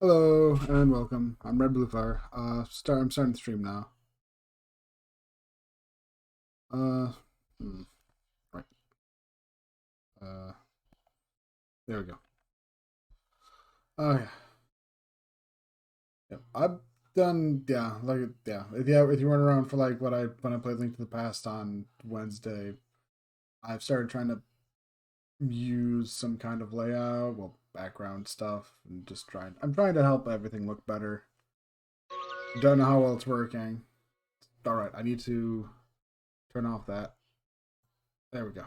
Hello and welcome. I'm Red Blue Fire. I'm starting the stream now. Uh, right. Uh, there we go. Oh yeah. Yep. I've done If you weren't around for like when I played Link to the Past on Wednesday, I've started trying to use some kind of layout, well, background stuff, and just trying. I'm trying to help everything look better. Don't know how well it's working. All right, I need to turn off that. There we go.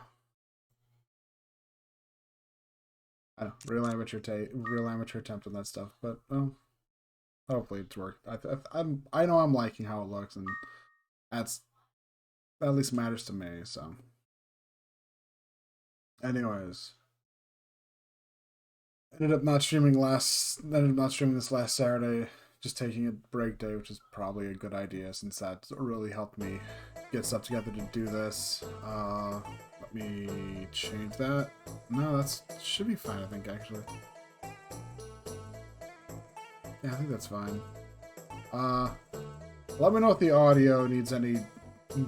I know, real amateur attempt on that stuff, but hopefully it's worked. I know I'm liking how it looks, and that's at least matters to me. So, anyways, ended up not streaming this last Saturday. Just taking a break day, which is probably a good idea since that really helped me get stuff together to do this. Let me change that. No, that's should be fine. I think actually. Yeah, I think that's fine. Uh, Let me know if the audio needs any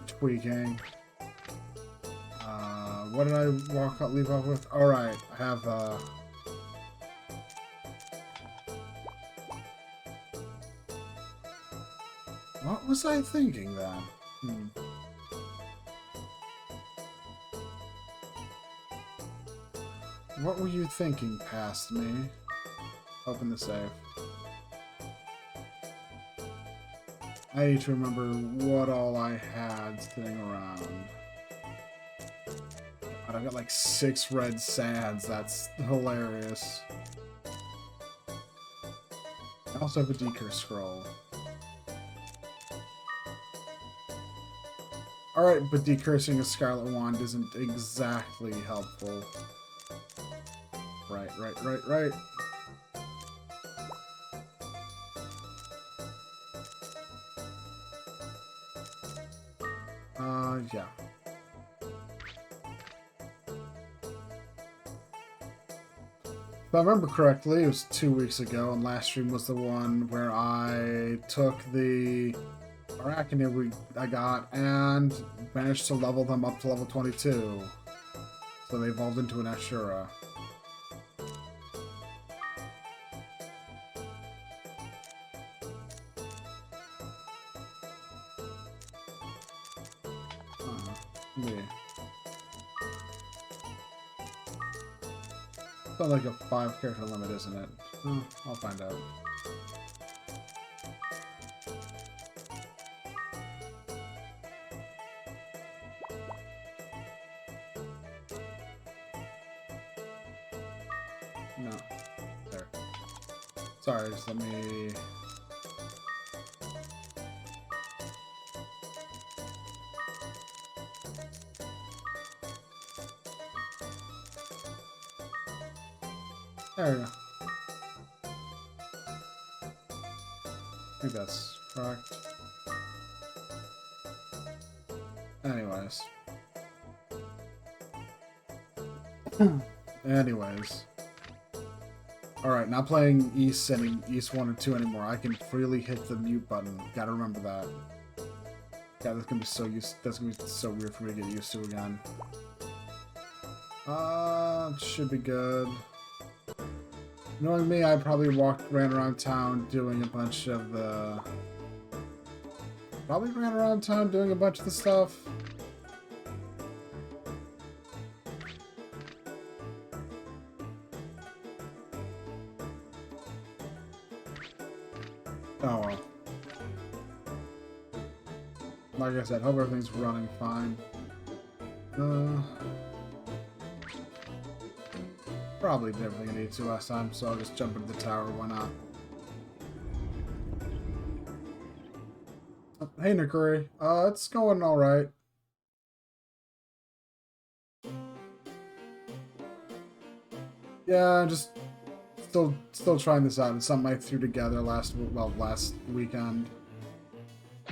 tweaking. What did I leave off with? Alright, I have, what was I thinking then? What were you thinking past me? Open the safe. I need to remember what all I had sitting around. God, I've got like 6 red sands. That's hilarious. I also have a decur scroll. Alright, but decursing a Scarlet Wand isn't exactly helpful. Right. Yeah. If I remember correctly, it was 2 weeks ago, and last stream was the one where I took the Arachnid I got and managed to level them up to level 22. So they evolved into an Ashura. Yeah. It's not like a 5-character limit, isn't it? Oh, I'll find out. No. There. Sorry, just let me... There we go. I think that's correct. Anyways. Alright, not playing East 1 or 2 anymore. I can freely hit the mute button. Gotta remember that. Yeah, that's gonna be so weird for me to get used to again. Should be good. Knowing me, I probably ran around town doing a bunch of the... Probably ran around town doing a bunch of the stuff. Oh well. Like I said, hope everything's running fine. Probably did everything I needed to last time, so I'll just jump into the tower, why not? Hey Nikuri, it's going alright. Yeah, just still trying this out. It's something I threw together last weekend.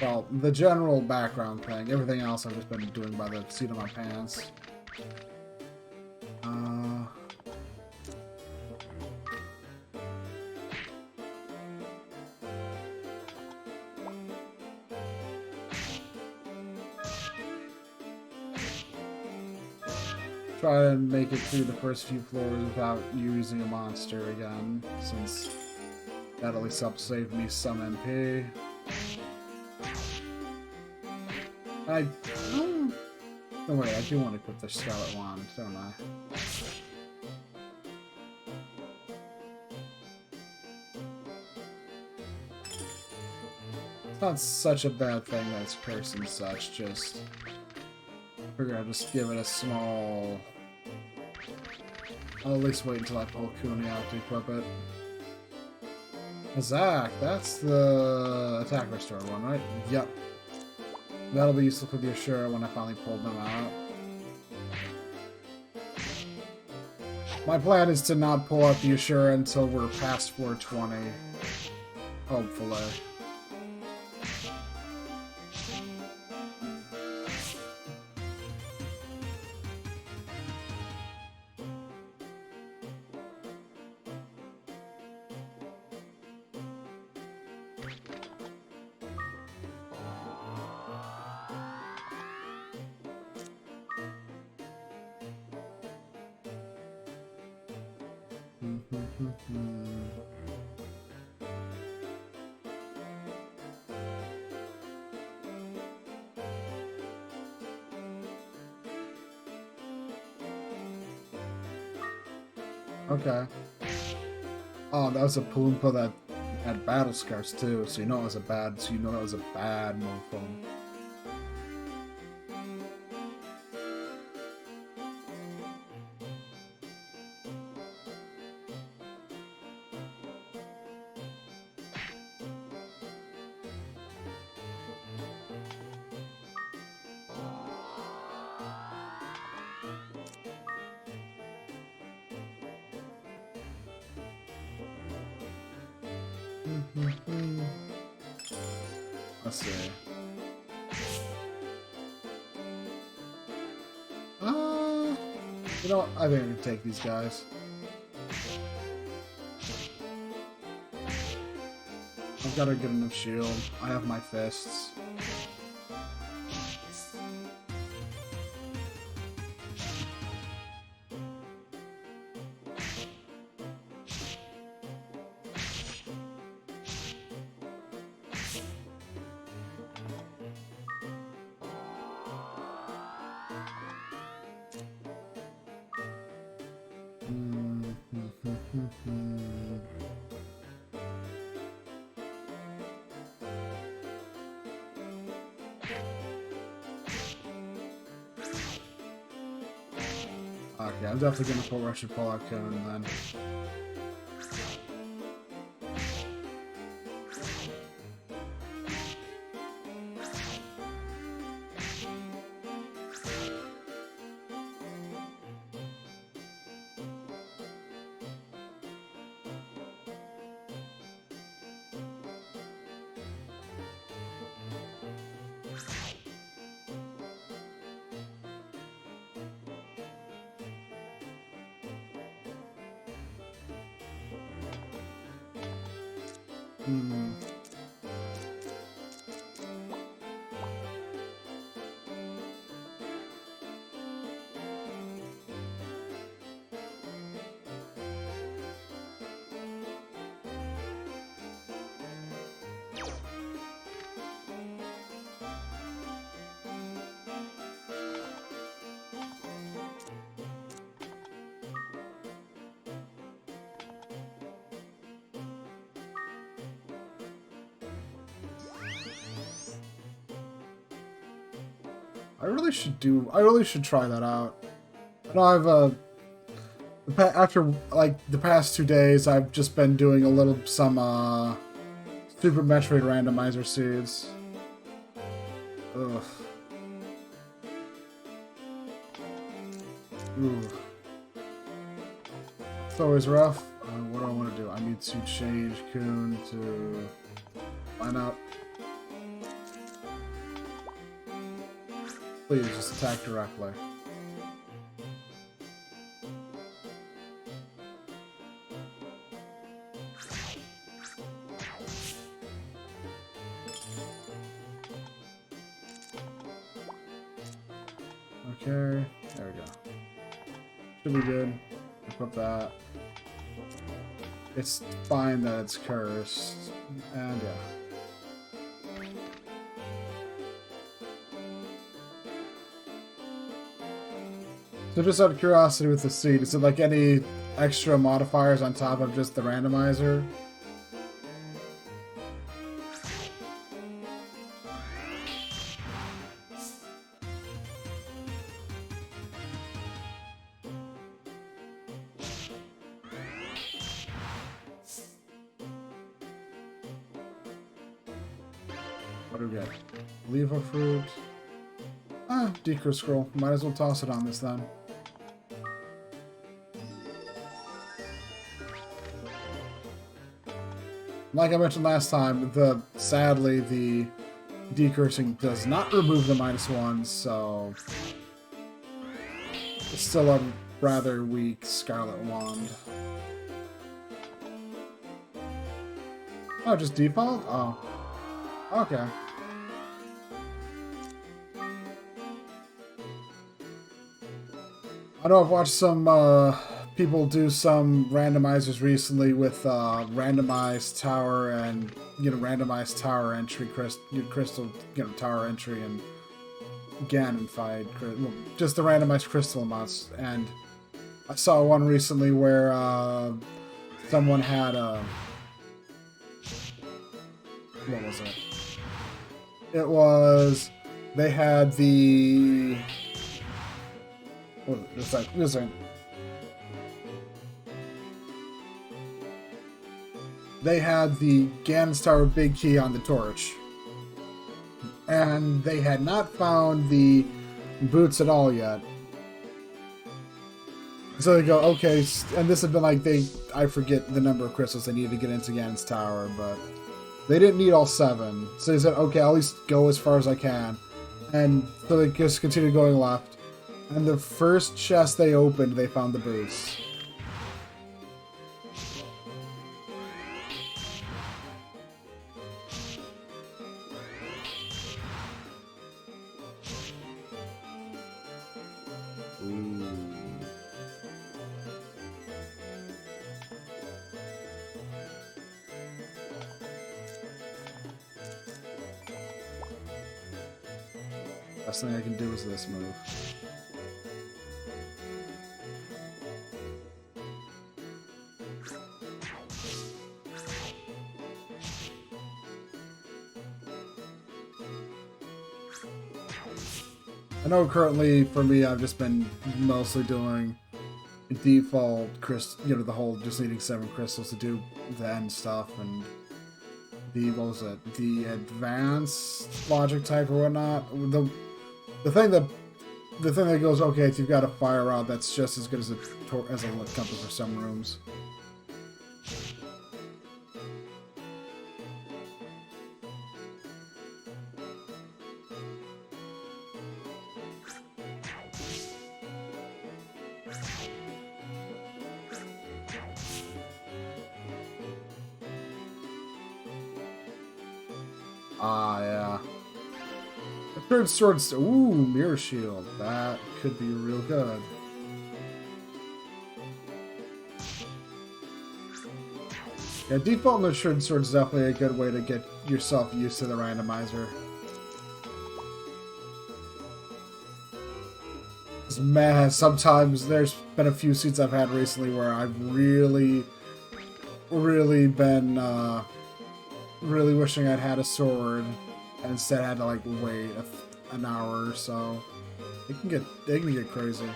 Well, the general background thing. Everything else I've just been doing by the seat of my pants. try and make it through the first few floors without using a monster again, since that at least helps save me some MP. Oh wait, I do want to equip the Scarlet Wand, don't I? It's not such a bad thing that it's cursed and such, just... figure I'll just give it a small... I'll at least wait until I pull Kuni out to equip it. Zach, that's the attack restore one, right? Yep. That'll be useful for the Ashura when I finally pull them out. My plan is to not pull out the Ashura until we're past 420. Hopefully. Okay. Oh, that was a Palumpa that had battle scars too, so you know it was a bad move from him. Let's see. You know what? I think I can take these guys. I've got a good enough shield. I have my fists. Okay, I'm definitely gonna pull Russian pull-out Conan then. I really should try that out. I know after, like, the past 2 days, I've just been doing some Super Metroid randomizer seeds. Ugh. Ooh. It's always rough. What do I want to do? I need to change Kun to line up. Please, just attack directly. Okay, there we go. Should be good. Equip that. It's fine that it's cursed. And yeah. So just out of curiosity with the seed, is it like any extra modifiers on top of just the randomizer? What do we get? Leva fruit. Ah, decro scroll. Might as well toss it on this then. Like I mentioned last time, sadly the decursing does not remove the -1, so it's still a rather weak Scarlet Wand. Oh, just default? Oh. Okay. I know I've watched some people do some randomizers recently with randomized tower and randomized tower entry crystal tower entry and Ganonified, well, just the randomized crystal amounts. And I saw one recently where someone had what was it? It was they had the what was it? Listen. They had the Ganon's Tower Big Key on the torch. And they had not found the boots at all yet. So they go, okay, and this had been like, I forget the number of crystals they needed to get into Ganon's Tower, but they didn't need all 7. So they said, okay, I'll at least go as far as I can. And so they just continued going left. And the first chest they opened, they found the boots. Best thing I can do is this move. I know currently for me I've just been mostly doing default the whole just needing 7 crystals to do the end stuff and what was it? The advanced logic type or whatnot. The thing that goes, okay, if you've got a fire rod, that's just as good as a compass for some rooms. Ah, yeah. The third sword's... Ooh, Mirror Shield. That could be real good. Yeah, default no third sword's definitely a good way to get yourself used to the randomizer. Man, sometimes there's been a few seats I've had recently where I've really been really wishing I'd had a sword and instead had to like wait an hour or so. It can get crazy.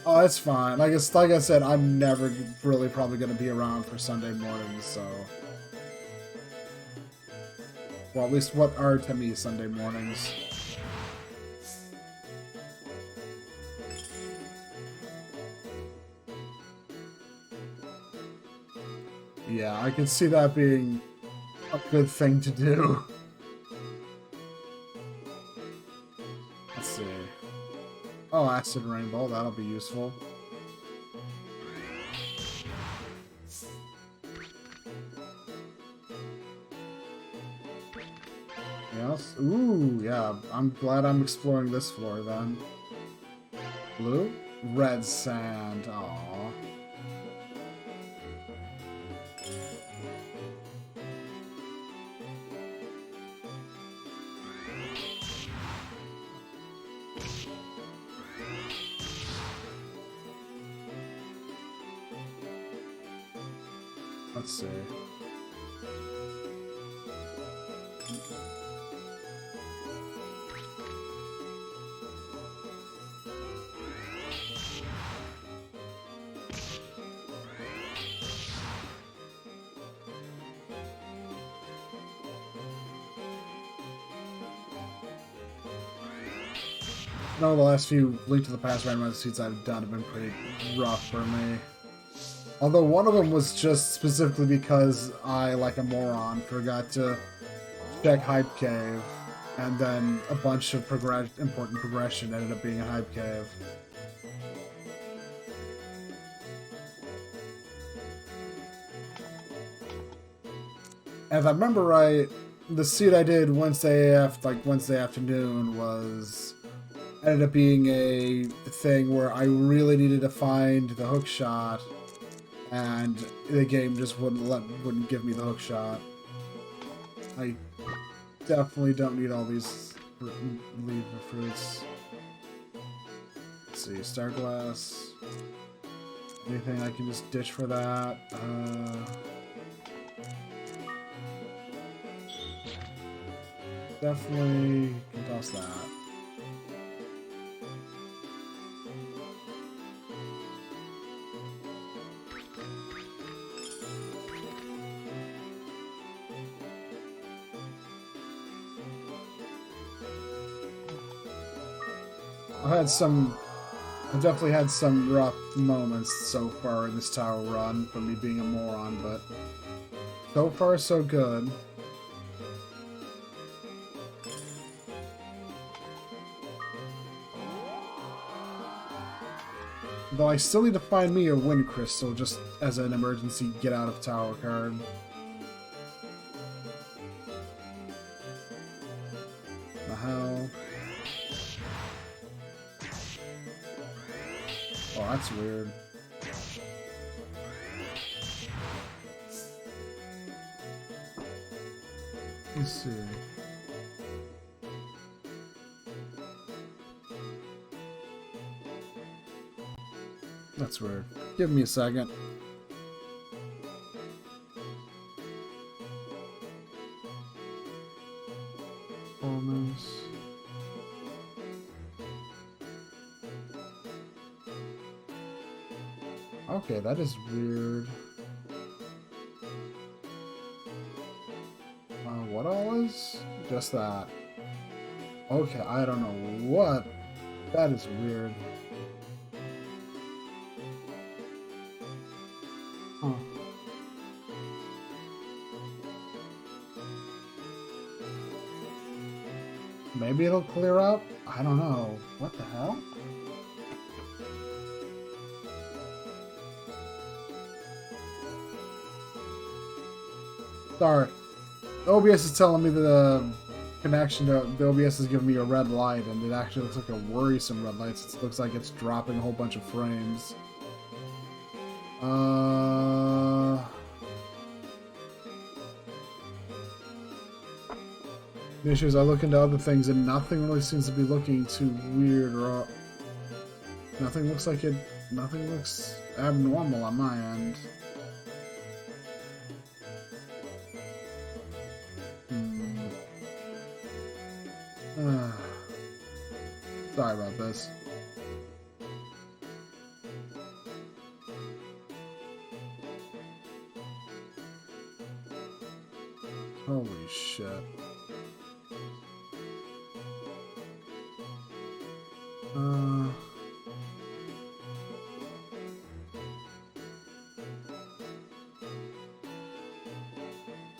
Oh, it's fine. Like I said, I'm never really probably gonna be around for Sunday mornings, so. Well, at least what are to me Sunday mornings. Yeah, I can see that being a good thing to do. Let's see. Oh, Acid Rainbow, that'll be useful. Anything else? Ooh, yeah. I'm glad I'm exploring this floor then. Blue? Red sand. Aww. Let's see. No, the last few Link to the Past randomized seeds I've done have been pretty rough for me. Although one of them was just specifically because I, like a moron, forgot to check Hype Cave, and then a bunch of important progression ended up being a Hype Cave. And if I remember right, the seed I did Wednesday afternoon ended up being a thing where I really needed to find the hook shot, and the game just wouldn't give me the hook shot. I definitely don't need all these leaf fruits. Let's see, Star Glass. Anything I can just ditch for that? Definitely can toss that. I've definitely had some rough moments so far in this tower run from me being a moron, but so far so good. Though I still need to find me a wind crystal just as an emergency get out of tower card. The hell? Oh, that's weird. Let's see. That's weird. Give me a second. Almost. Okay, that is weird. What all is? Just that. Okay, I don't know what. That is weird. Huh. Maybe it'll clear up? I don't know. What the hell? Sorry. OBS is telling me that the connection to the OBS is giving me a red light, and it actually looks like a worrisome red light. It looks like it's dropping a whole bunch of frames. The issue is I look into other things and nothing really seems to be looking too weird or nothing looks abnormal on my end. Sorry about this. Holy shit.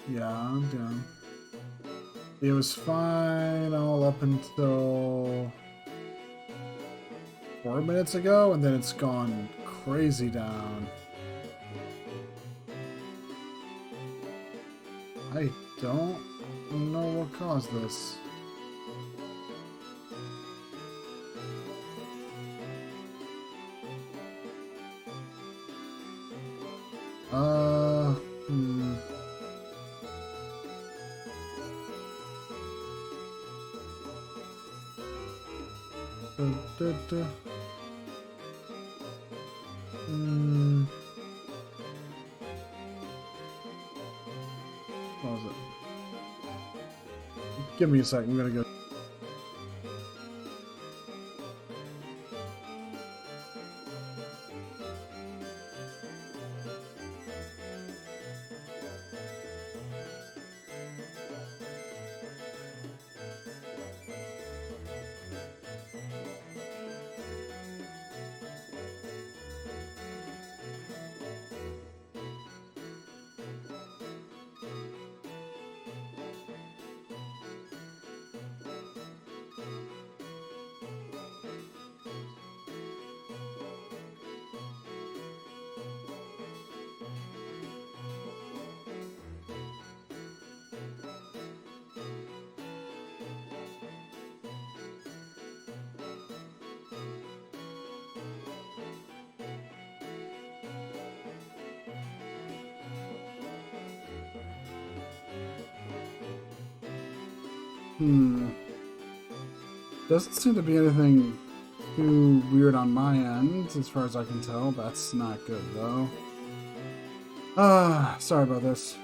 Yeah, I'm done. It was fine all up until 4 minutes ago, and then it's gone crazy down. I don't know what caused this. Hmm. Da, da, da. Hmm. What was it? Give me a second. I'm gonna go. Hmm. Doesn't seem to be anything too weird on my end, as far as I can tell. That's not good, though. Sorry about this.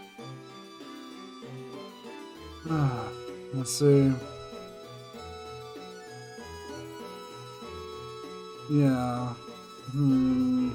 Let's see. Yeah. Hmm.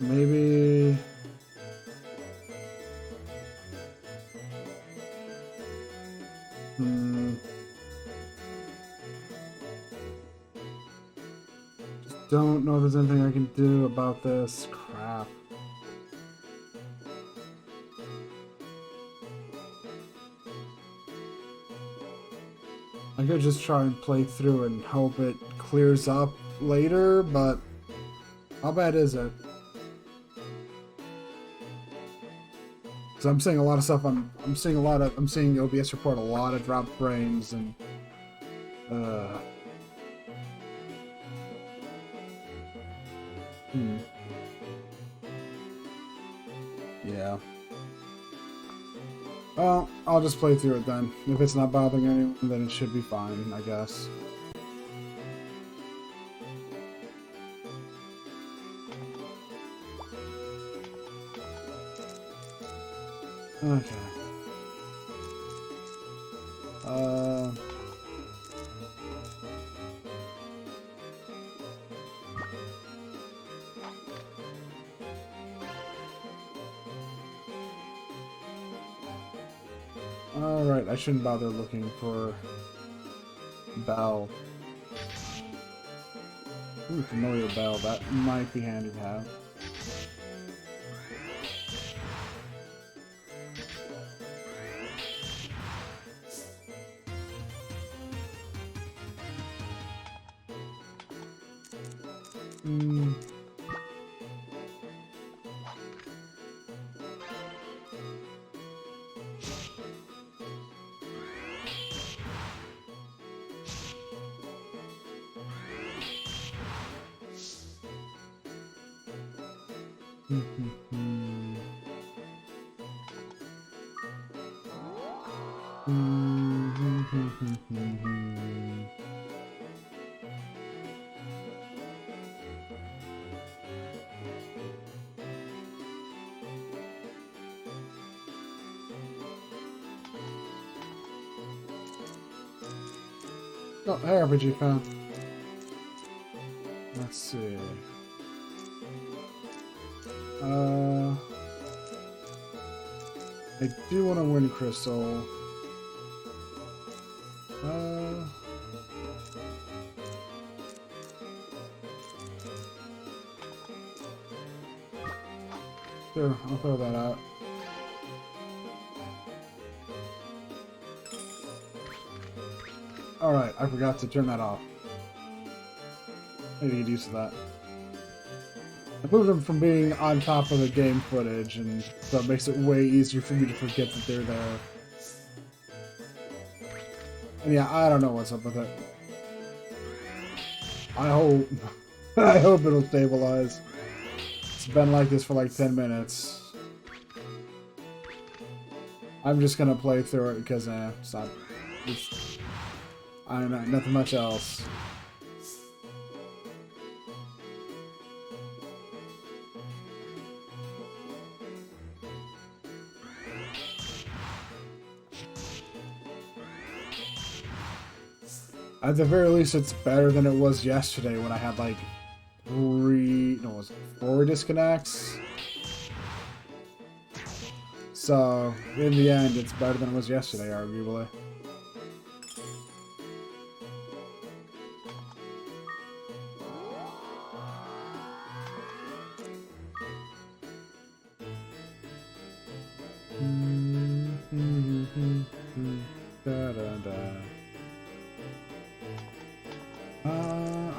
Maybe. Hmm. Don't know if there's anything I can do about this. Crap. I could just try and play through and hope it clears up later, but how bad is it? Because I'm seeing a lot of stuff. I'm seeing OBS report a lot of dropped frames and yeah. Well, I'll just play through it then. If it's not bothering anyone, then it should be fine, I guess. Okay. Alright, I shouldn't bother looking for Bell. Ooh, familiar Bell. That might be handy to have. Hmm. Oh, hey, RPG fan. Let's see. I do want to win Crystal. Sure, I'll throw that out. Alright, I forgot to turn that off. Maybe get used to that. I moved them from being on top of the game footage, and so it makes it way easier for me to forget that they're there. And yeah, I don't know what's up with it. I hope... I hope it'll stabilize. It's been like this for like 10 minutes. I'm just gonna play through it because, stop. I don't know, nothing much else. At the very least, it's better than it was yesterday when I had like 4 disconnects. So, in the end, it's better than it was yesterday, arguably.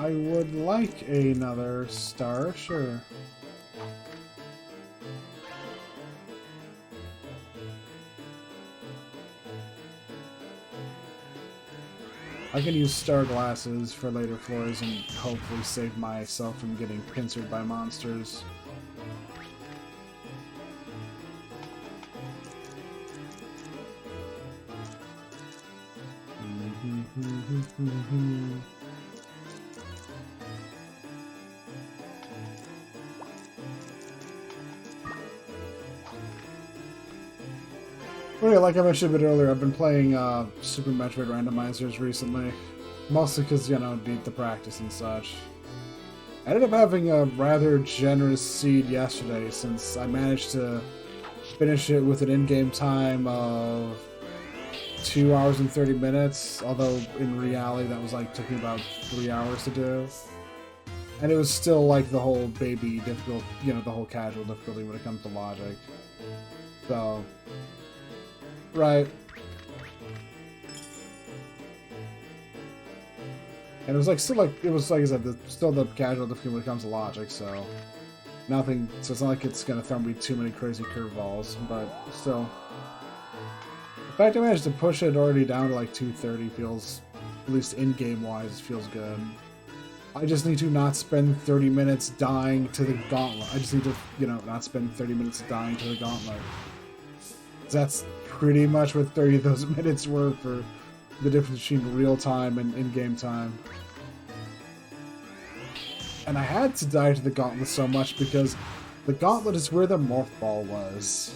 I would like another star, sure. I can use star glasses for later floors and hopefully save myself from getting pincered by monsters. Well, yeah, like I mentioned a bit earlier, I've been playing Super Metroid randomizers recently. Mostly because, you know, need the practice and such. I ended up having a rather generous seed yesterday since I managed to finish it with an in-game time of 2 hours and 30 minutes, although in reality that was like took me about 3 hours to do. And it was still like the whole baby difficult, you know, the whole casual difficulty when it comes to logic. So, right. And it was like still like it was like I said, still the casual difficulty when it comes to logic, so nothing. So it's not like it's gonna throw me too many crazy curveballs, but still. The fact I managed to push it already down to like 230 feels, at least in-game wise, feels good. I just need to not spend 30 minutes dying to the gauntlet. I just need to, you know, not spend 30 minutes dying to the gauntlet. That's pretty much what 30 of those minutes were for the difference between real time and in-game time. And I had to die to the gauntlet so much because the gauntlet is where the morph ball was.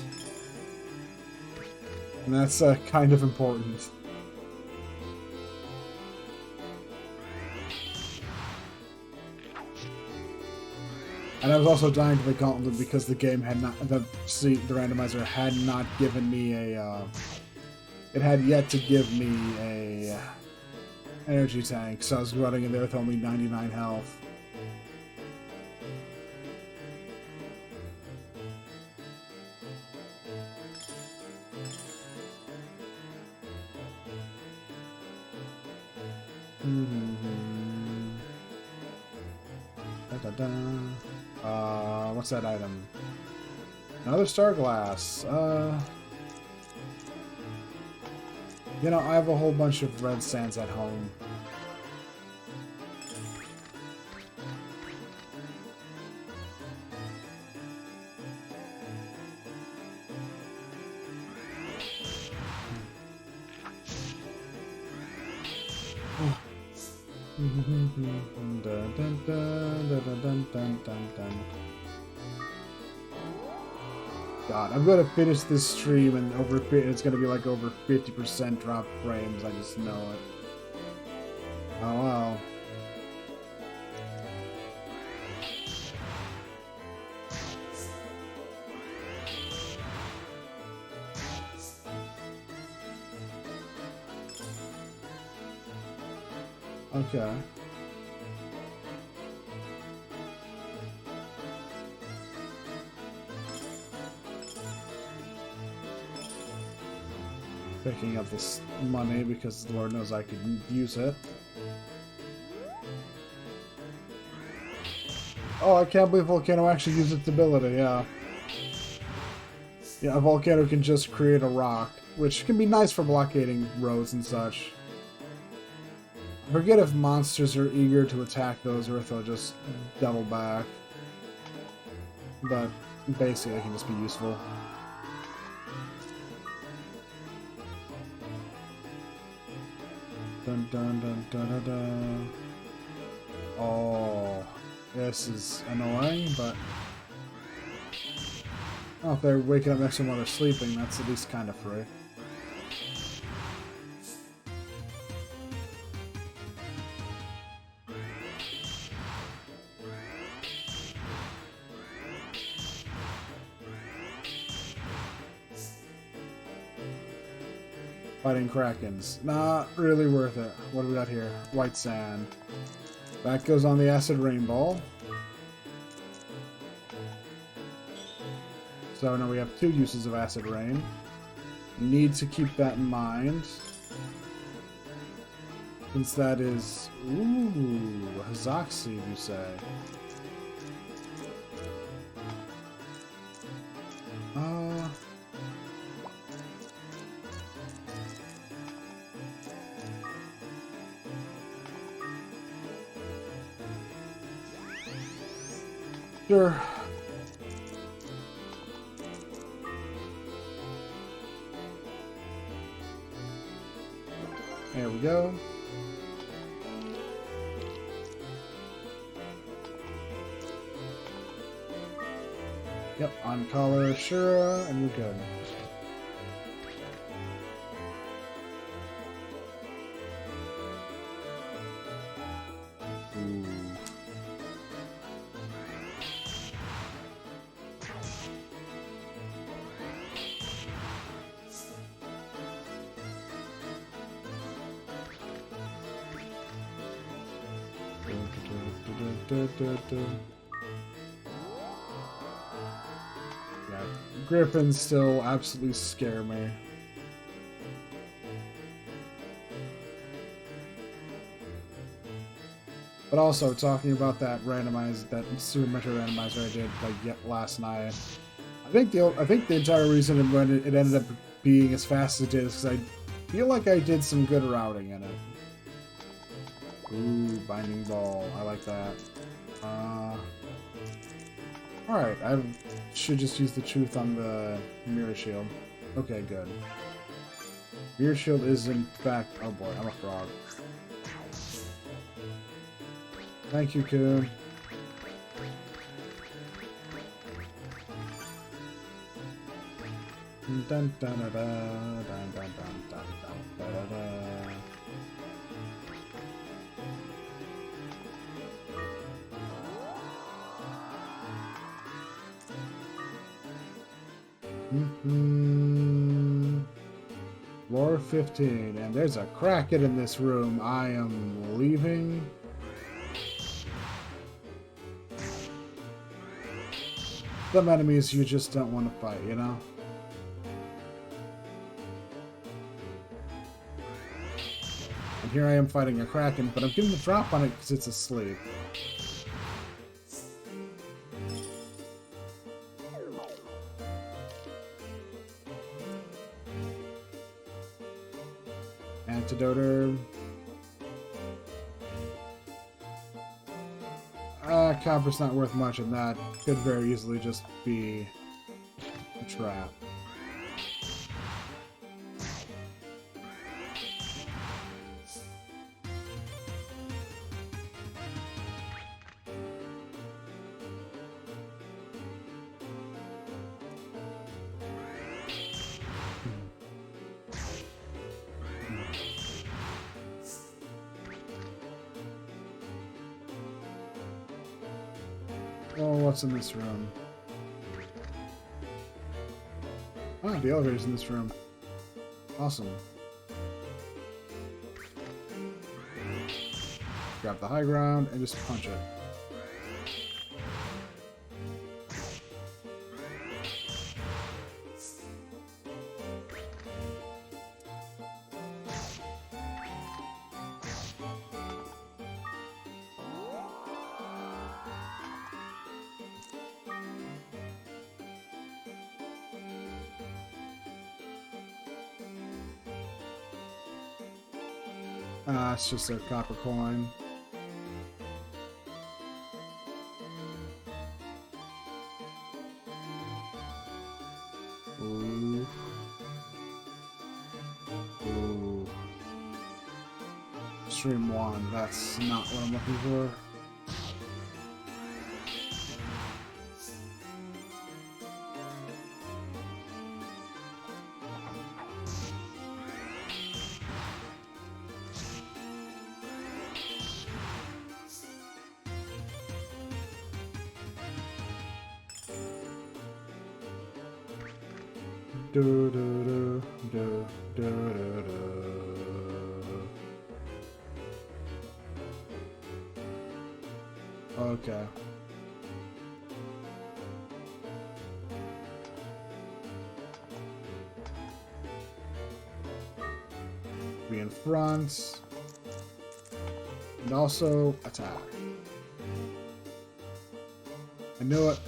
And that's kind of important. And I was also dying to the gauntlet because the game had not, the randomizer had not given me a, it had yet to give me a energy tank, so I was running in there with only 99 health. What's that item? Another star glass. You know, I have a whole bunch of red sands at home. God, I'm gonna finish this stream and it's gonna be like over 50% drop frames. I just know it. Oh wow. Okay. picking up this money because Lord knows I could use it. Oh, I can't believe Volcano actually used its ability, yeah. Yeah, a Volcano can just create a rock, which can be nice for blockading roads and such. I forget if monsters are eager to attack those or if they'll just double back. But basically, it can just be useful. Dun dun dun dun dun dun. Oh, this is annoying, but oh, if they're waking up next to them while they're sleeping, that's at least kind of free. Fighting Krakens. Not really worth it. What do we got here? White sand. That goes on the acid rain ball. So now we have 2 uses of acid rain. Need to keep that in mind. Since that is... Ooh, Hazoxi, you say. Sure. There we go. Yep, on collar Shura, and we're good. Ooh. Yeah, Griffins still absolutely scare me. But also talking about that super metro randomizer I did like last night. I think the entire reason when it ended up being as fast as it did is because I feel like I did some good routing in it. Ooh, binding ball. I like that. Alright, I should just use the truth on the mirror shield. Okay, good. Mirror shield is in fact... Oh boy, I'm a frog. Thank you, Coon. Dun dun dun dun dun dun dun dun dun dun dun. Floor 15, and there's a Kraken in this room. I am leaving. Some enemies you just don't want to fight, you know? And here I am fighting a Kraken, but I'm getting the drop on it because it's asleep. Antidoter. Copper's not worth much, and that could very easily just be a trap. Oh, what's in this room? Ah, the elevator's in this room. Awesome. Grab the high ground and just punch it. It's just a copper coin. Ooh. Ooh. Stream 1, that's not what I'm looking for. Do do do do do do do. Okay. Be in front. And also attack. I knew it.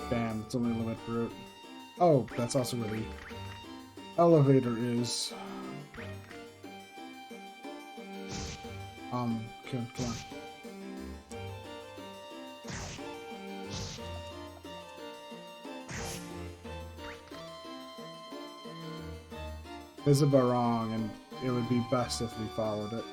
Bam, it's only a limit for it. Oh, that's also really. Elevator is. Come on. There's a barong, and it would be best if we followed it.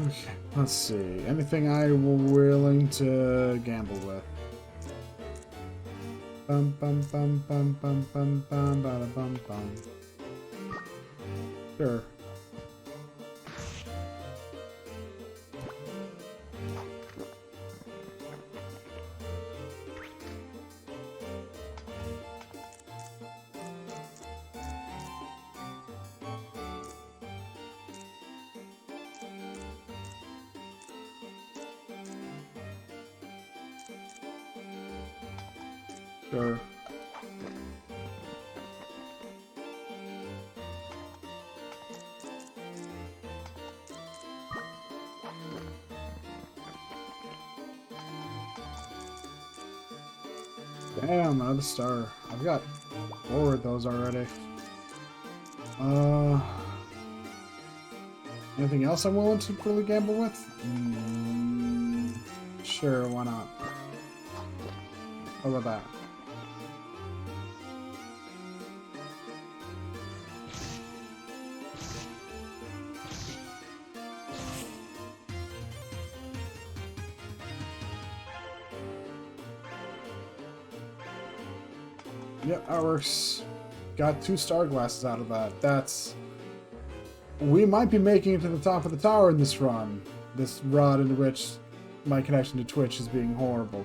Okay, let's see. Anything I'm willing to gamble with? Bum bum bum bum bum bum bum bada bum bum. Sure. Sure. Damn, another star. I've got 4 of those already. Anything else I'm willing to really gamble with? Sure, why not? How about that? Yep, that works. Got 2 star glasses out of that. That's... We might be making it to the top of the tower in this run. This run in which my connection to Twitch is being horrible.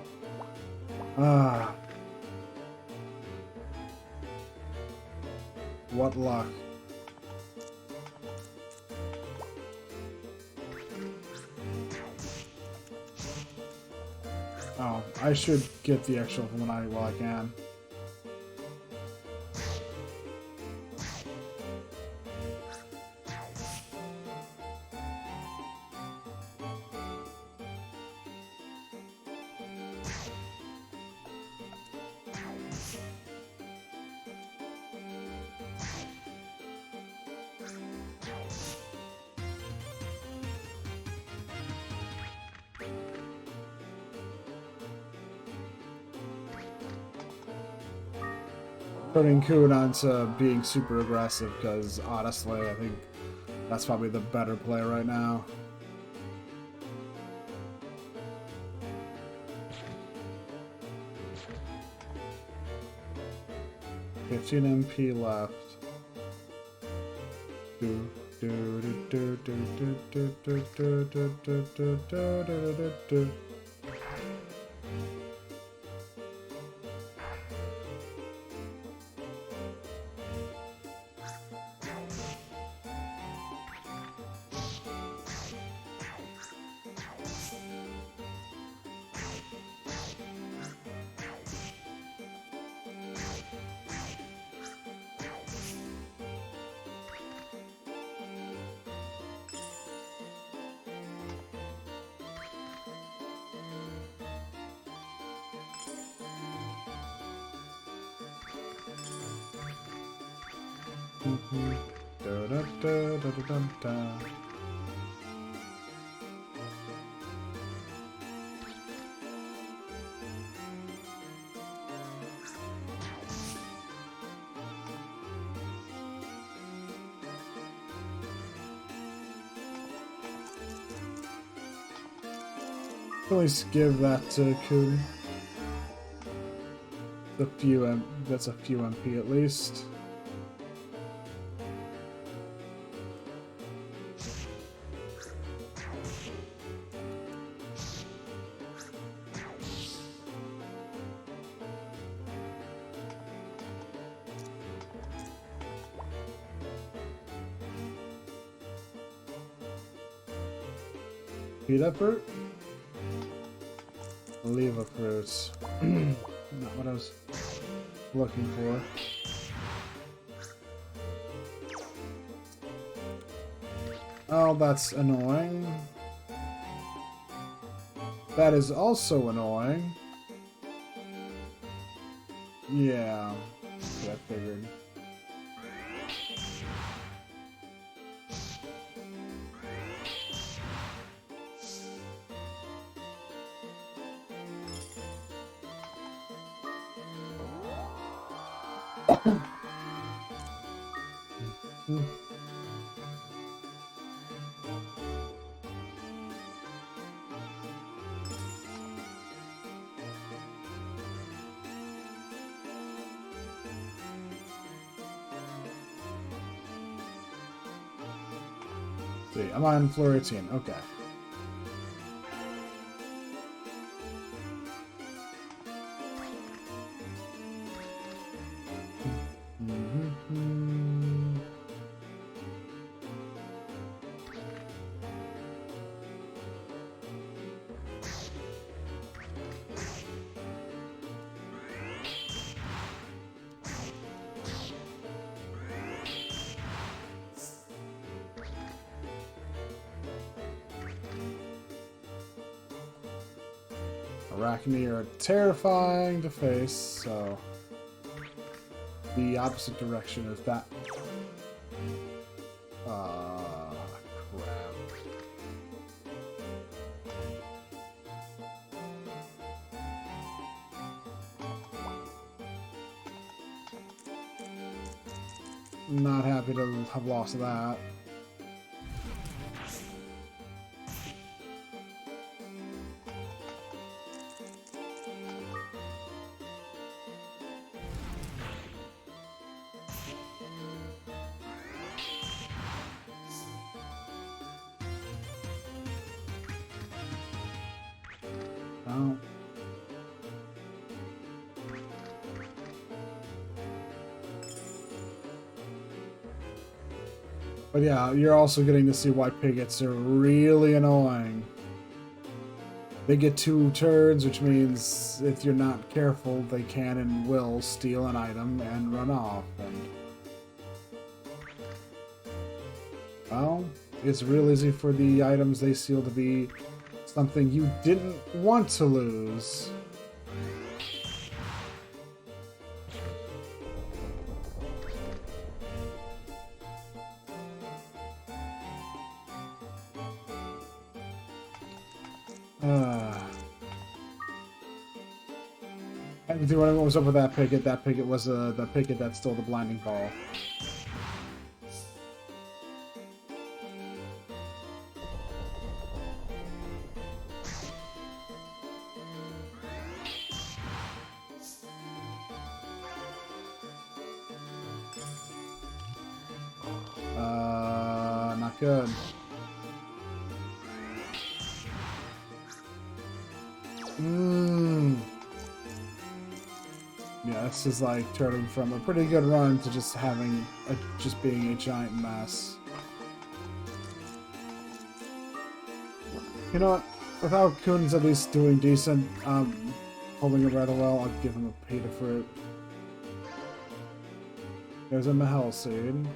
Ah. What luck. Oh, I should get the extra one while I can. Putting Kuhn onto being super aggressive because honestly, I think that's probably the better play right now. 15 MP left. Do, do, do, do, do, do, do, do, do, do, do, do, do, do. Da, da, da, da, da, da. At least give that to Kun. That's a few MP at least. Heat up fruit? Leave a fruit. Not what I was looking for. Oh, that's annoying. That is also annoying. Yeah, I figured. See, I'm on floor 18. Okay. Arachne are terrifying to face, so the opposite direction is that. Crap. Not happy to have lost that. Oh. But yeah, you're also getting to see why pigots are really annoying. They get 2 turns, which means if you're not careful, they can and will steal an item and run off. And well, it's real easy for the items they steal to be something you didn't want to lose. I can see what was up with that picket. That picket was the picket that stole the blinding ball. good. Mmm. Yeah, this is like turning from a pretty good run to just having just being a giant mess. You know what? Without Coon's at least doing decent, holding it rather well, I'll give him a Pita Fruit. There's a Mahel Seed.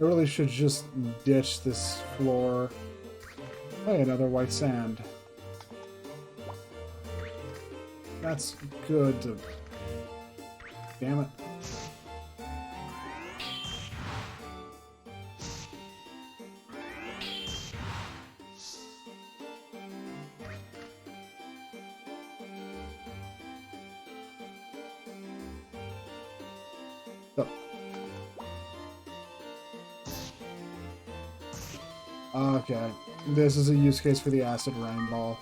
I really should just ditch this floor. Hey, another white sand. That's good to... Damn it. Oh. Okay, this is a use case for the acid rain ball.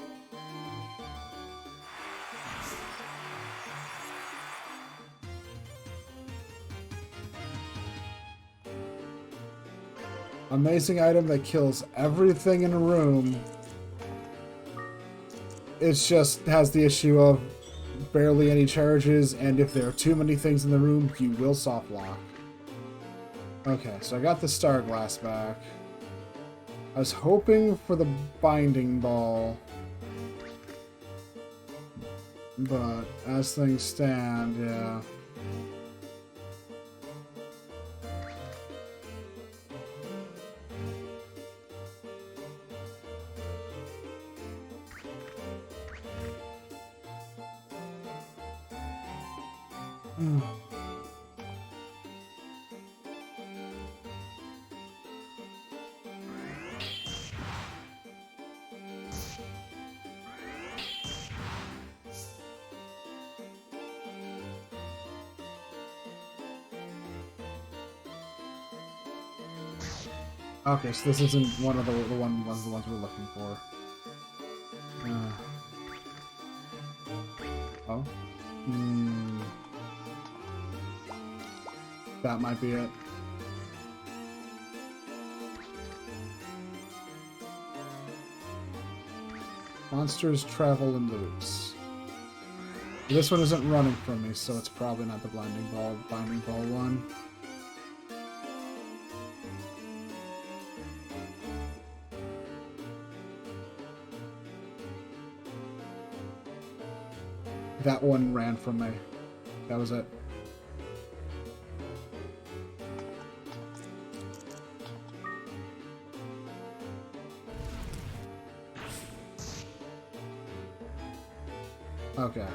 Amazing item that kills everything in a room. It just has the issue of barely any charges, and if there are too many things in the room, you will soft lock. Okay, so I got the star glass back. I was hoping for the binding ball, but as things stand, yeah. Okay, so this isn't one of the ones we're looking for. Oh. That might be it. Monsters travel in loops. This one isn't running from me, so it's probably not the binding ball one. That one ran from me. That was it. Okay.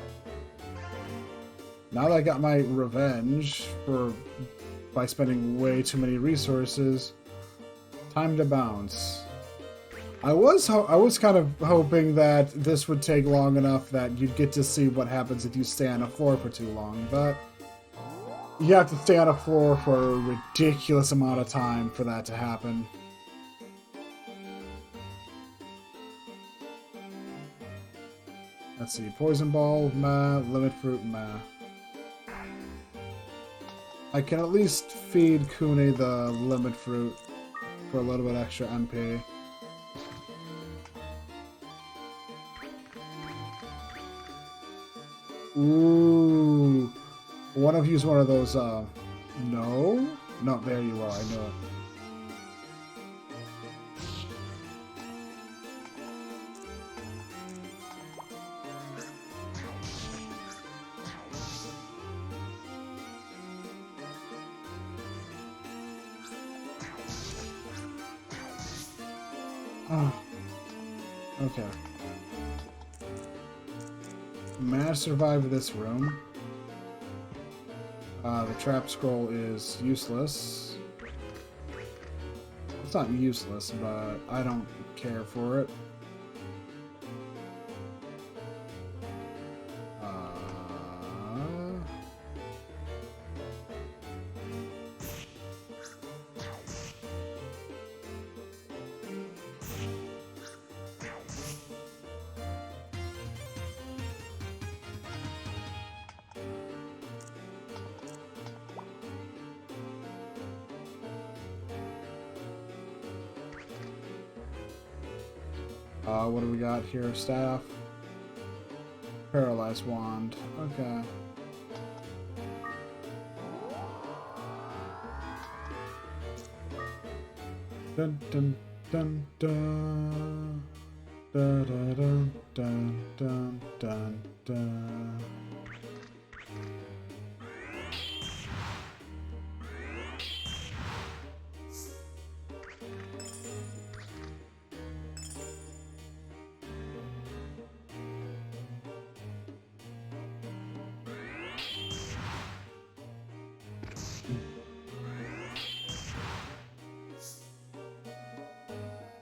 Now that I got my revenge by spending way too many resources, time to bounce. I was kind of hoping that this would take long enough that you'd get to see what happens if you stay on a floor for too long, but you have to stay on a floor for a ridiculous amount of time for that to happen. Let's see, Poison Ball, meh, Limit Fruit, meh. I can at least feed Kune the Limit Fruit for a little bit extra MP. Ooh. One of you's one of those, no? No, there you are, I knew it. Oh. Okay. Managed to survive this room. The trap scroll is useless. It's not useless, but I don't care for it. What do we got here? Staff. Paralyzed wand. Okay. Dun dun dun dun. Dun dun dun dun dun dun.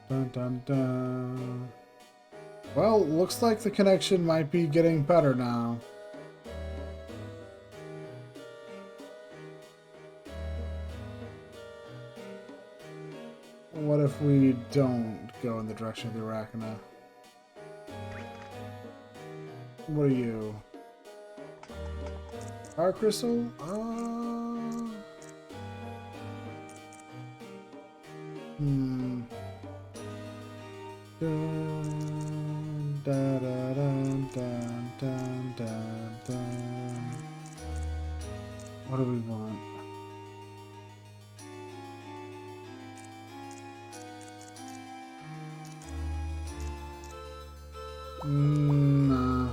Dun dun dun. Well, looks like the connection might be getting better now. What if we don't go in the direction of the Arachna? What are you? Fire Crystal? Dun, dun, dun, dun, dun, dun, dun. What do we want? Nah.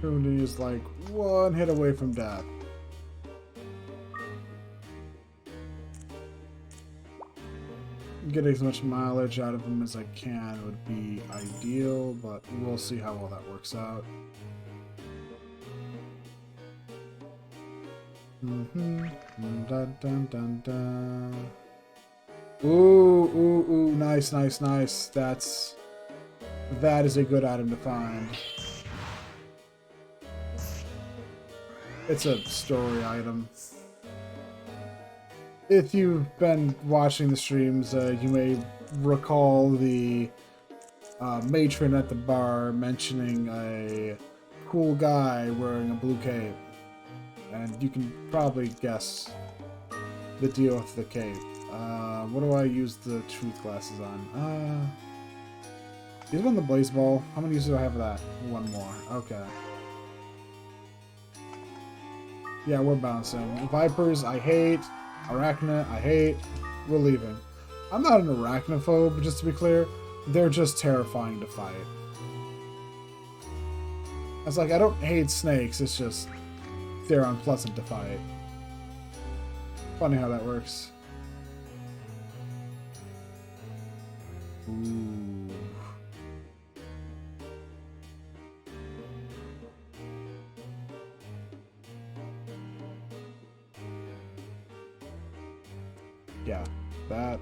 Cooney is like one hit away from death. Getting as much mileage out of him as I can would be ideal, but we'll see how well that works out. Dun, dun, dun, dun. Ooh, ooh, ooh, nice, nice, nice. That is a good item to find. It's a story item. If you've been watching the streams, you may recall the matron at the bar mentioning a cool guy wearing a blue cape. And you can probably guess the deal with the cape. What do I use the truth glasses on? Use one the blaze ball. How many uses do I have of that? One more. Okay. Yeah, we're bouncing. Vipers, I hate. Arachna, I hate. We're leaving. I'm not an arachnophobe, just to be clear. They're just terrifying to fight. It's like, I don't hate snakes, it's just they're unpleasant to fight. Funny how that works. Ooh. Yeah, that.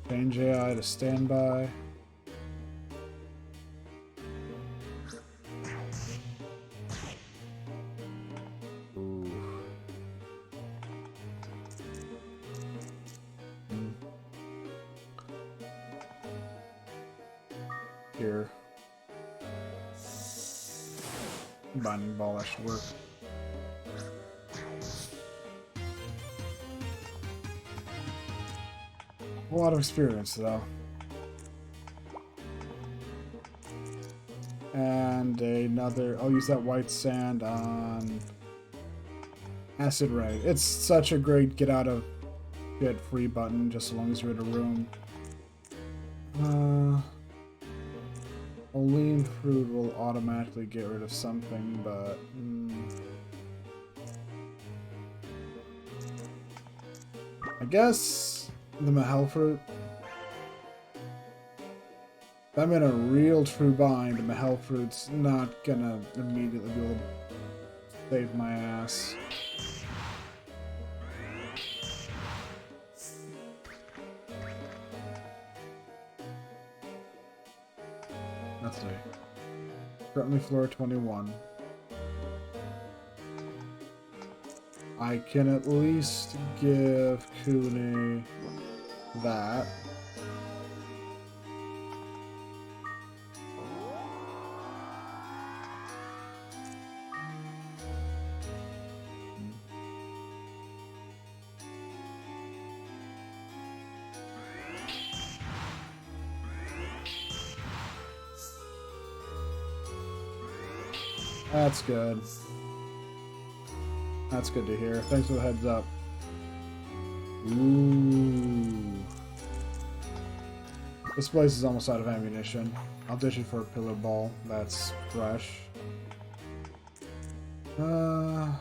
Change AI to standby. Ooh. Here. Binding ball, that should work. A lot of experience, though. And another... I'll use that white sand on... Acid Ray. It's such a great get out of get free button, just as long as you're in a room. Olean Fruit will automatically get rid of something, but... I guess... The Mahel Fruit. If I'm in a real true bind, the Mahel Fruit's not gonna immediately be able to save my ass. Let's see. Currently floor 21. I can at least give Cooney that. That's good. That's good to hear. Thanks for the heads up. Ooh. This place is almost out of ammunition. I'll dish it for a pillar ball. That's fresh. I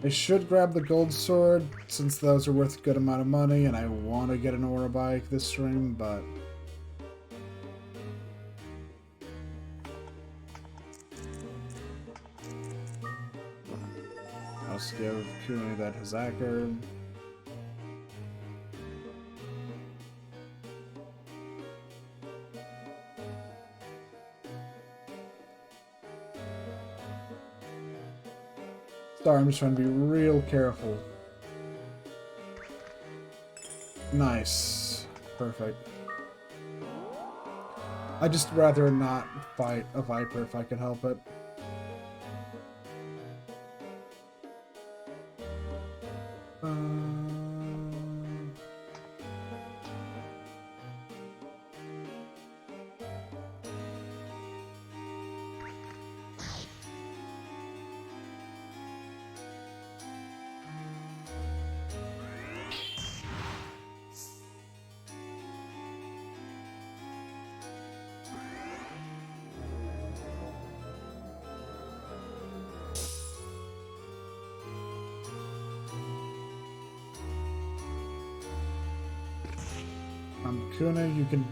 should grab the gold sword, since those are worth a good amount of money, and I want to get an aura bike this stream, but... I'll just give Cooney that Hazaker. Sorry, I'm just trying to be real careful. Nice. Perfect. I'd just rather not fight a Viper if I can help it. Kuna, you can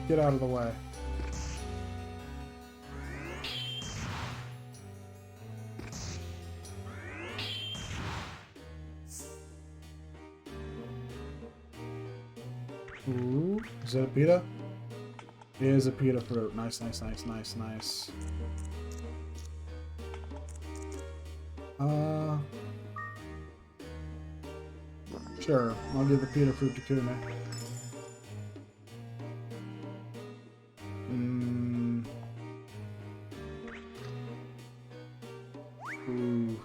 get out of the way. Ooh, is it a pita? It is a pita fruit. Nice, nice, nice, nice, nice. Sure, I'll give the pita fruit to Kuna. Ooh.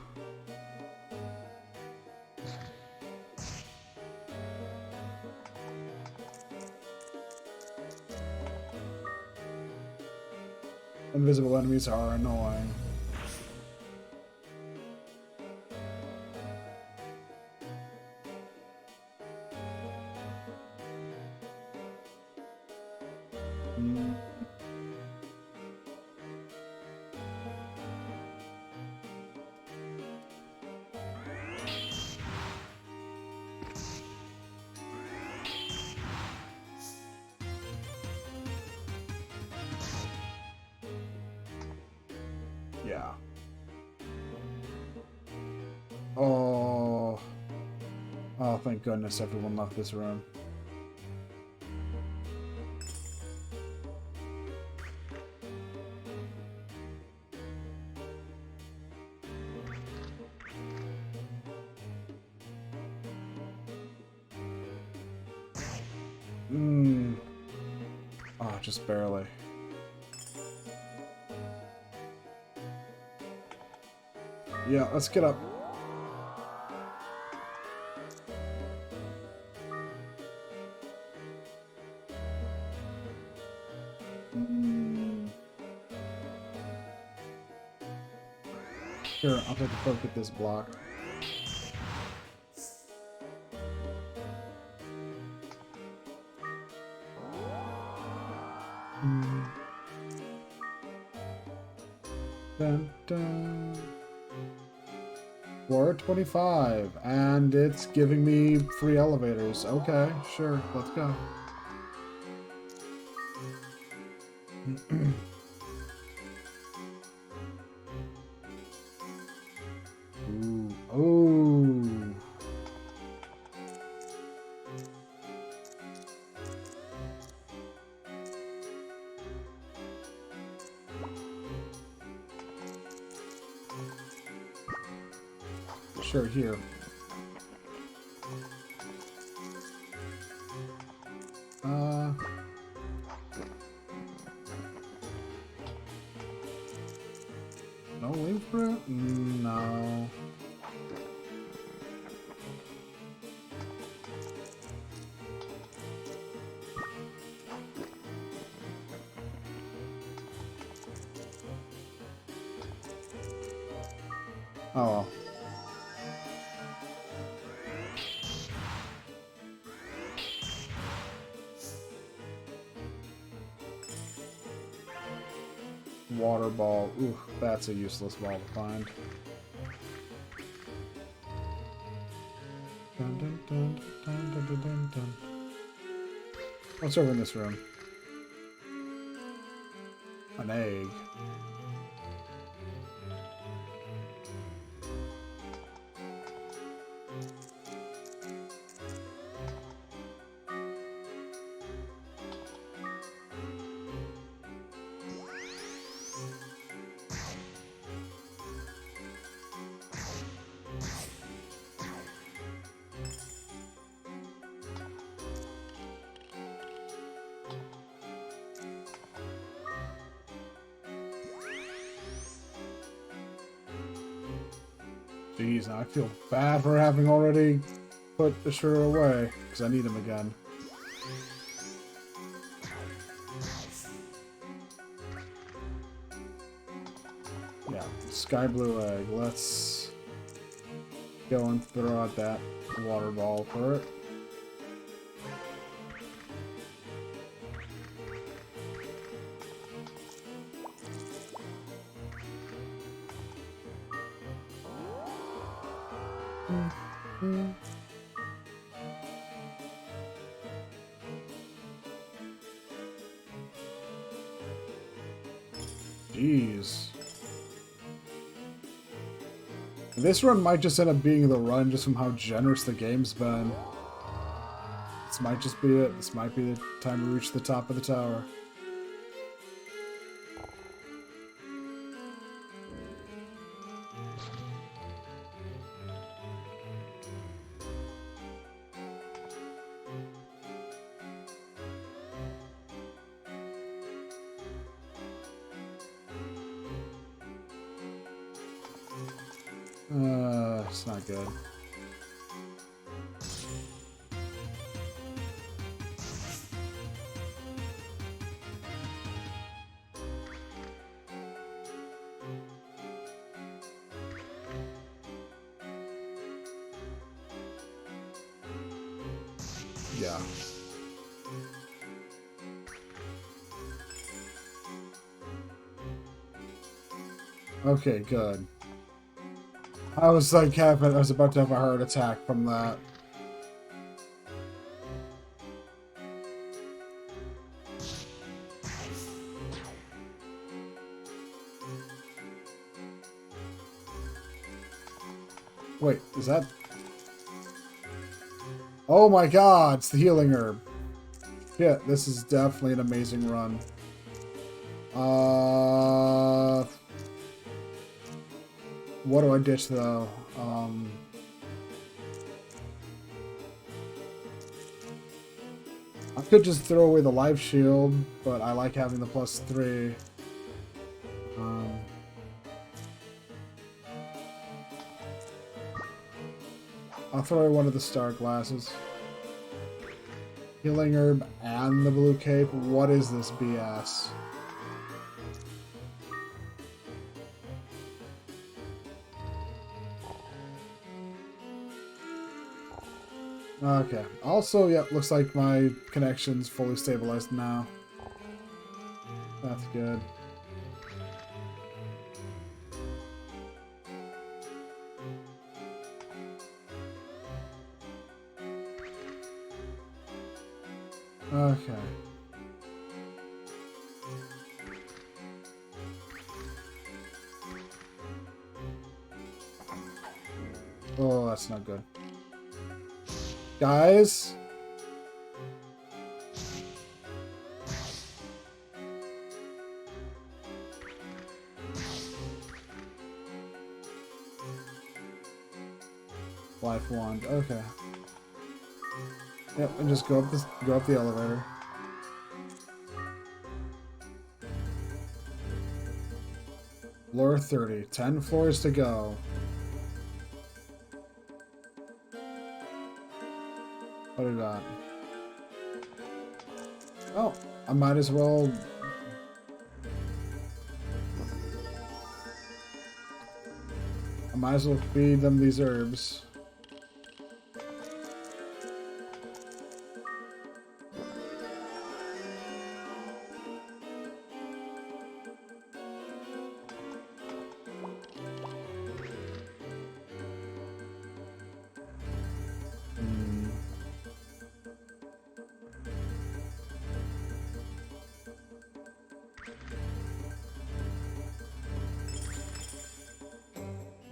Invisible enemies are annoying. Yeah. Oh. Oh, thank goodness everyone left this room. Oh, just barely. Yeah, let's get up. Sure, I'll take a poke at this block. Dun, dun. Floor 25, and it's giving me free elevators. Okay, sure, let's go. Ooh, ooh. Sure, here. No leaf fruit? No. Oh well. Water ball. Ooh, that's a useless ball to find. Dun, dun, dun, dun, dun, dun, dun, dun. What's over in this room? An egg. Jeez, I feel bad for having already put Azure away, because I need him again. Yeah, sky blue egg. Let's go and throw out that water ball for it. Jeez. This run might just end up being the run just from how generous the game's been. This might just be it. This might be the time to reach the top of the tower. It's not good. Yeah. Okay, good. I was like, I was about to have a heart attack from that. Wait, is that... Oh my god, it's the healing herb. Yeah, this is definitely an amazing run. What do I ditch though? I could just throw away the life shield, but I like having the +3. I'll throw away one of the star glasses. Healing herb and the blue cape? What is this BS? Okay. Also, yep, looks like my connection's fully stabilized now. That's good. Okay. Oh, that's not good. Guys? Life wand. Okay. Yep, and just go up the elevator. Floor 30. 10 floors to go. What do we got? Oh, I might as well... feed them these herbs.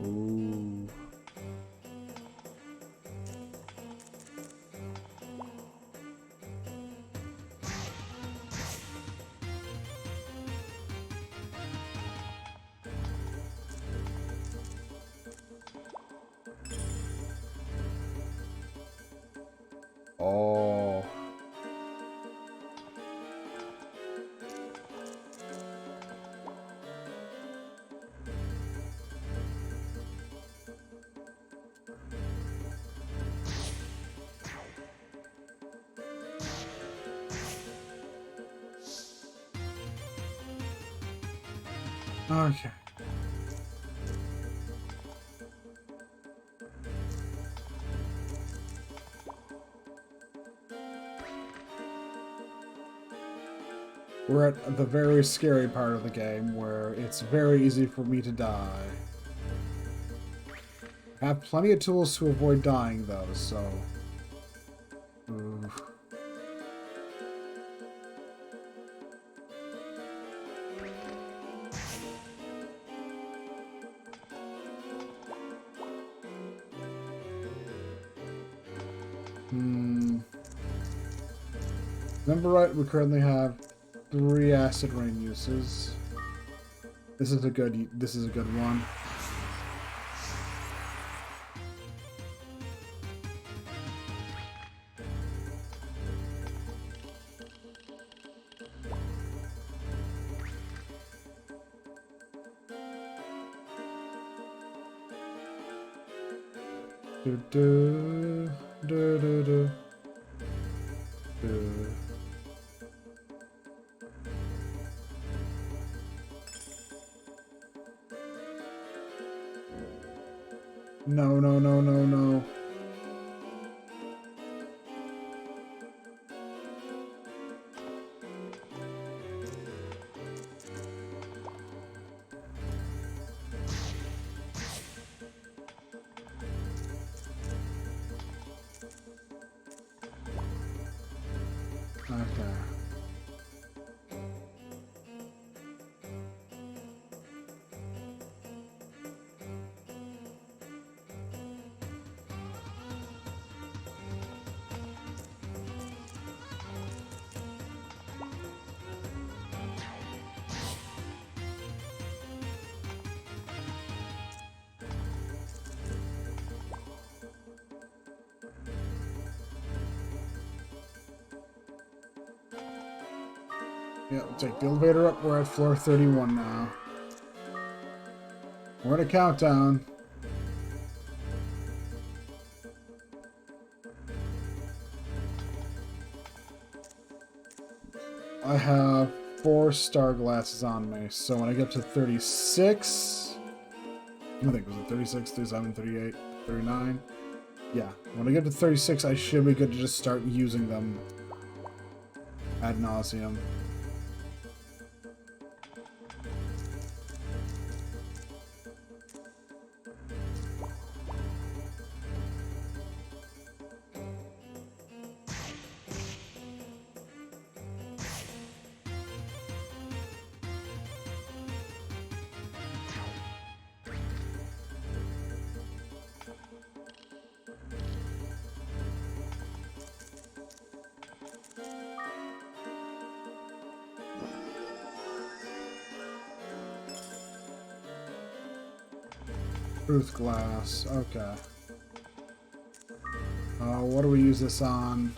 Ooh. Oh. Okay. We're at the very scary part of the game where it's very easy for me to die. I have plenty of tools to avoid dying though, so... Ooh. Remember right, we currently have 3 acid rain uses. This is a good one. Do do do do do. Do. No, no, no, no, no. Okay. Yeah, we'll take the elevator up. We're at floor 31 now. We're in a countdown. I have 4 star glasses on me, so when I get to 36... I think, was it 36, 37, 38, 39? Yeah, when I get to 36, I should be good to just start using them ad nauseum. Truth glass, okay. What do we use this on?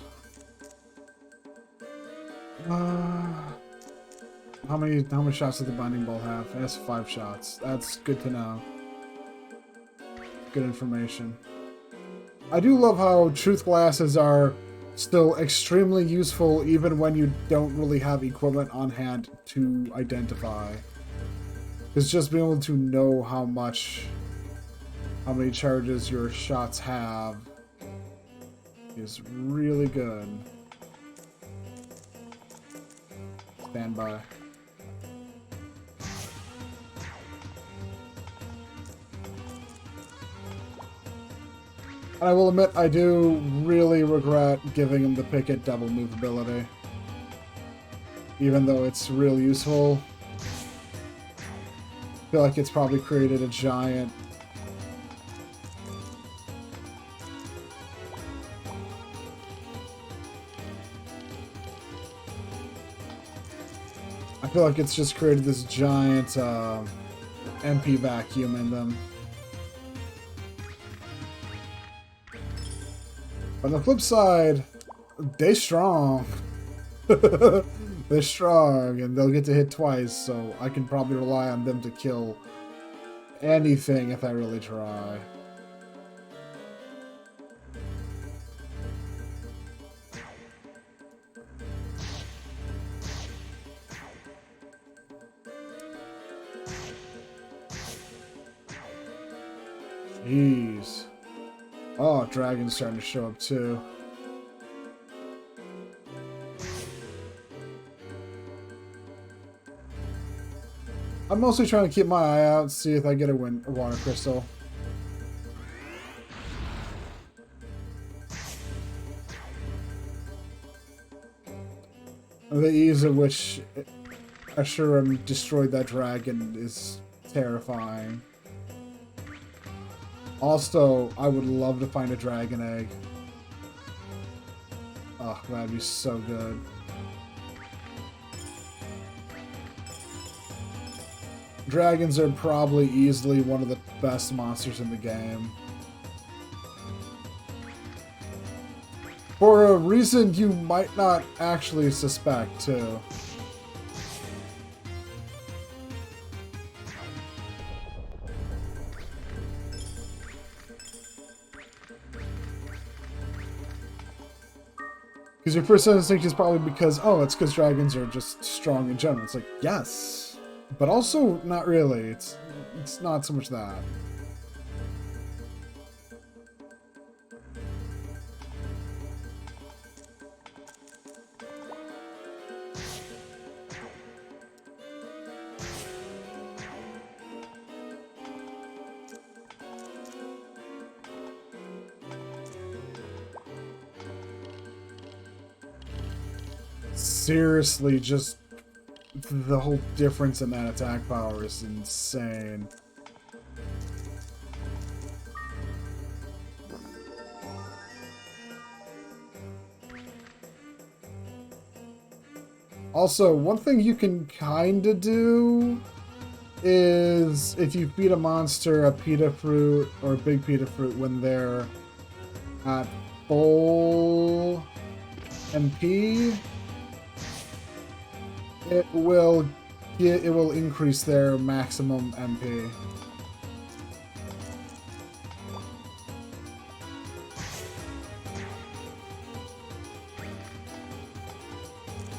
How many shots does the binding bolt have? It has 5 shots. That's good to know. Good information. I do love how truth glasses are still extremely useful even when you don't really have equipment on hand to identify. Because just being able to know how many charges your shots have is really good. Stand by. And I will admit, I do really regret giving him the picket double move ability. Even though it's real useful. I feel like it's probably created a giant... I feel like it's just created this giant MP vacuum in them. On the flip side, they're strong. They're strong, and they'll get to hit twice, so I can probably rely on them to kill anything if I really try. Jeez. Oh, dragon's starting to show up too. I'm mostly trying to keep my eye out, see if I get a water crystal. The ease at which Ashuram destroyed that dragon is terrifying. Also, I would love to find a dragon egg. Oh, that'd be so good. Dragons are probably easily one of the best monsters in the game. For a reason you might not actually suspect, too. Because your first instinct is probably because, oh, it's because dragons are just strong in general. It's like, yes, but also not really. It's not so much that. Seriously, just the whole difference in that attack power is insane. Also, one thing you can kinda do is if you feed a monster a pita fruit or a big pita fruit when they're at full MP, it will increase their maximum MP.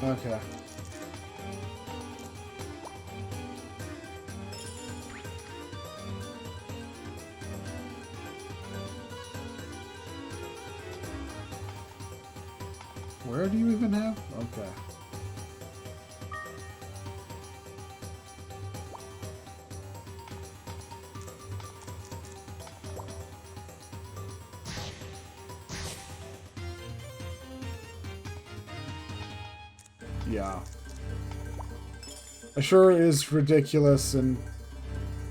Okay. Where do you even have? Okay. Yeah. Ashura is ridiculous and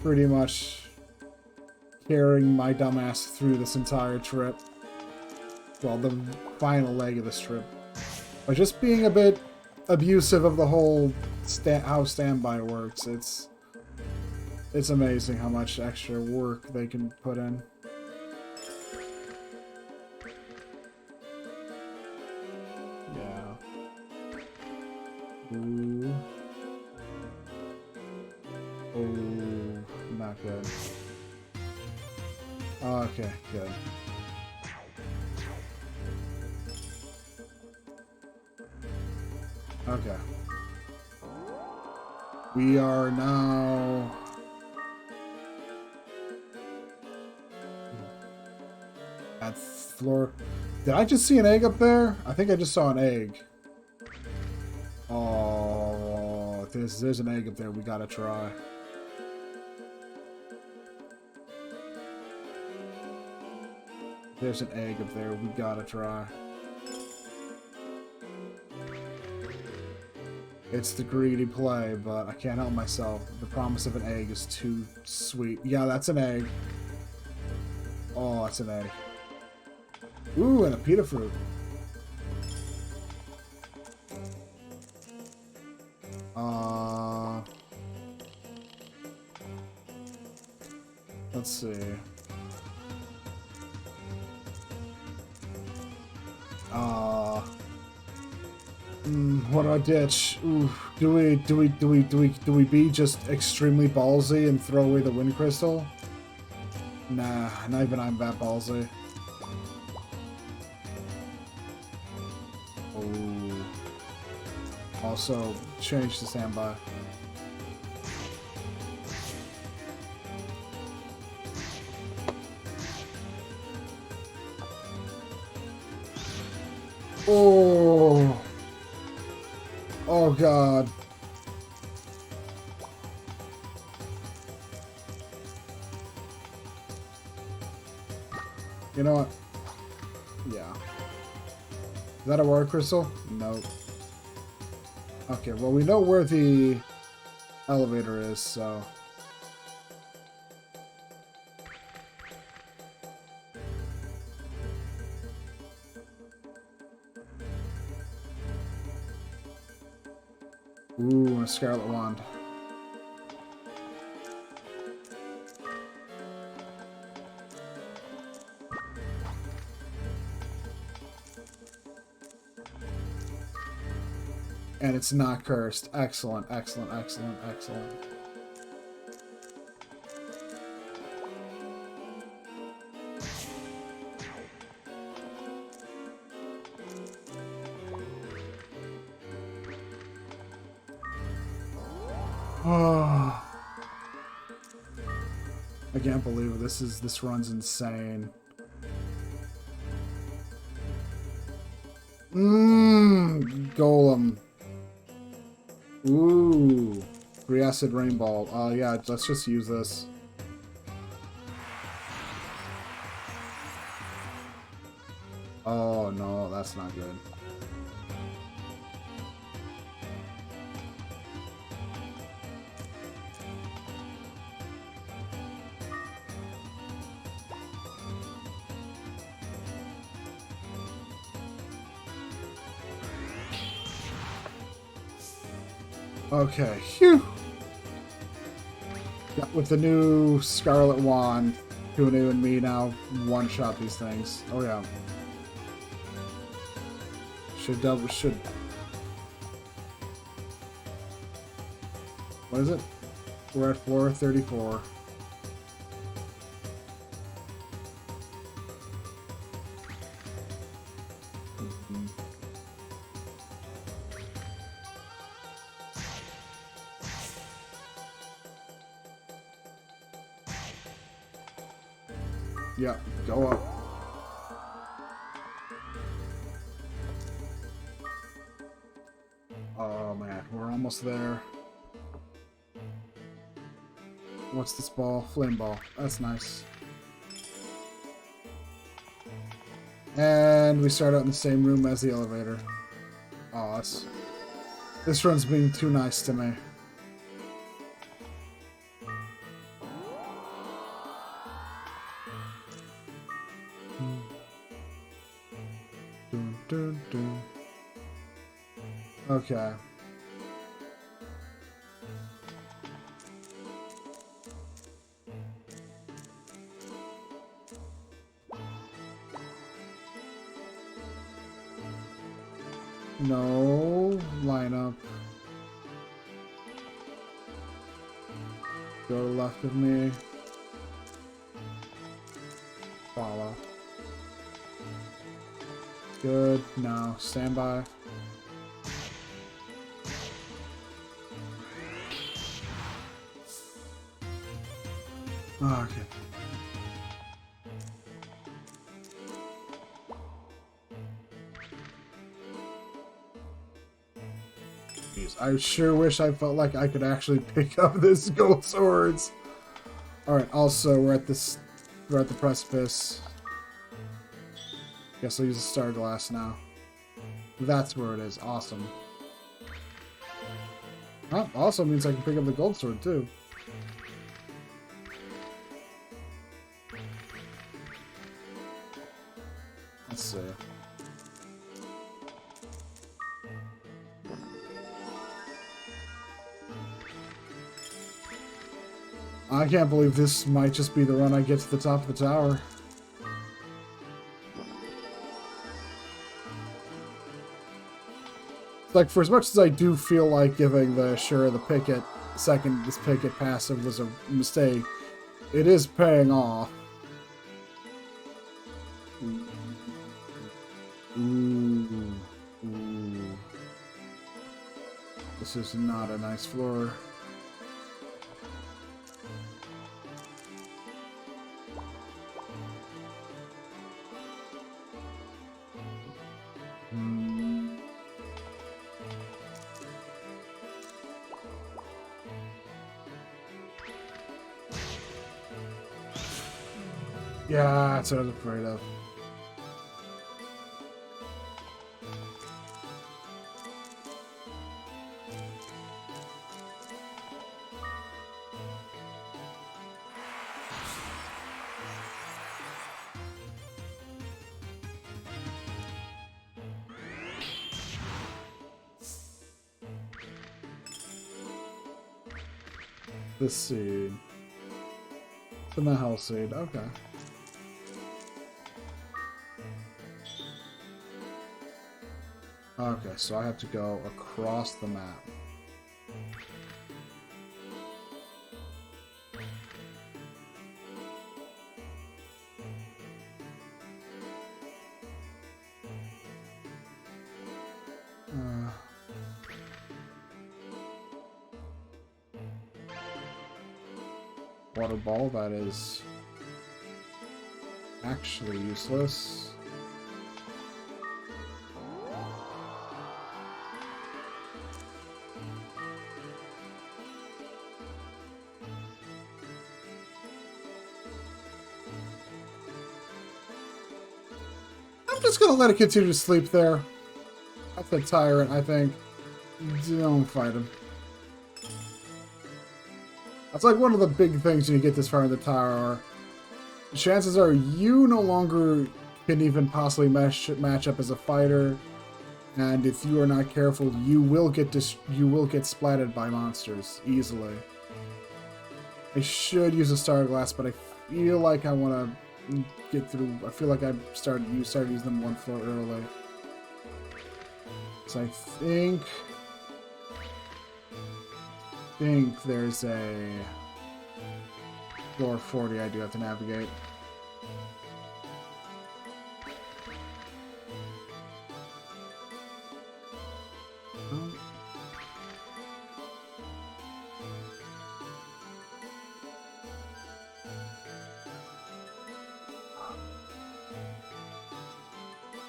pretty much carrying my dumbass through this entire trip. Well, the final leg of this trip. By just being a bit abusive of the whole how standby works. It's amazing how much extra work they can put in. Ooh. Oh, not good. Okay, good. Okay. We are now... at floor... Did I just see an egg up there? I think I just saw an egg. Oh, there's an egg up there we gotta try. There's an egg up there we gotta try. It's the greedy play, but I can't help myself. The promise of an egg is too sweet. Yeah, that's an egg. Oh, that's an egg. Ooh, and a pita fruit. Let's see. What do I ditch? Ooh, do we be just extremely ballsy and throw away the wind crystal? Nah, not even I'm that ballsy. Oh. Also, change to standby. Oh. Oh god. You know what? Yeah. Is that a water crystal? Nope. Okay, well we know where the elevator is, so... Ooh, a Scarlet Wand. And it's not cursed. Excellent, excellent, excellent, excellent. Oh. I can't believe this run's insane. Golem. Ooh. Acid Rainbow. Yeah, let's just use this. Oh no, that's not good. Okay, phew. Yeah, with the new Scarlet Wand, Kunu and me now one-shot these things. Oh yeah. Should. What is it? We're at floor 34. Yeah, go up. Oh man, we're almost there. What's this ball? Flame ball. That's nice. And we start out in the same room as the elevator. Oh, this run's being too nice to me. Okay. No lineup. Go to the left of me. Follow. Good. No. Stand by. Okay. Jeez, I sure wish I felt like I could actually pick up this gold swords. All right. Also, we're at the precipice. Guess I'll use a star glass now. That's where it is. Awesome. Oh, also means I can pick up the gold sword too. Let's see. I can't believe this might just be the run I get to the top of the tower. Like, for as much as I do feel like giving the this picket passive was a mistake, it is paying off. Ooh. Ooh. This is not a nice floor. Yeah, that's what I was afraid of. This seed. The Mahal seed, okay. Okay, so I have to go across the map. Water ball, that is actually useless. I'm just gonna let it continue to sleep there. That's the tyrant, I think. Don't fight him. That's like one of the big things when you get this far in the tower. Chances are you no longer can even possibly match up as a fighter, and if you are not careful, you will get splatted by monsters easily. I should use a star glass, but I feel like I want to get through. I feel like you started using them one floor early. So I think there's a floor 40 I do have to navigate.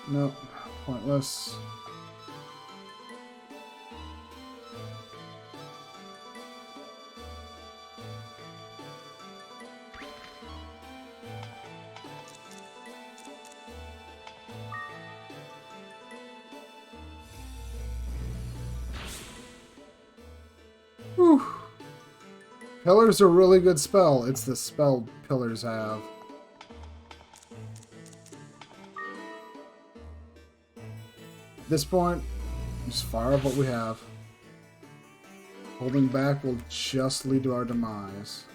Nope, pointless. Whew. Pillars are a really good spell. It's the spell pillars have. At this point, just fire up what we have. Holding back will just lead to our demise.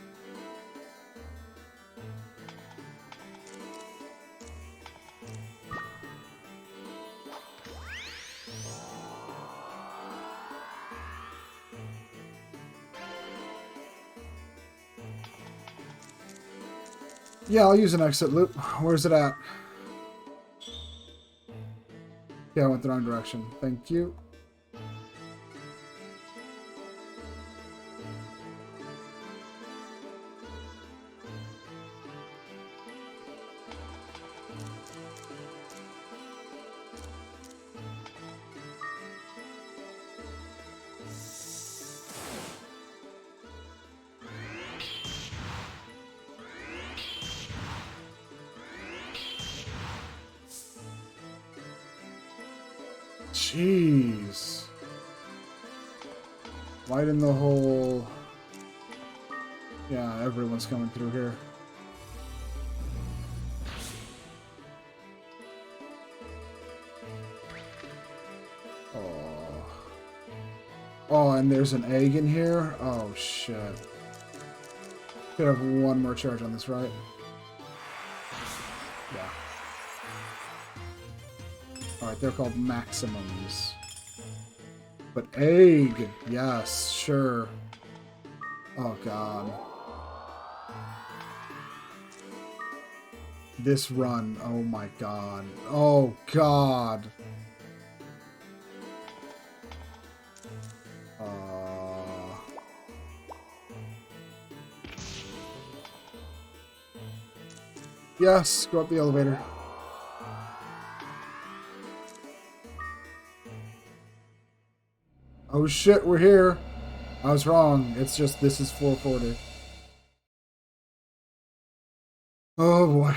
Yeah, I'll use an exit loop. Where's it at? Yeah, I went the wrong direction. Thank you. Jeez. Widen the whole... Yeah, everyone's coming through here. Oh. Oh, and there's an egg in here? Oh, shit. Could have one more charge on this, right? Yeah. Alright, they're called maximums. But egg! Yes, sure. Oh, God. This run, oh my God. Oh, God. Yes, go up the elevator. Oh shit, we're here. I was wrong. It's just this is 440. Oh boy.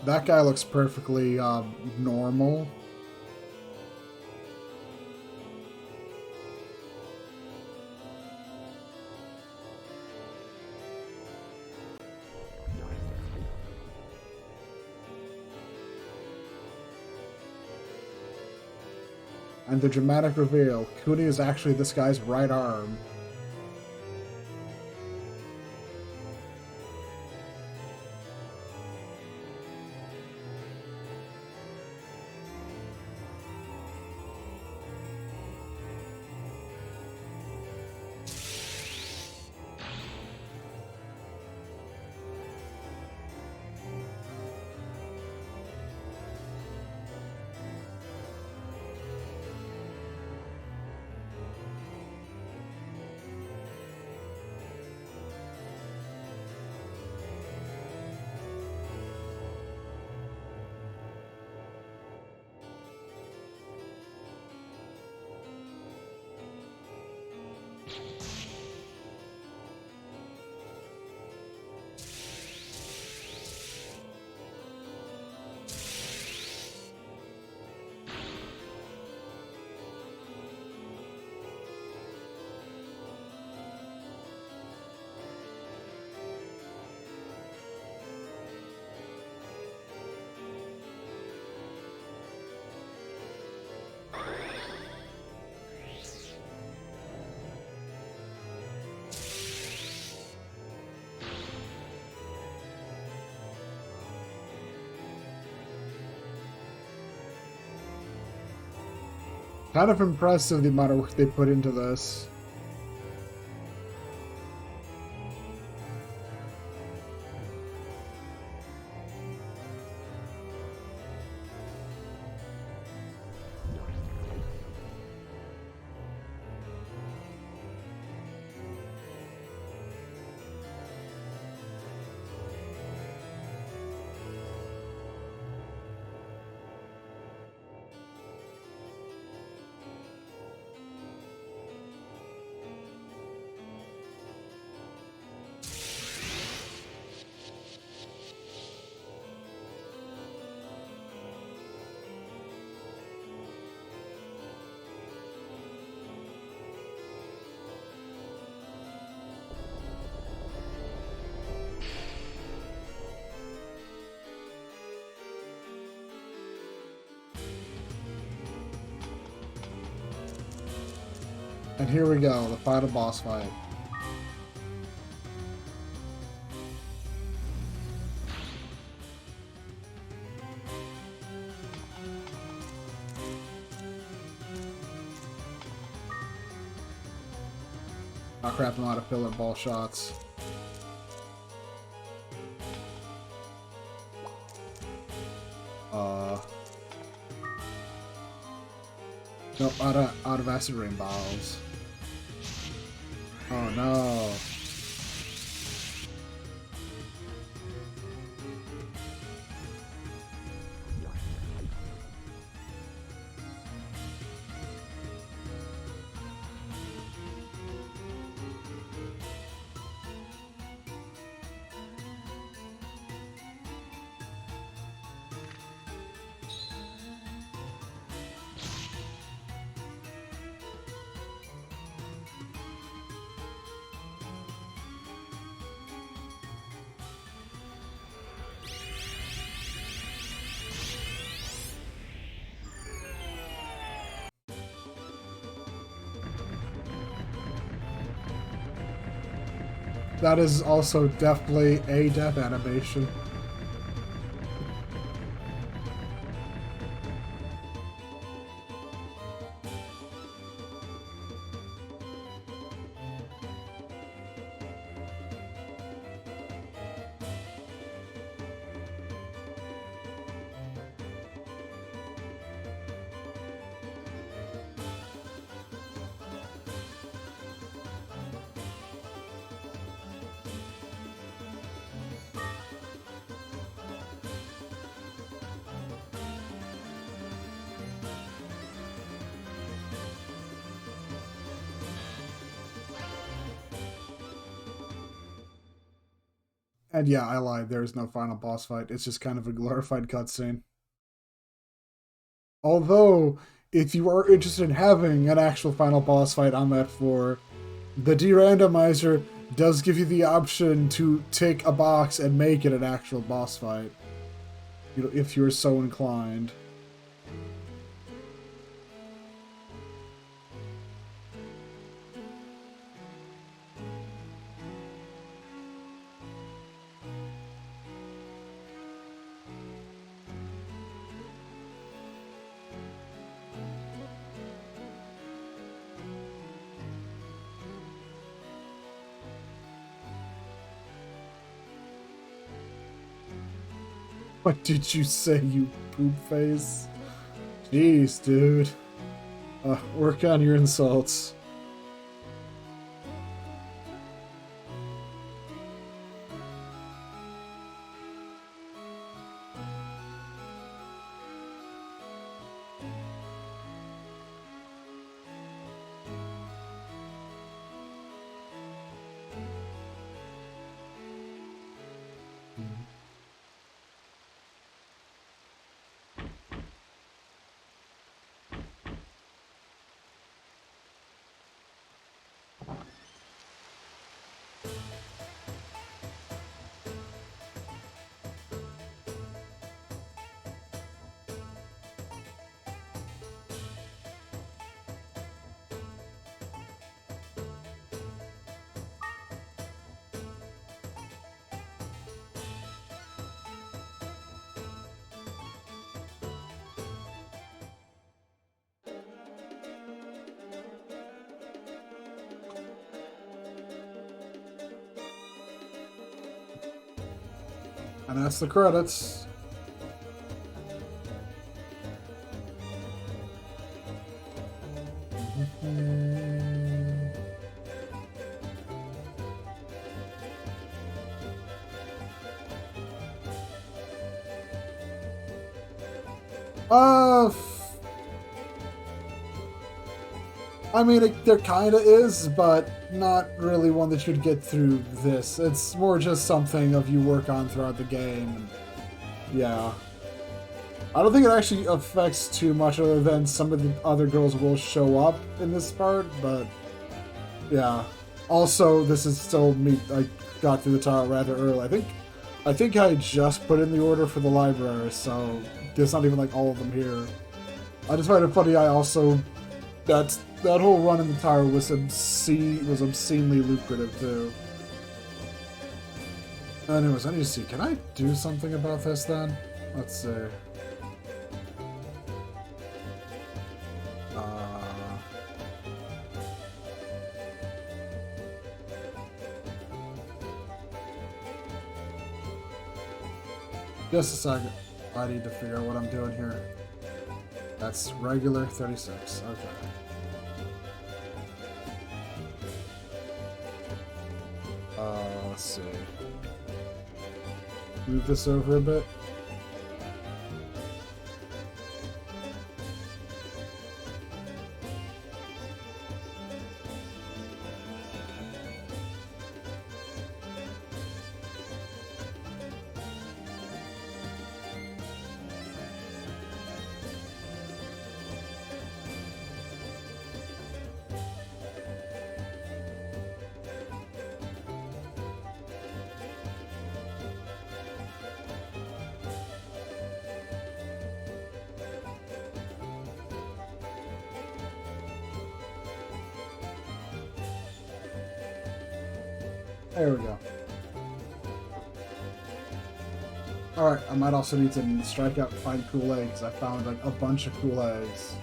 That guy looks perfectly normal. And the dramatic reveal, Cooney is actually this guy's right arm. Kind of impressive the amount of work they put into this. And here we go, the final boss fight. Oh crap, I'm out of pillar ball shots. Nope, out of acid rain balls. Oh no. That is also definitely a death animation. And yeah, I lied. There's no final boss fight. It's just kind of a glorified cutscene. Although, if you are interested in having an actual final boss fight on that floor, the de-randomizer does give you the option to take a box and make it an actual boss fight. You know, if you're so inclined. What did you say, you poop face? Jeez, dude. Work on your insults. And that's the credits. I mean, there kind of is, but not really one that you'd get through this. It's more just something of you work on throughout the game. And yeah. I don't think it actually affects too much other than some of the other girls will show up in this part, but yeah. Also, this is still me. I got through the tower rather early. I think I just put in the order for the library, so there's not even like all of them here. I just find it funny. I also that whole run in the tower was obscenely lucrative too. Anyways, I need to see. Can I do something about this then? Let's see. Just a second. I need to figure out what I'm doing here. That's regular 36. Okay. Let's see. Move this over a bit. There we go. Alright, I might also need to strike out and find cool eggs. I found like a bunch of cool eggs.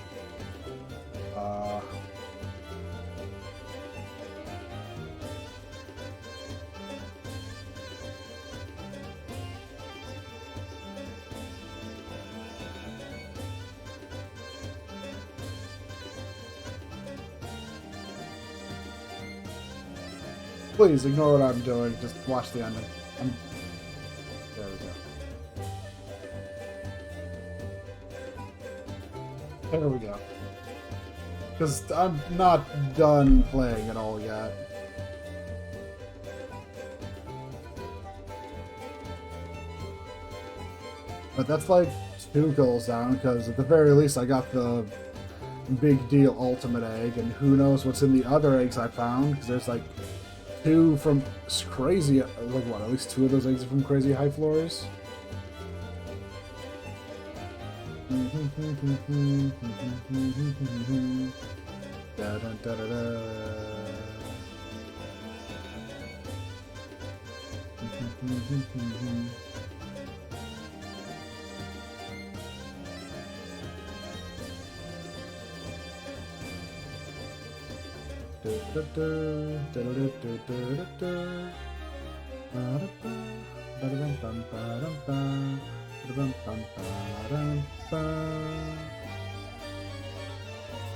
Please ignore what I'm doing. Just watch the ending. There we go. There we go. Because I'm not done playing at all yet. But that's like 2 goals down, because at the very least I got the big deal ultimate egg, and who knows what's in the other eggs I found, because there's like 2 from crazy, like what, at least 2 of those eggs are from crazy high floors? Da, da, da, da, da.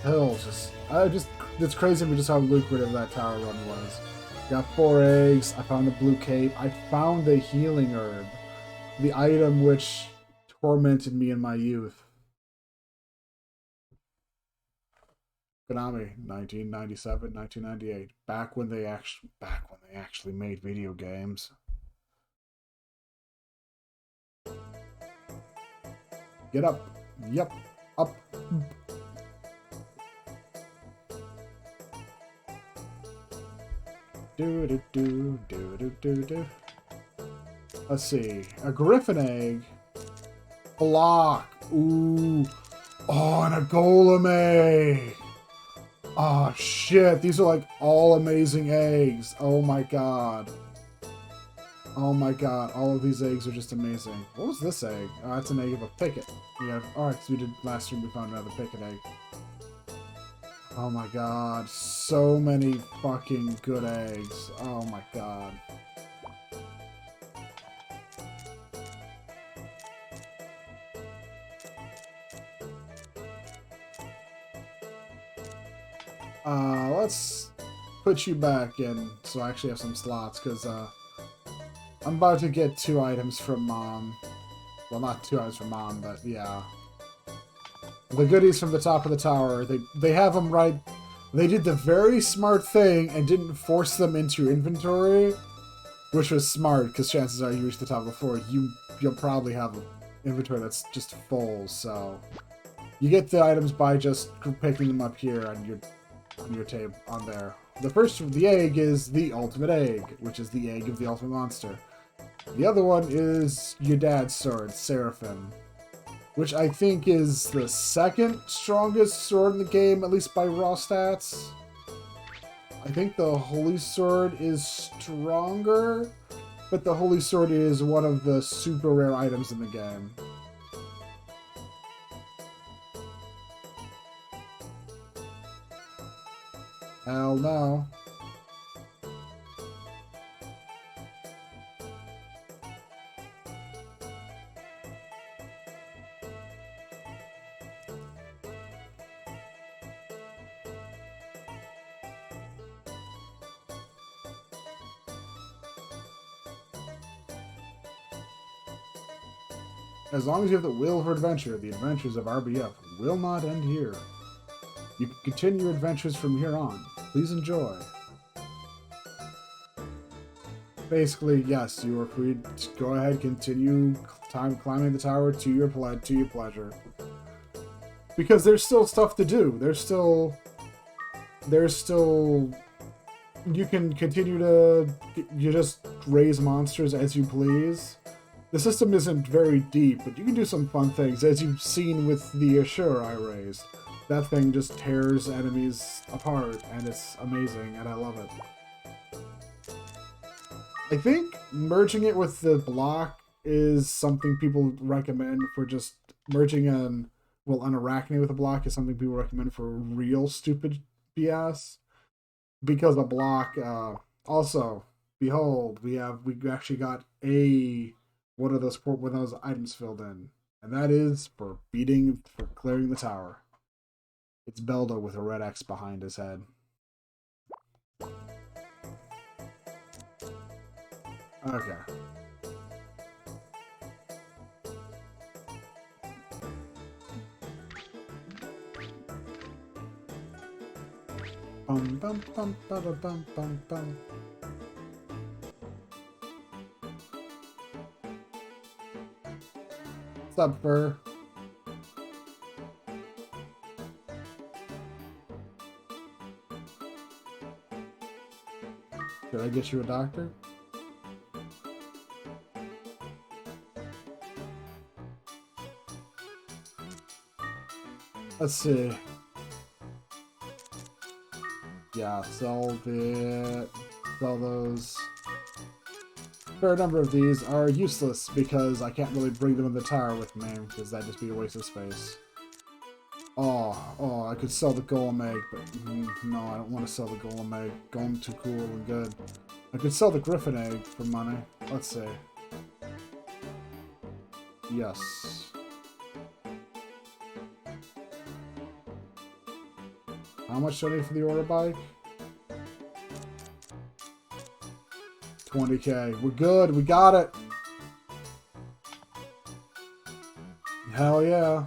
Hell, it's crazy to me just how lucrative that tower run was. Got 4 eggs, I found a blue cape, I found the healing herb, the item which tormented me in my youth. Konami, 1997, 1998, back when they actually made video games. Get up. Yep. Up. Do. Let's see. A griffin egg. Block. Ooh. Oh, and a golem egg. Oh, shit. These are like all amazing eggs. Oh my god. Oh my god. All of these eggs are just amazing. What was this egg? Oh, that's an egg of a picket. Yeah. Alright, so we did last stream, we found another picket egg. Oh my god. So many fucking good eggs. Oh my god. Let's put you back in so I actually have some slots, because I'm about to get 2 items from Mom. Well, not 2 items from Mom, but yeah. The goodies from the top of the tower, they have them right. They did the very smart thing and didn't force them into your inventory, which was smart, because chances are you reach the top of the floor, you'll probably have an inventory that's just full, so... You get the items by just picking them up here on your table, on there. The first of the egg is the ultimate egg, which is the egg of the ultimate monster. The other one is your dad's sword, Seraphim, which I think is the 2nd strongest sword in the game, at least by raw stats. I think the Holy Sword is stronger, but the Holy Sword is one of the super rare items in the game. Hell no. As long as you have the will for adventure, the adventures of RBF will not end here. You can continue your adventures from here on. Please enjoy. Basically, yes, you are free to go ahead, continue climbing the tower to your pleasure. Because there's still stuff to do. There's still you can continue to just raise monsters as you please. The system isn't very deep, but you can do some fun things, as you've seen with the Azure I raised. That thing just tears enemies apart, and it's amazing, and I love it. I think merging it with the block is something people recommend for just merging an Arachne with a block is something people recommend for real stupid BS. Because a block, also, behold, we actually got one of those items filled in. And that is for clearing the tower. It's Beldo with a red X behind his head. Okay. Bum bum bum bum bum bum bum. What's up, Fur? Should I get you a doctor? Let's see. Yeah, sell those. A fair number of these are useless because I can't really bring them in the tower with me because that'd just be a waste of space. Oh, I could sell the golem egg, but no, I don't want to sell the golem egg. Golem too cool and good. I could sell the griffin egg for money. Let's see. Yes. How much do I need for the order bike? 20k. We're good. We got it. Hell yeah.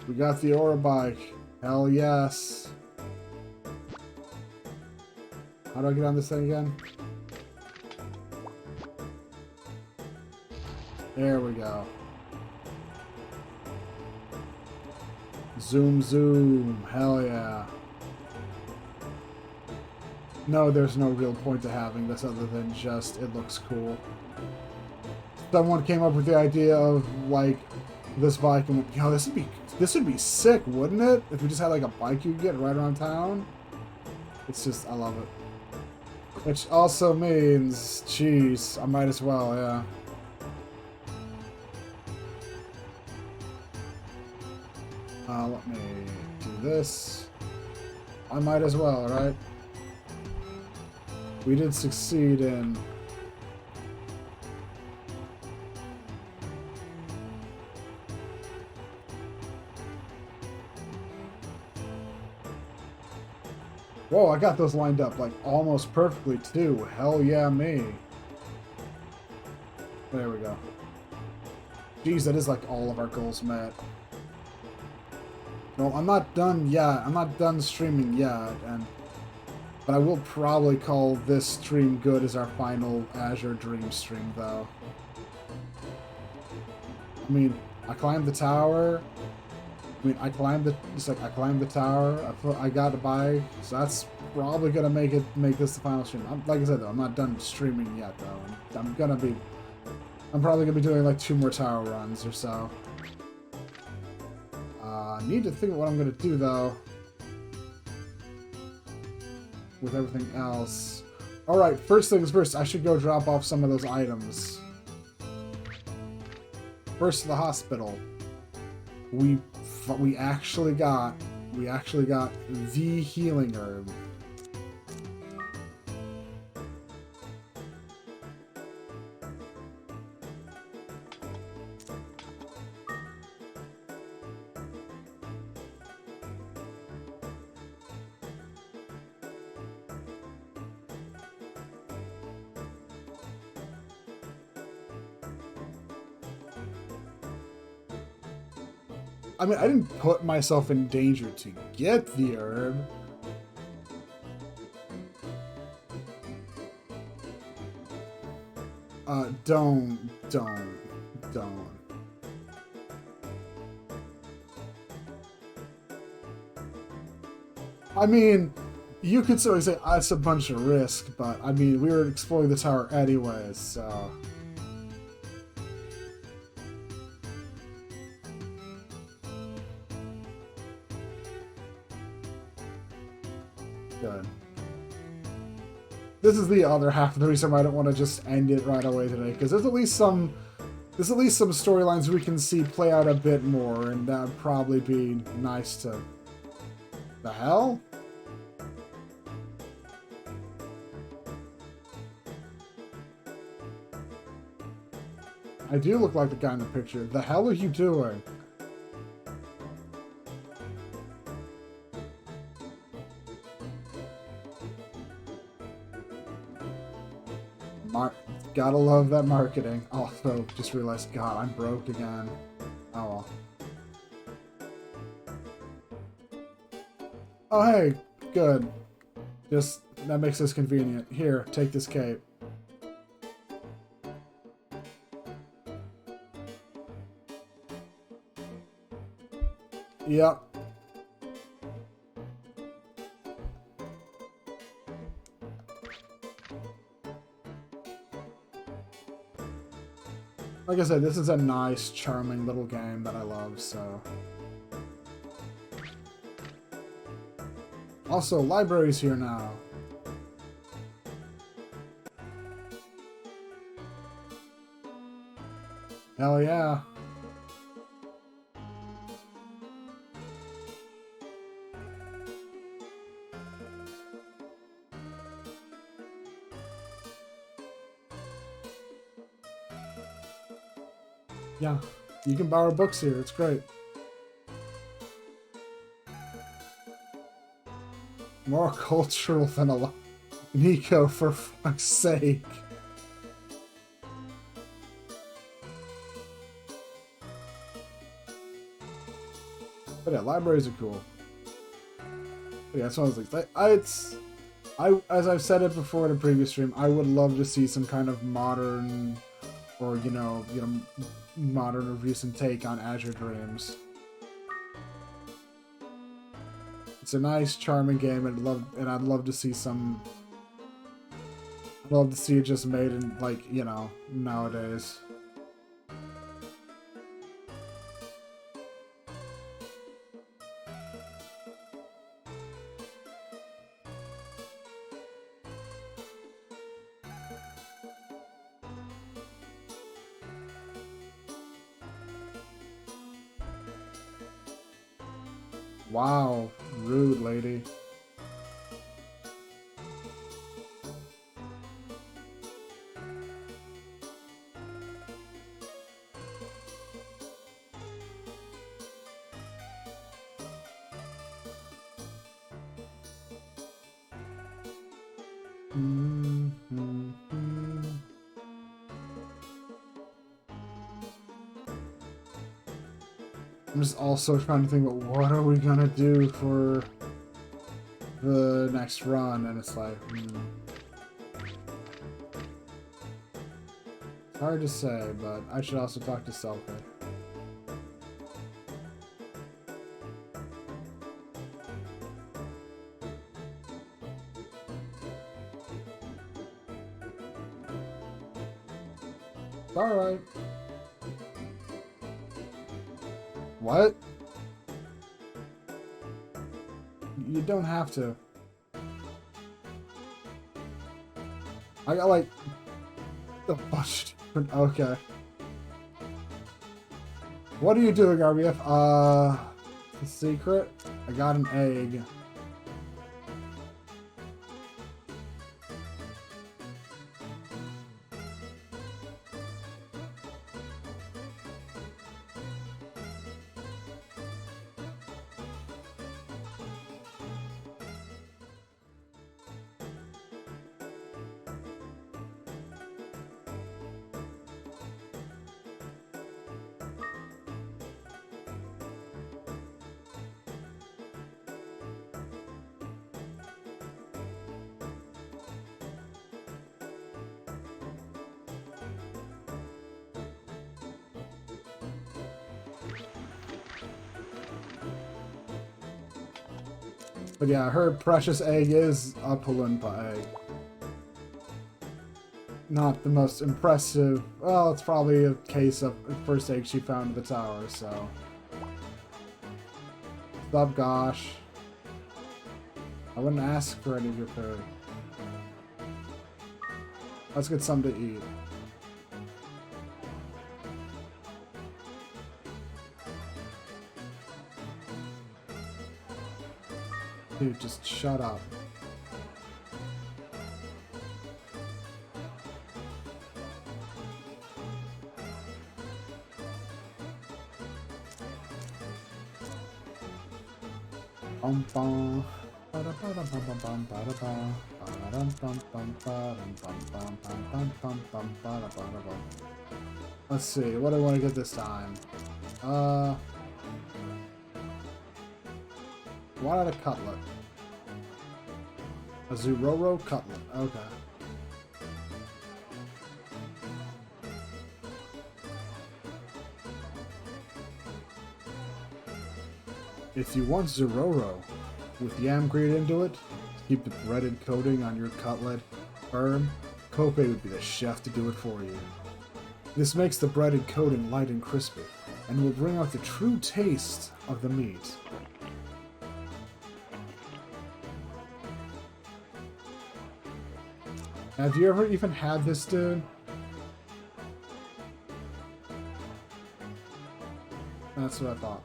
We got the aura bike. Hell yes. How do I get on this thing again? There we go. Zoom, zoom. Hell yeah. No, there's no real point to having this other than just it looks cool. Someone came up with the idea of, like, this bike and went, yo, this would be sick, wouldn't it? If we just had, like, a bike you could get right around town. It's just, I love it. Which also means, jeez, I might as well, yeah. Let me do this. I might as well, right? We did succeed in... Whoa, I got those lined up, like, almost perfectly, too. Hell yeah, me. There we go. Jeez, that is, like, all of our goals met. No, I'm not done yet. I'm not done streaming yet, but I will probably call this stream good as our final Azure Dreams stream, though. I mean, I climbed the tower. I climbed the tower. I got a bike, so that's probably gonna make this the final stream. Like I said, though, I'm not done streaming yet, though. I'm probably gonna be doing like 2 more tower runs or so. I need to think of what I'm gonna do, though, with everything else. Alright, first things first, I should go drop off some of those items. First to the hospital. We actually got the healing herb. I mean, I didn't put myself in danger to get the herb. Don't. I mean, you could certainly say it's a bunch of risk, but I mean, we were exploring the tower anyways, so. Good. This is the other half of the reason why I don't want to just end it right away today, because there's at least some storylines we can see play out a bit more, and that'd probably be nice to. The hell? I do look like the guy in the picture. The hell are you doing? Gotta love that marketing. Also, just realized, God, I'm broke again. Oh well. Oh hey, good. Just, that makes this convenient. Here, take this cape. Yep. Like I said, this is a nice, charming little game that I love, so. Also, library's here now. Hell yeah. Yeah, you can borrow books here. It's great. More cultural than a lot. Nico, for fuck's sake. But yeah, libraries are cool. But yeah, that's one of those things. As I've said it before in a previous stream, I would love to see some kind of modern, or modern or recent take on Azure Dreams. It's a nice, charming game, and I'd love to see some. I'd love to see it just made in, like, nowadays. Wow, rude lady. I'm just also trying to think about what are we gonna do for the next run, and it's like, It's hard to say, but I should also talk to Selkie. Alright. What? You don't have to. I got like a bunch of different. Okay. What are you doing, RBF? The secret? I got an egg. But yeah, her precious egg is a Palumpa egg. Not the most impressive. Well, it's probably a case of the first egg she found in the tower, so. Stop, gosh. I wouldn't ask for any of your food. Let's get something to eat. Dude, just shut up. Bum bum. Let's see, what do I want to get this time? Why not a cutlet? A Zuroro cutlet, okay. If you want Zuroro with yam grate into it, to keep the breaded coating on your cutlet firm, Kope would be the chef to do it for you. This makes the breaded coating light and crispy, and will bring out the true taste of the meat. Have you ever even had this, dude? That's what I thought.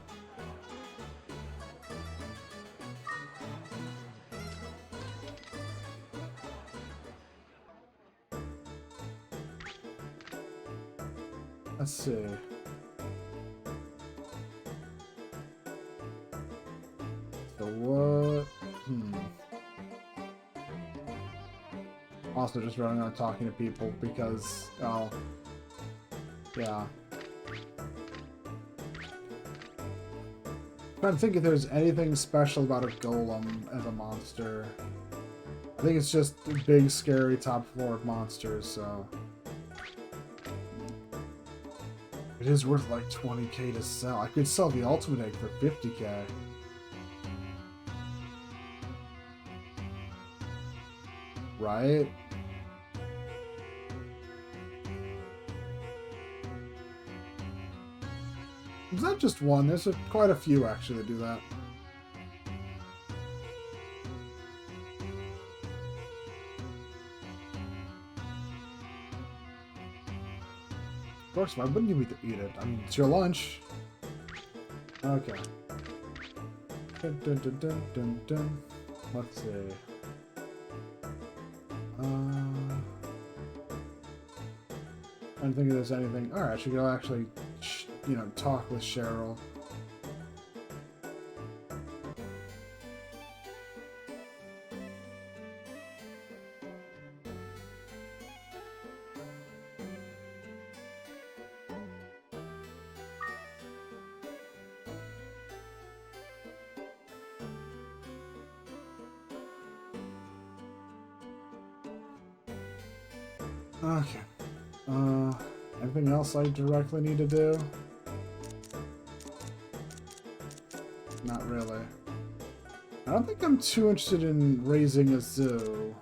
Let's see. So what? Also just running around talking to people because, oh, yeah. I'm trying to think if there's anything special about a golem as a monster. I think it's just a big, scary top floor monsters, so. It is worth like 20k to sell. I could sell the ultimate egg for 50k. Right? Is that just one? There's quite a few actually that do that. Of course, why wouldn't you eat it? I mean, it's your lunch. Okay. Dun, dun, dun, dun, dun, dun. Let's see. I don't think there's anything. Alright, I should go actually, you know, talk with Cheryl. Okay. Anything else I directly need to do? Not really. I don't think I'm too interested in raising a zoo.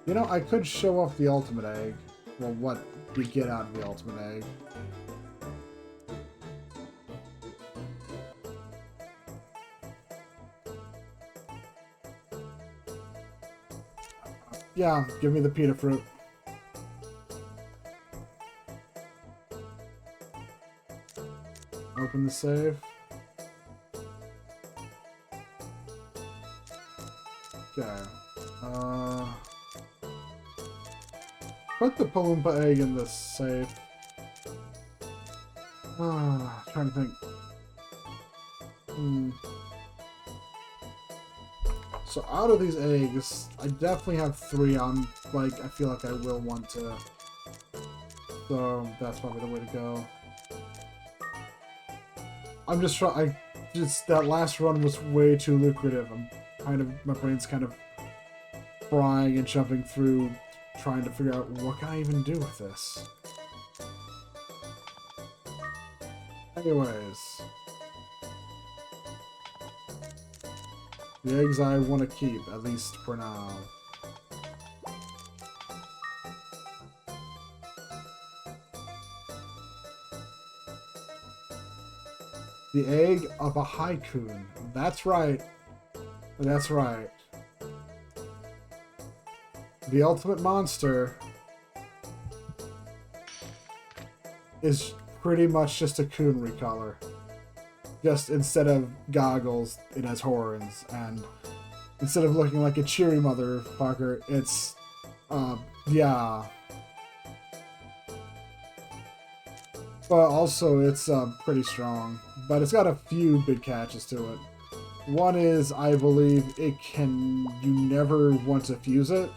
You know, I could show off the ultimate egg. Well, what you get out of the ultimate egg. Yeah, give me the pita fruit. Open the save. Okay. Put the Palumpa egg in the safe. Trying to think. So out of these eggs, I definitely have 3 on, like, I feel like I will want to. So that's probably the way to go. I'm just trying, that last run was way too lucrative. My brain's kind of frying and jumping through, trying to figure out what can I even do with this. Anyways. The eggs I want to keep, at least for now. The egg of a Haikun. That's right. That's right. The ultimate monster is pretty much just a coon recolor. Just instead of goggles, it has horns, and instead of looking like a cheery motherfucker, it's, yeah. But also, it's pretty strong. But it's got a few big catches to it. One is, I believe, you never want to fuse it.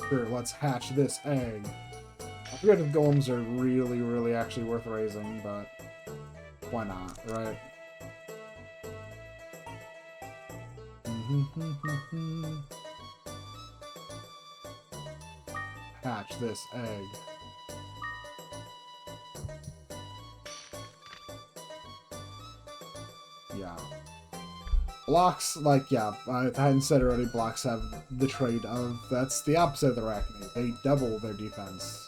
Sure, let's hatch this egg. I forget if golems are really actually worth raising, but why not, right? Hatch this egg. Yeah. Blocks, like, yeah, I hadn't said already, blocks have the trait of, that's the opposite of the Arachne. They double their defense.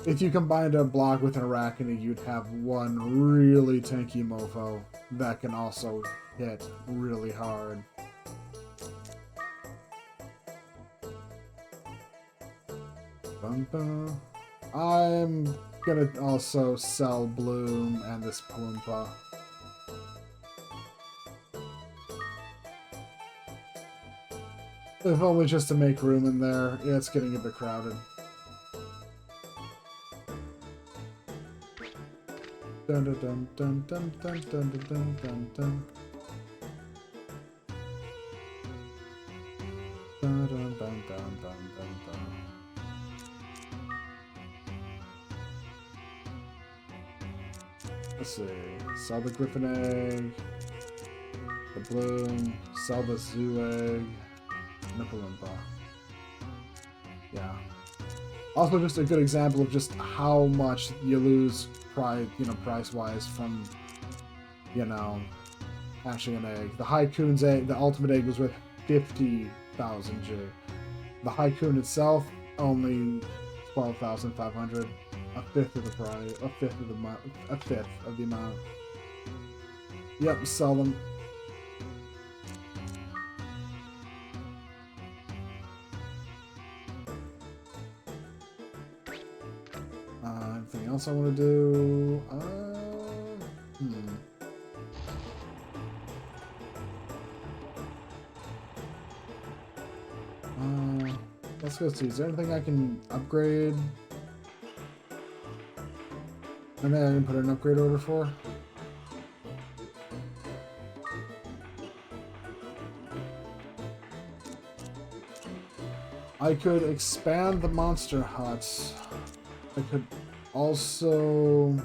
If you combined a block with an Arachne, you'd have one really tanky mofo that can also hit really hard. I'm gonna also sell Bloom and this Palumpa. If only just to make room in there. Yeah, it's getting a bit crowded. Dun dun dun dun dun dun dun dun dun dun. Dun dun dun dun dun dun dun. Let's see. Sell the Griffin egg. The Bloom. Sell the Zoo egg. Nippalimpa. Yeah. Also, just a good example of just how much you lose price-wise from, hatching an egg. The Haikun's egg, the ultimate egg, was worth 50,000 G. The Haikun itself, only 12,500. A fifth of the price. A fifth of the amount. Yep, sell them. Anything else I want to do? Let's go see. Is there anything I can upgrade? Anything I can put an upgrade order for? I could expand the monster huts. I could also...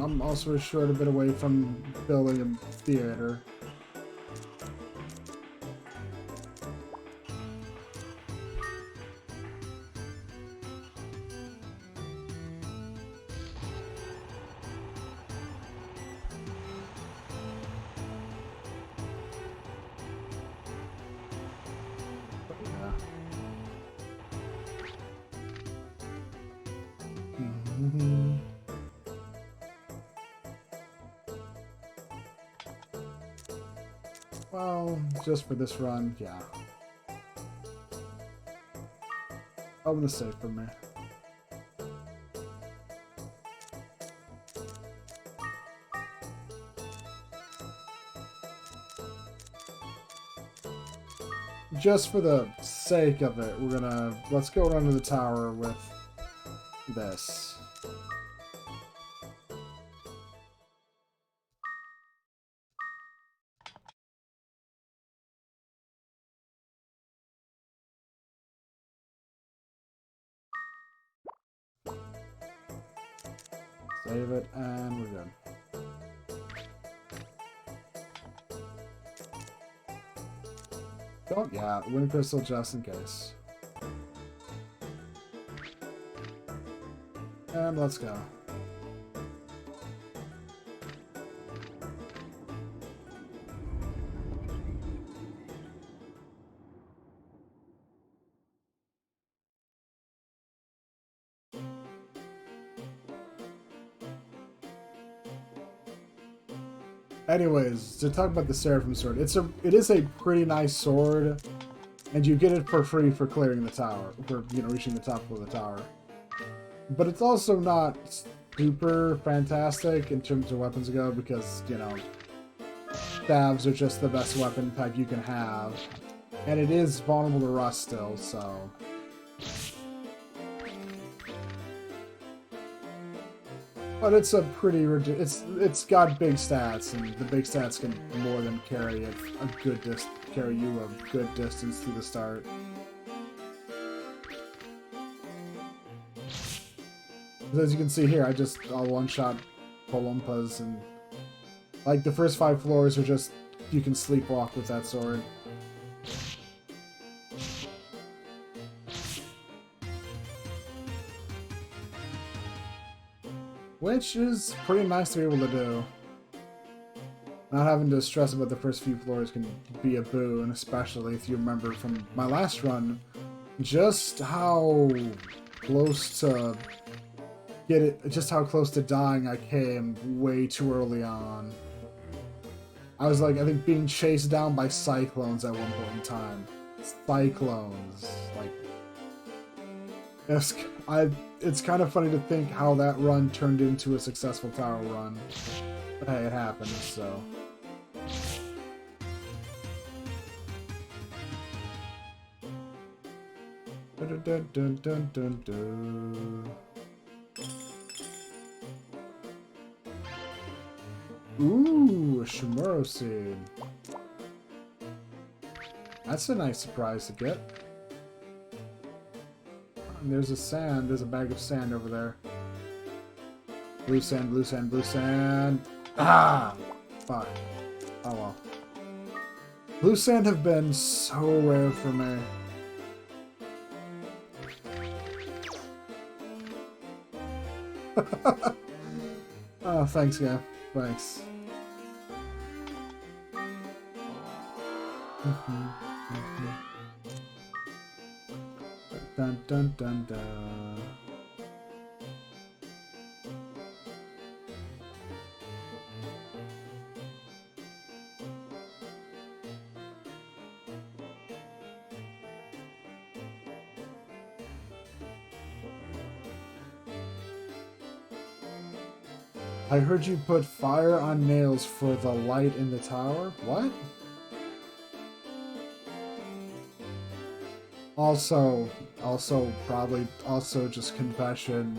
I'm also short a bit away from building a theater. Well, just for this run, yeah. I'm gonna save for me. Just for the sake of it, let's go under the tower with this. Save it, and we're good. Oh, yeah, wind crystal just in case. And let's go. Anyways, to talk about the Seraphim sword, it is a pretty nice sword, and you get it for free for clearing the tower, for reaching the top of the tower. But it's also not super fantastic in terms of weapons go, because staves are just the best weapon type you can have, and it is vulnerable to rust still, so. But it's a pretty it's got big stats, and the big stats can more than carry you a good distance through the start. As you can see here, I'll one-shot Polumpas, and like the first 5 floors are just you can sleepwalk with that sword. Which is pretty nice to be able to do. Not having to stress about the first few floors can be a boon, especially if you remember from my last run just how close to how close to dying I came way too early on. I was like, I think being chased down by cyclones at one point in time. Cyclones, like it's kind of funny to think how that run turned into a successful tower run. But hey, it happens, so. Dun, dun, dun, dun, dun, dun. Ooh, a Shimuro seed. That's a nice surprise to get. And there's a bag of sand over there. Blue sand, blue sand, blue sand. Ah! Fuck. Oh well. Blue sand have been so rare for me. Oh, thanks, guy. Thanks. Dun dun dun dun. I heard you put fire on nails for the light in the tower? What? Also probably just confession,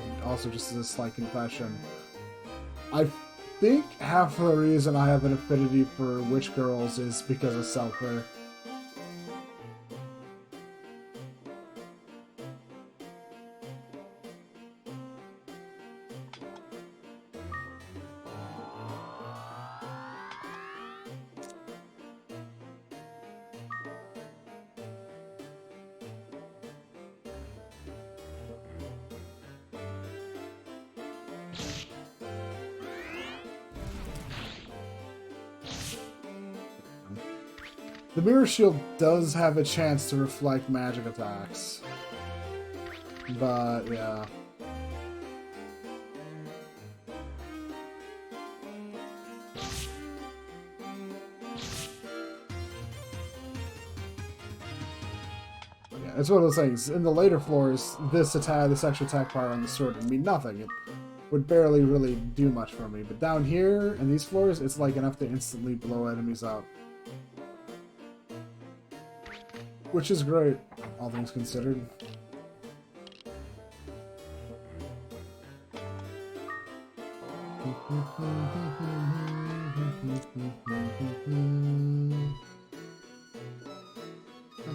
just this slight confession. I think half of the reason I have an affinity for witch girls is because of Selker. The Mirror Shield does have a chance to reflect magic attacks. But, yeah. Yeah, it's one of those things. In the later floors, this extra attack power on the sword would mean nothing. It would barely really do much for me. But down here, in these floors, it's like enough to instantly blow enemies up. Which is great, all things considered.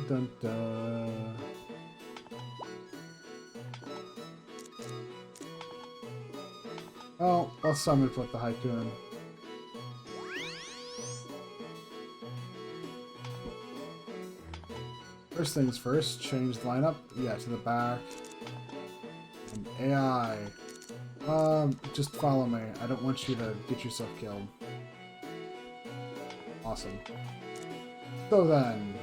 Dun, dun. Oh, I'll summon with the Haikun. First things first, change the lineup. Yeah, to the back. And AI. Just follow me. I don't want you to get yourself killed. Awesome. So then.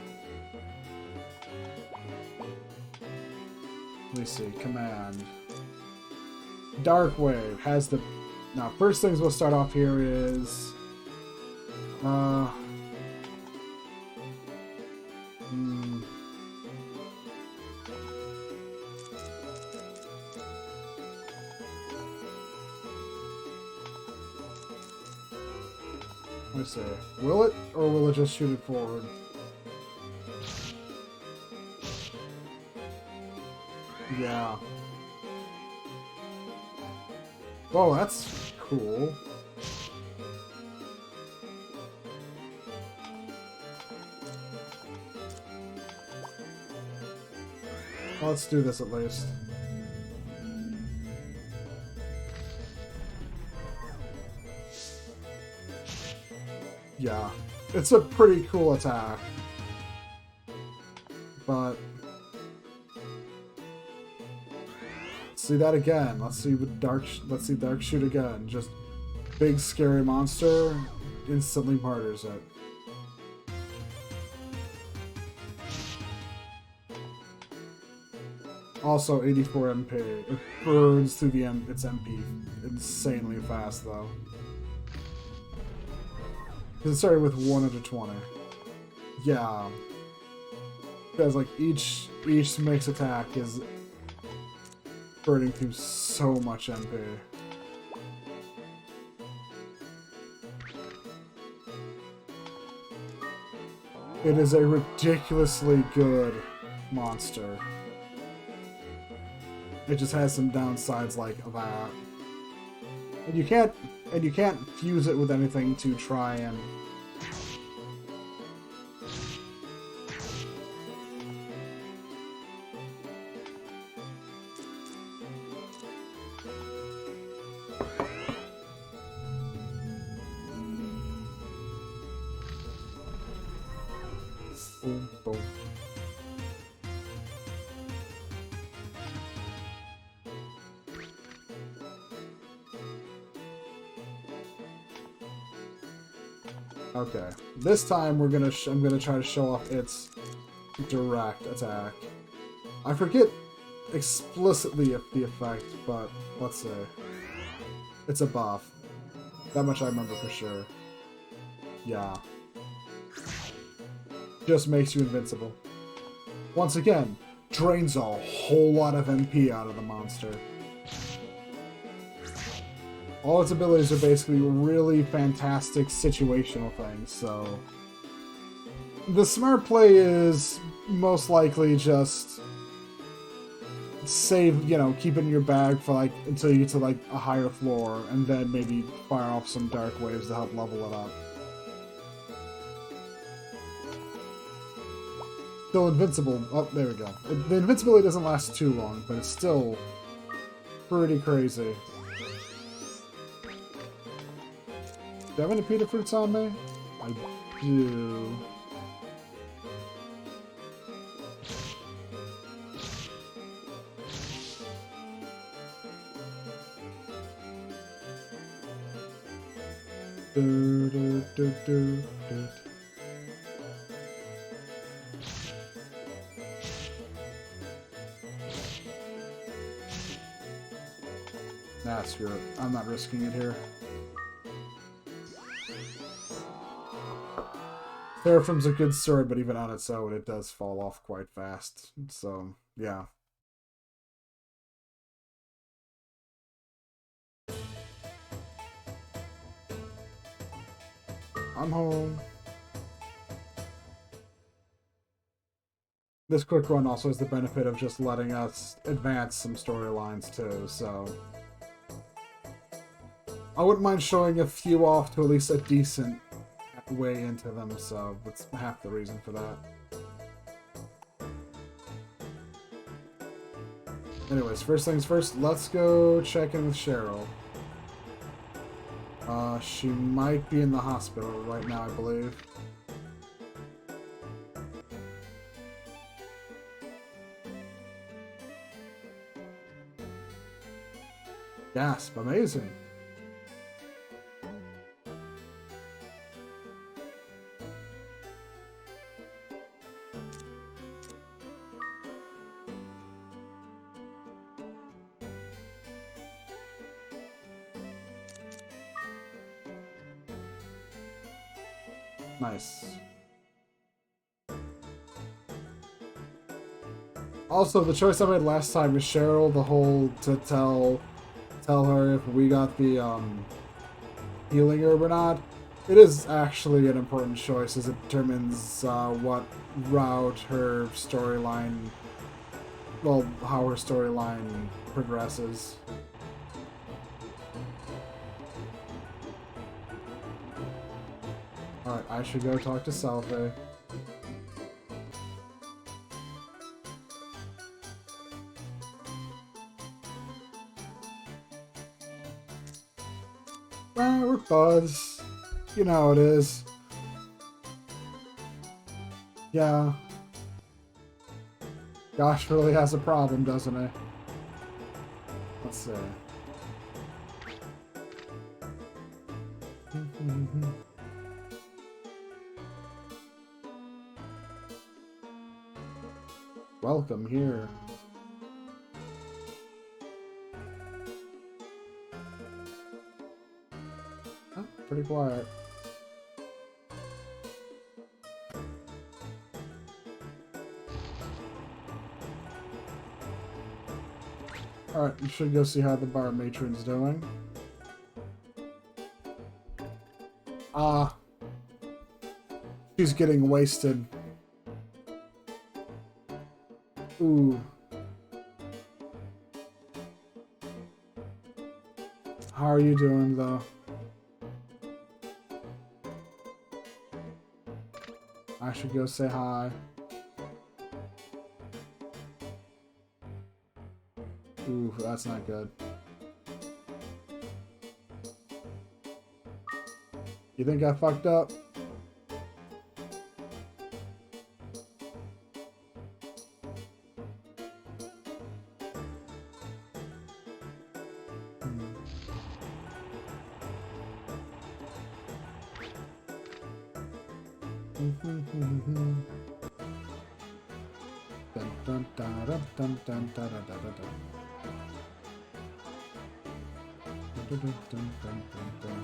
Let me see. Command. Darkwave has the... Now, first things we'll start off here is... Uh, hmm. Let me see. Will it, or will it just shoot it forward? Yeah. Whoa, that's cool. Well, let's do this at least. Yeah. It's a pretty cool attack. But see that again. Let's see Dark shoot again. Just big scary monster instantly murders it. Also 84 MP. It burns through its MP insanely fast though. Because it started with 120. Yeah. Because like each mix attack is burning through so much MP. It is a ridiculously good monster. It just has some downsides like that. And you can't fuse it with anything to try and boom, boom. Okay, this time I'm gonna try to show off its direct attack. I forget explicitly the effect, but let's see. It's a buff. That much I remember for sure. Yeah. Just makes you invincible. Once again, drains a whole lot of MP out of the monster. All its abilities are basically really fantastic situational things, so... The smart play is most likely just save, you know, keep it in your bag for like until you get to like a higher floor, and then maybe fire off some dark waves to help level it up. Still invincible. Oh, there we go. The invincibility doesn't last too long, but it's still pretty crazy. Do I have any pita fruits on me? I do. Do, do, do, do, do. Nah, screw it. I'm not risking it here. Seraphim's a good sword, but even on its own, it does fall off quite fast. So, yeah. I'm home. This quick run also has the benefit of just letting us advance some storylines too, so... I wouldn't mind showing a few off to at least a decent way into them, so that's half the reason for that. Anyways, first things first, let's go check in with Cheryl. She might be in the hospital right now, I believe. Gasp, amazing. Nice. Also, the choice I made last time is Cheryl, the whole to tell her if we got the healing herb or not. It is actually an important choice as it determines what route her storyline, well, how her storyline progresses. Alright, I should go talk to Salve. We're buds. You know how it is. Yeah. Gosh really has a problem, doesn't he? Let's see. Welcome here. Oh, pretty quiet. Alright, you should go see how the bar matron's doing. She's getting wasted. Ooh. How are you doing, though? I should go say hi. Ooh, that's not good. You think I fucked up? Dun dun da dun dun dun da da da da da. Dun dun dun dun dun dun.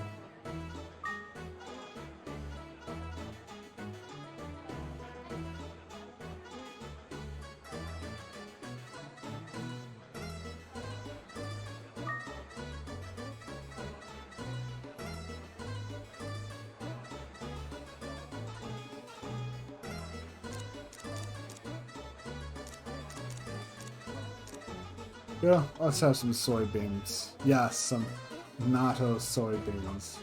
Yeah, let's have some soybeans. Yes, some natto soybeans.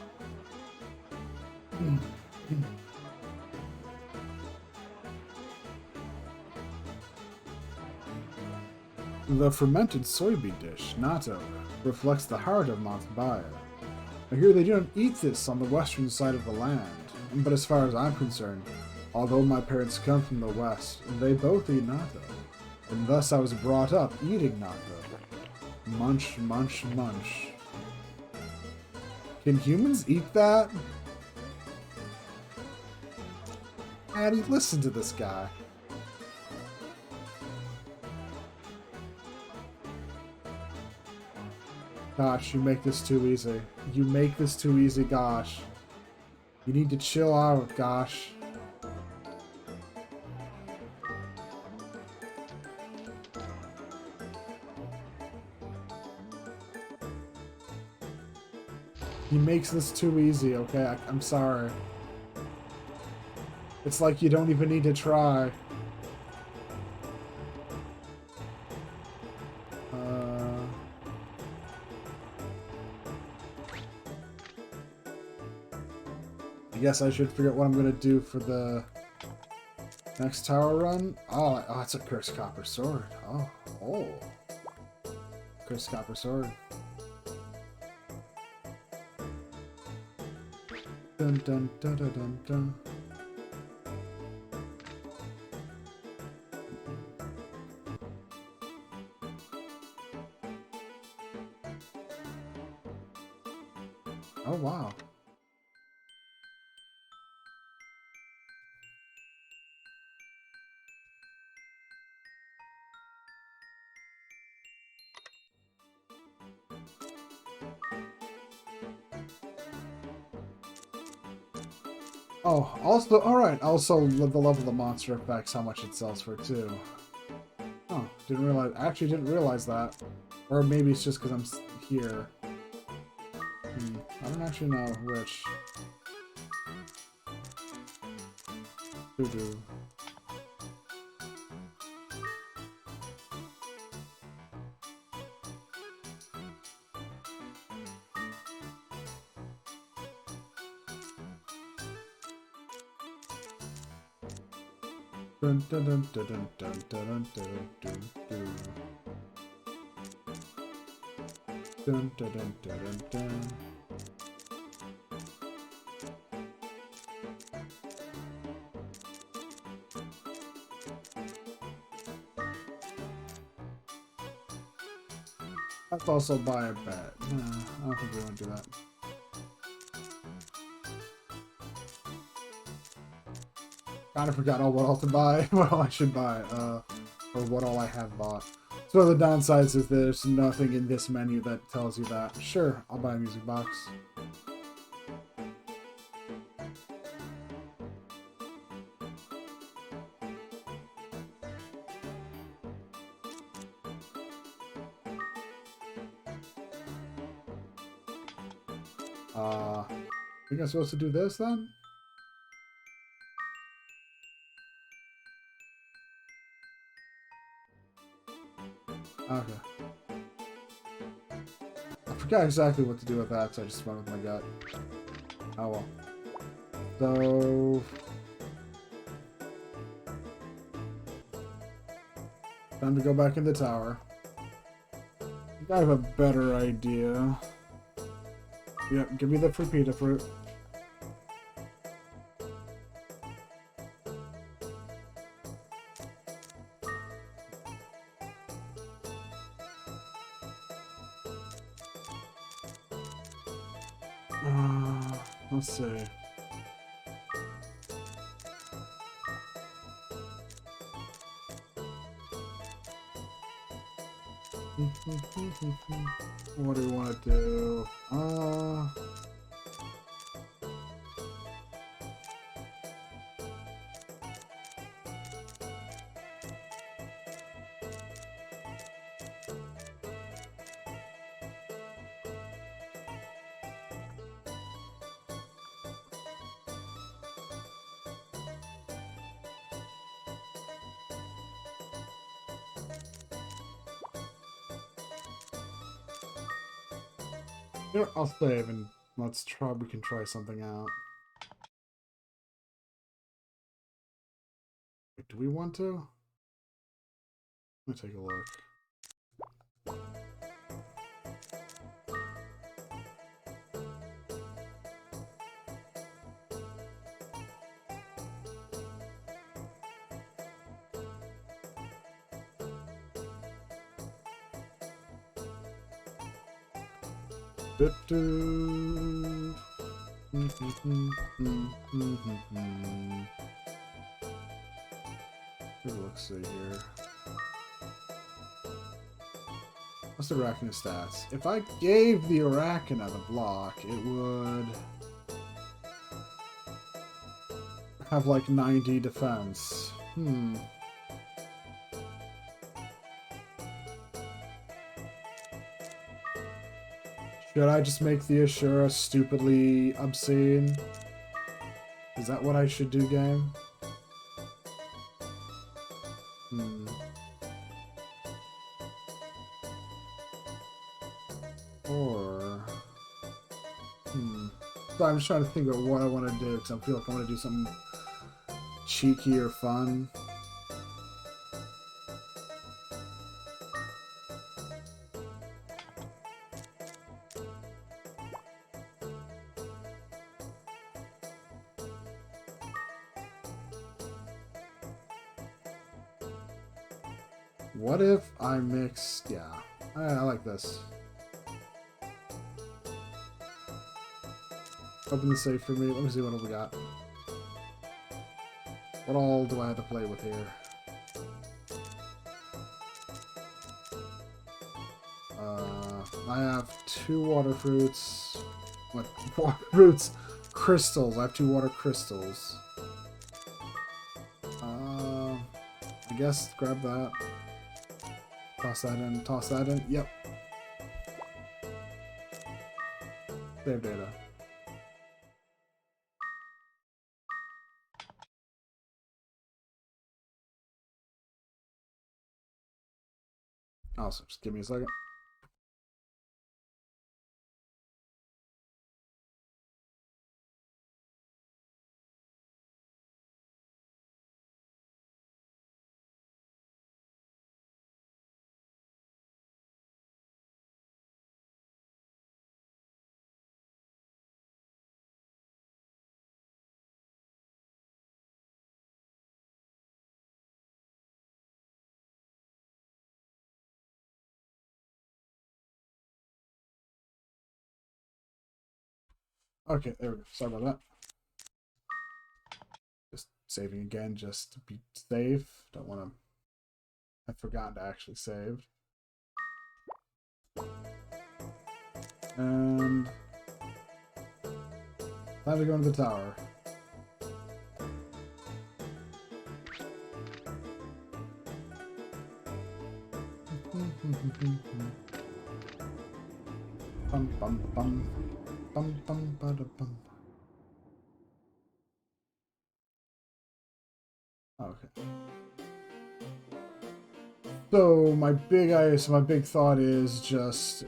The fermented soybean dish, natto, reflects the heart of Montbaya. I hear they don't eat this on the western side of the land, but as far as I'm concerned, although my parents come from the west, they both eat natto, and thus I was brought up eating natto. Munch, munch, munch. Can humans eat that? Addie, listen to this guy. Gosh, you make this too easy. You make this too easy, gosh. You need to chill out, gosh. He makes this too easy, okay? I'm sorry. It's like you don't even need to try. I guess I should figure out what I'm gonna do for the next tower run. Oh, it's a cursed copper sword. Oh. Cursed copper sword. Dun dun dun dun dun dun. Oh wow. Oh, also, alright, also the level of the monster affects how much it sells for, too. Oh, didn't realize, actually didn't realize that. Or maybe it's just because I'm here. I don't actually know which. Doo-doo. Dun dun dun dun dun dun dun dun dun dun. Dun dun dun dun dun dun. Let's also buy a bet. Nah, I don't think we want to do that. Kind of forgot what all to buy, what all I should buy, or what all I have bought. So the downsides is there's nothing in this menu that tells you that. Sure, I'll buy a music box. Think I'm supposed to do this then? Okay. I forgot exactly what to do with that, so I just went with my gut. Oh well. So... time to go back in the tower. I think I have a better idea. Yep, give me the pita fruit. Let's see. What do we want to do? Here, I'll save and let's try. We can try something out. Wait, do we want to? Let me take a look. Let's see here. What's the Arachna stats? If I gave the Arachna the block, it would have like 90 defense. Should I just make the Ashura stupidly obscene? Is that what I should do, game? Or... So I'm just trying to think about what I want to do, because I feel like I want to do something cheeky or fun. What if I mix... Yeah, I like this. Open the safe for me. Let me see what we got. What all do I have to play with here? I have 2 water fruits. What? Water fruits? crystals. I have 2 water crystals. I guess grab that. Toss that in. Toss that in. Yep. Save data. Awesome. Just give me a second. Okay, there we go. Sorry about that. Just saving again, just to be safe. Don't want to... I've forgotten to actually save. And... time to go into the tower. Bum bum bum. Bum bum ba da bum. Okay. So my big thought is just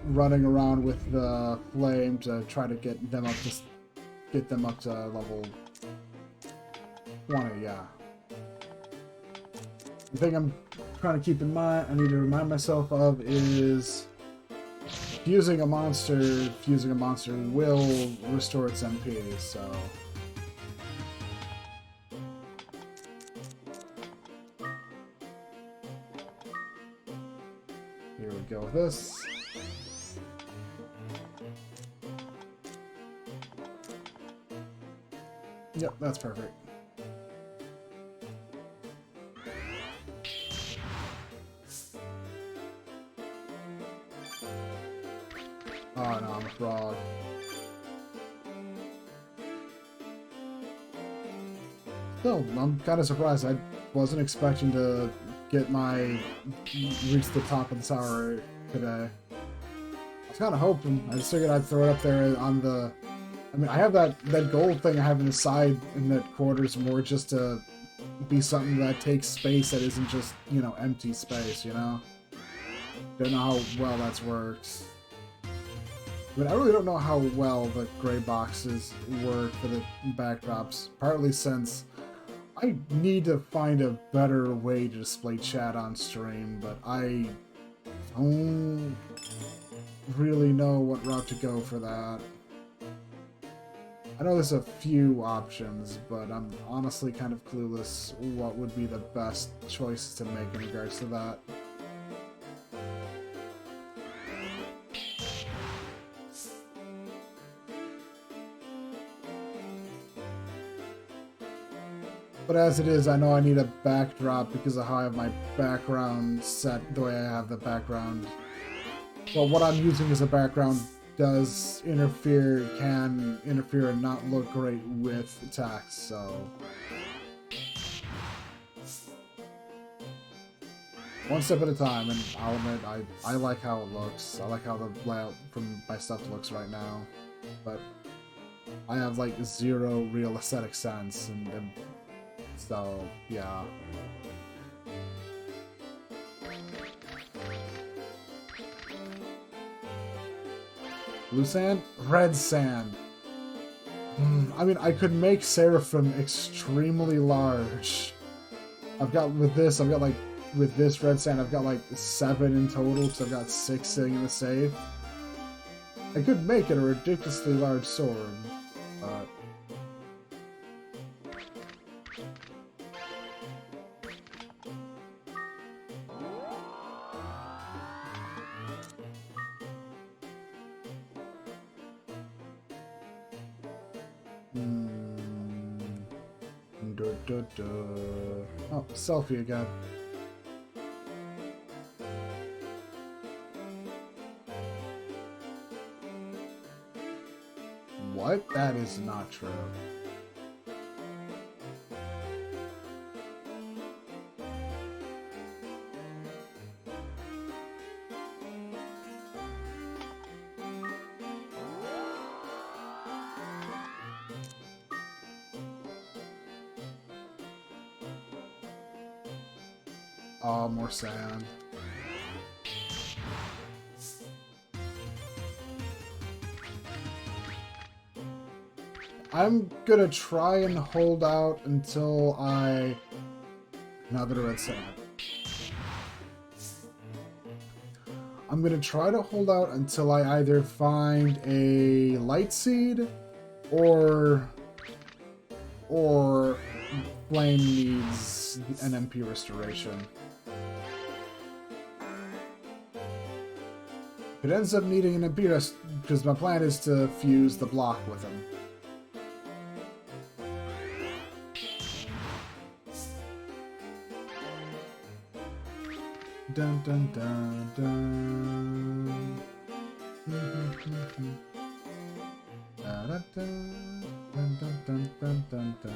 running around with the flame to try to get them up to level 20. Yeah. The thing I'm trying to keep in mind, I need to remind myself of is fusing a monster will restore its MP. So. Here we go with this. Yep, that's perfect. Oh no, I'm a frog. Still, I'm kind of surprised. I wasn't expecting to reach the top of the tower today. I was kind of hoping. I just figured I'd throw it up there on the... I mean, I have that gold thing I have in the side in that quarters more just to be something that takes space that isn't just, you know, empty space, you know? Don't know how well that's worked. I mean, I really don't know how well the gray boxes work for the backdrops, partly since I need to find a better way to display chat on stream, but I don't really know what route to go for that. I know there's a few options, but I'm honestly kind of clueless what would be the best choice to make in regards to that. But as it is, I know I need a backdrop because of how I have my background set, the way I have the background. Well, what I'm using as a background can interfere and not look great with text, so... One step at a time, and I'll admit, I like how it looks. I like how the layout from my stuff looks right now. But I have, like, zero real aesthetic sense, and so, yeah. Blue sand? Red sand. I mean, I could make Seraphim extremely large. With this red sand, I've got like 7 in total, because I've got 6 sitting in the safe. I could make it a ridiculously large sword, but... Oh, selfie again. What? What? That is not true. Oh, more sand. I'm gonna try and hold out until I... Now that a red sand. I'm gonna try to hold out until I either find a light seed or flame needs an MP restoration. If it ends up needing an MP rest, because my plan is to fuse the block with him. Dun dun dun dun. Da da dun dun dun dun dun dun.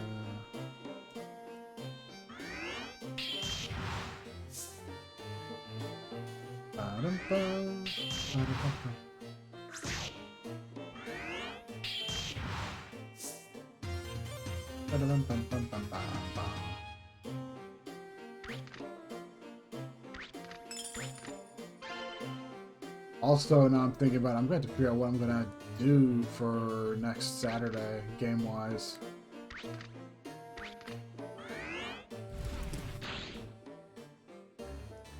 Also, now I'm thinking about it, I'm going to figure out what I'm going to do for next Saturday, game-wise.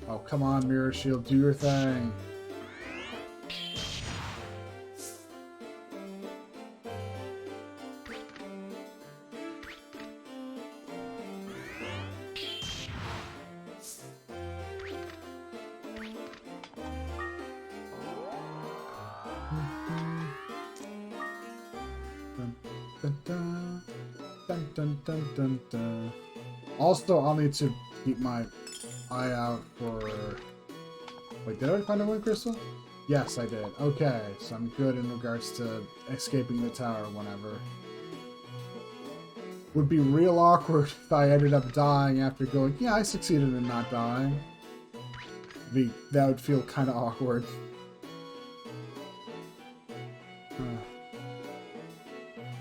Oh, come on, Mirror Shield, do your thing. Dun, dun, dun, dun, dun. Also, I'll need to keep my eye out for... Wait, did I find a wind crystal? Yes, I did. Okay, so I'm good in regards to escaping the tower whenever. Would be real awkward if I ended up dying after going, yeah, I succeeded in not dying. That would feel kind of awkward.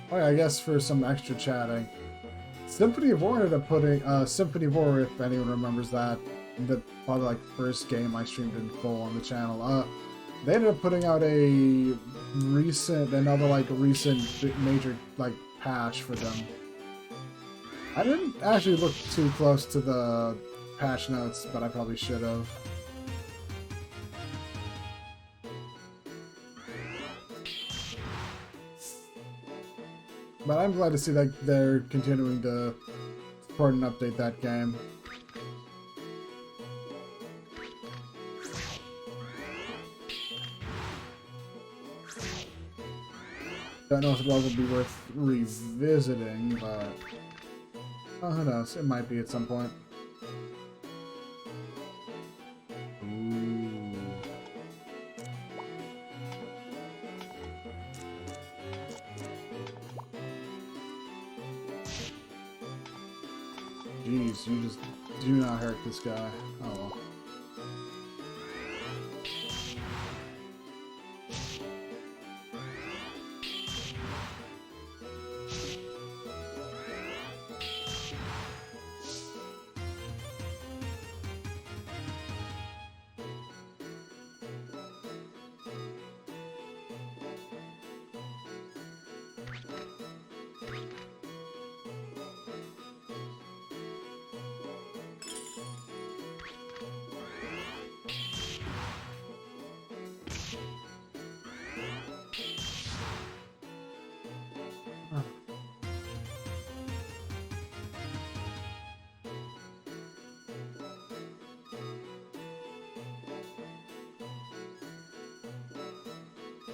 Oh yeah, I guess for some extra chatting. Symphony of War ended up putting, Symphony of War, if anyone remembers that, the probably like first game I streamed in full on the channel, they ended up putting out another recent major like patch for them. I didn't actually look too close to the patch notes, but I probably should have. But I'm glad to see that they're continuing to support and update that game. Don't know if it'll ever be worth revisiting, but who knows? It might be at some point. Jeez, you just do not hurt this guy. Oh well.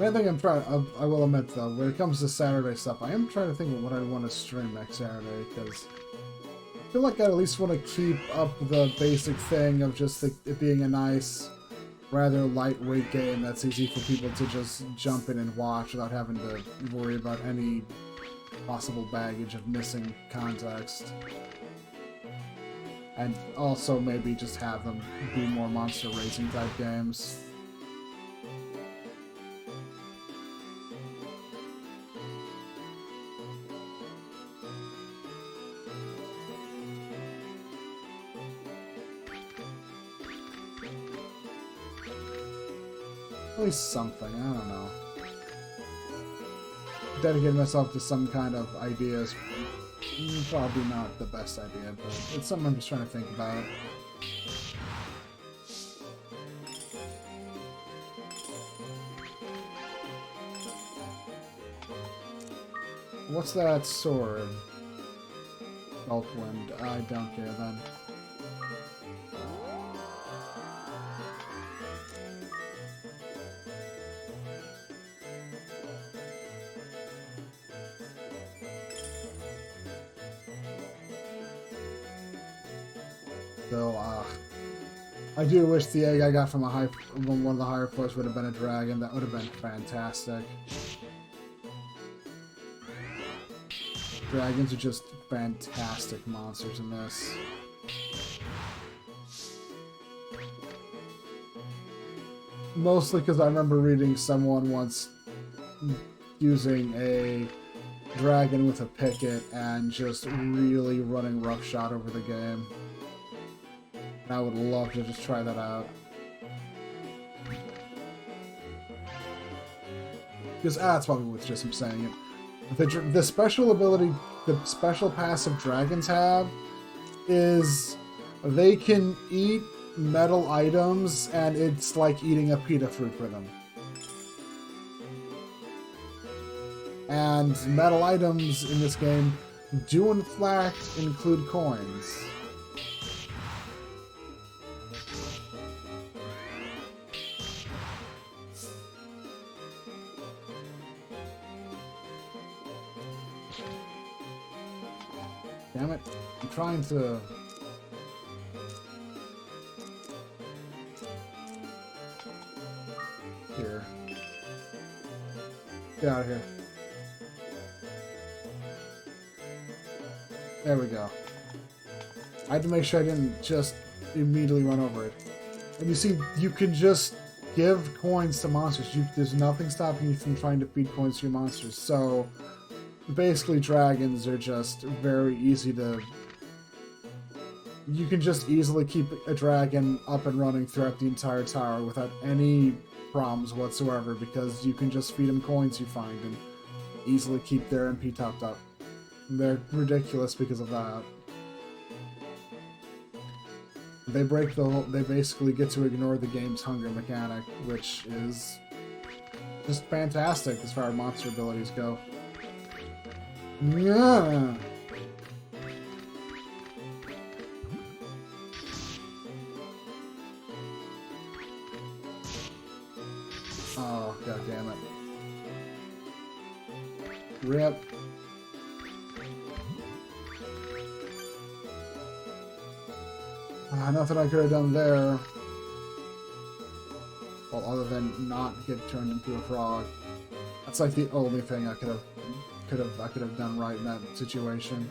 I think I'm trying. I will admit though, when it comes to Saturday stuff, I am trying to think of what I want to stream next Saturday because I feel like I at least want to keep up the basic thing of just it being a nice rather lightweight game that's easy for people to just jump in and watch without having to worry about any possible baggage of missing context. And also maybe just have them be more monster racing type games. At least something, I don't know. Dedicating myself to some kind of ideas, probably not the best idea, but it's something I'm just trying to think about. What's that sword? Gulpwind. I don't care then. Still, I do wish the egg I got from one of the higher floors would have been a dragon. That would have been fantastic. Dragons are just fantastic monsters in this. Mostly because I remember reading someone once using a dragon with a picket and just really running roughshod over the game. I would love to just try that out. Because, that's probably what's just I'm saying it. The special ability, the special passive dragons have is they can eat metal items and it's like eating a pita fruit for them. And metal items in this game do in fact include coins. Damn it. I'm trying to... Here. Get out of here. There we go. I had to make sure I didn't just immediately run over it. And you see, you can just give coins to monsters. There's nothing stopping you from trying to feed coins to your monsters. So... basically, dragons are just very easy to... You can just easily keep a dragon up and running throughout the entire tower without any problems whatsoever, because you can just feed them coins you find and easily keep their MP topped up. They're ridiculous because of that. They break the whole... They basically get to ignore the game's hunger mechanic, which is just fantastic as far as monster abilities go. Yeah. Oh, god damn it. Rip. Nothing I could have done there. Well, other than not get turned into a frog. That's like the only thing I could have done right in that situation.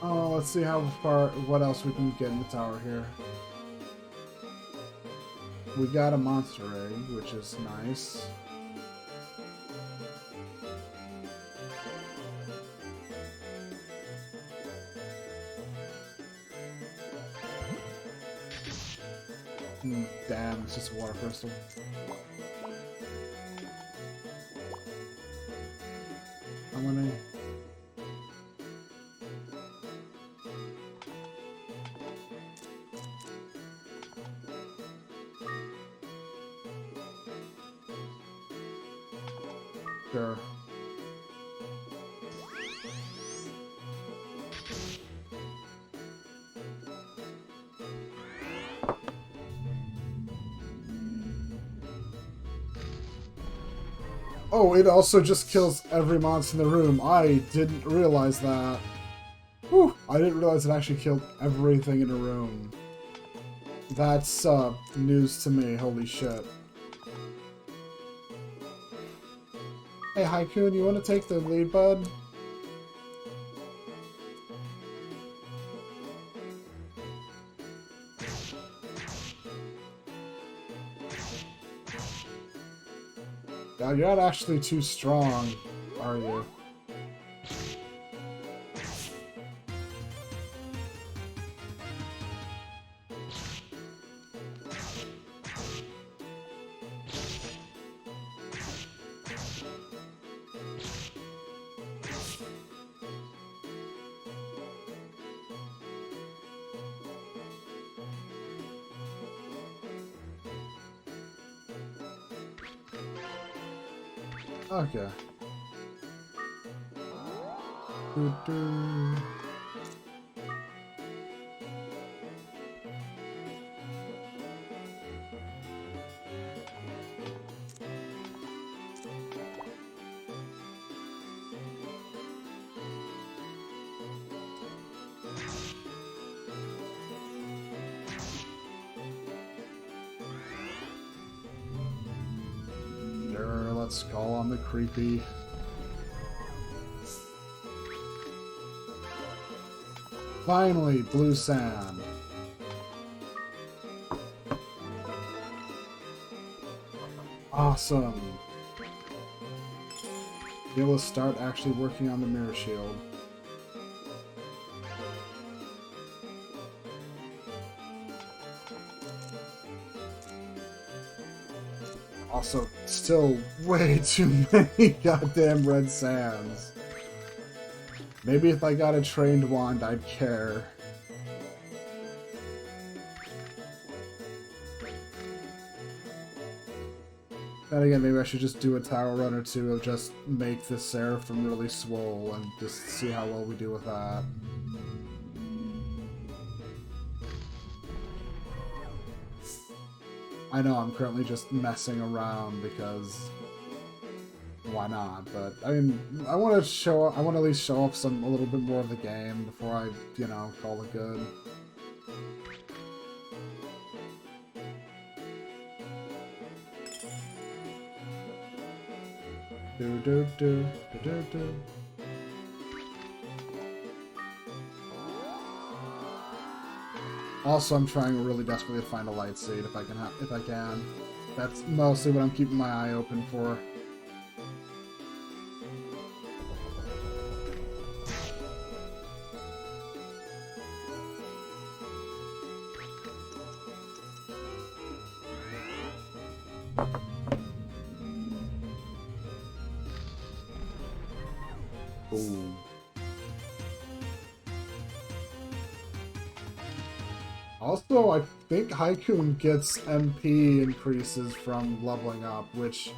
Oh, let's see what else we can get in the tower here. We got a monster egg, which is nice. Damn, it's just a water crystal. How many? Sure. Oh, it also just kills every monster in the room. I didn't realize that. Whew, I didn't realize it actually killed everything in the room. That's news to me. Holy shit. Hey, Haikun, you want to take the lead, bud? Yeah, you're not actually too strong, are you? Okay. Doo-doo. Sure, let's call on the creepy. Finally, blue sand. Awesome. Be able to start actually working on the mirror shield. Also, still way too many goddamn red sands. Maybe if I got a trained wand, I'd care. Then again, maybe I should just do a tower run or two of just make the Seraphim really swole and just see how well we do with that. I know I'm currently just messing around because why not? But I mean, I want to at least show off a little bit more of the game before I, you know, call it good. Do do do do do do. Also, I'm trying really desperately to find a light seed if I can. That's mostly what I'm keeping my eye open for. Ooh. Also, I think Haikun gets MP increases from leveling up, which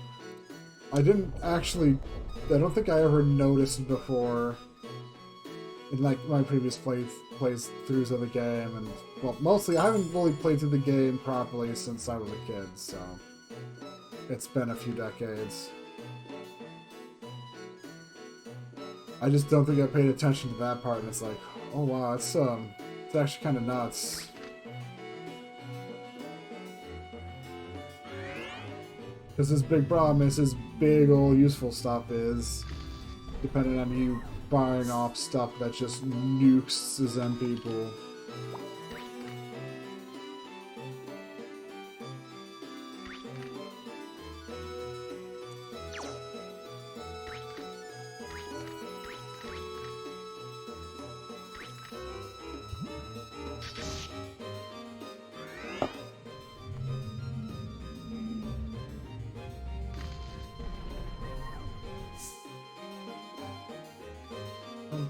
I don't think I ever noticed before in like my previous playthroughs of the game, and well, mostly I haven't really played through the game properly since I was a kid, so it's been a few decades. I just don't think I paid attention to that part, and it's like, oh wow, it's actually kind of nuts. Because his big problem is his big old useful stuff is depending on you firing off stuff that just nukes his MP pool.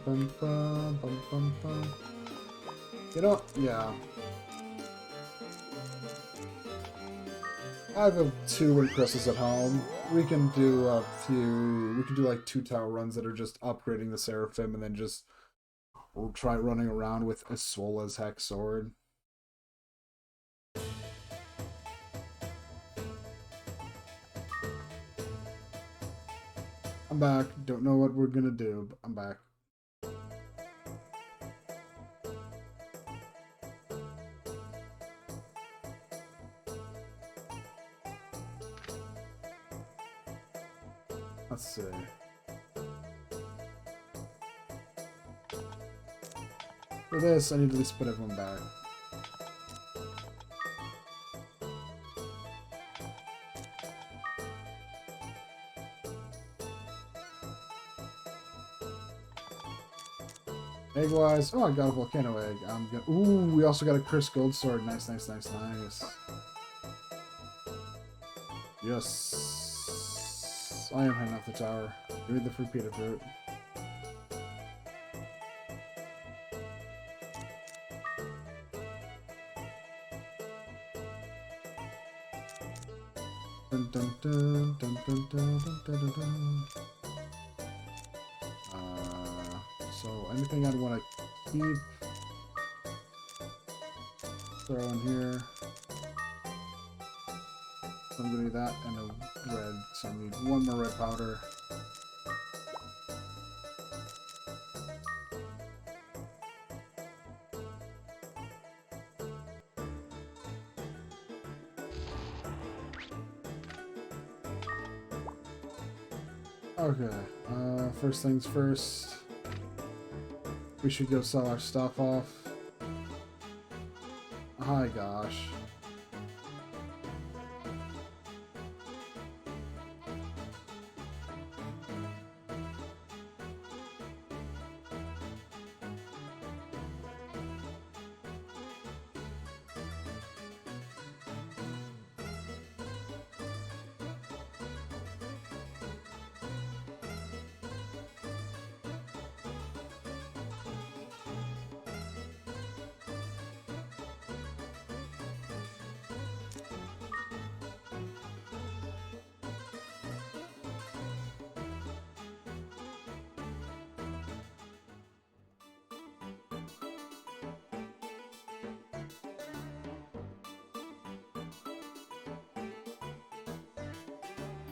Bum, bum, bum, bum, bum. You know, yeah. I have 2 wind crystals at home. We can do like 2 tower runs that are just upgrading the Seraphim and then just we'll try running around with a swole as heck sword. I'm back. Don't know what we're gonna do, but I'm back. Let's see. For this, I need to at least put everyone back. Egg-wise, oh, I got a volcano egg. I'm gonna. Ooh, we also got a cursed gold sword. Nice, nice, nice, nice. Yes. I am heading off the tower. Give me the fruit pita fruit. Dun, dun, dun, dun, dun, dun, dun, dun, dun. So anything I'd want to keep, throw in here. So I'm gonna do that and a red. So I need one more red powder. Okay, first things first, we should go sell our stuff off. Hi, gosh.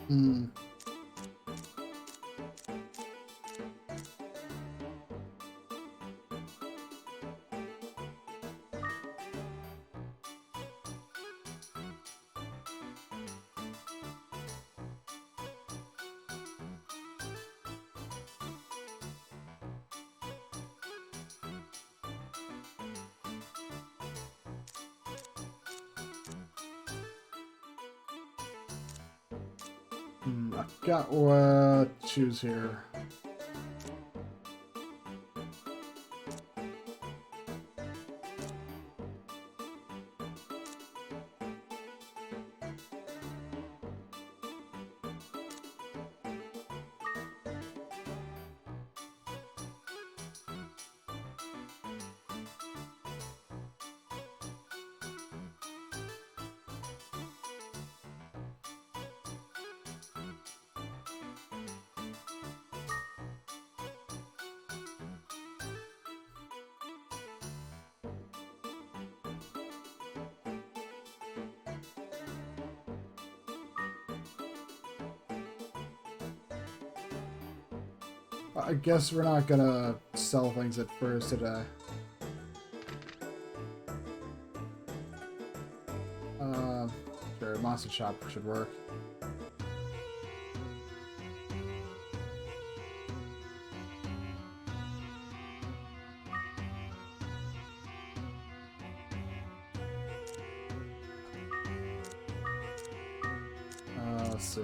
Hmm. I've got what choose here. I guess we're not gonna sell things at first today. Sure, monster shop should work. Let's see.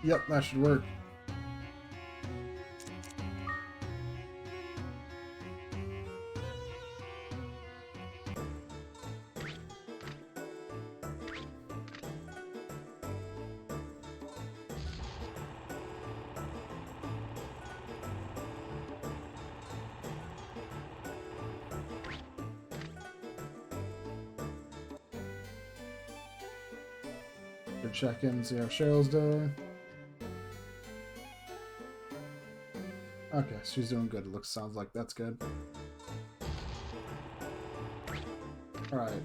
Yep, that should work. Good check in, see how Cheryl's doing. Okay, she's doing good. It sounds like that's good. Alright.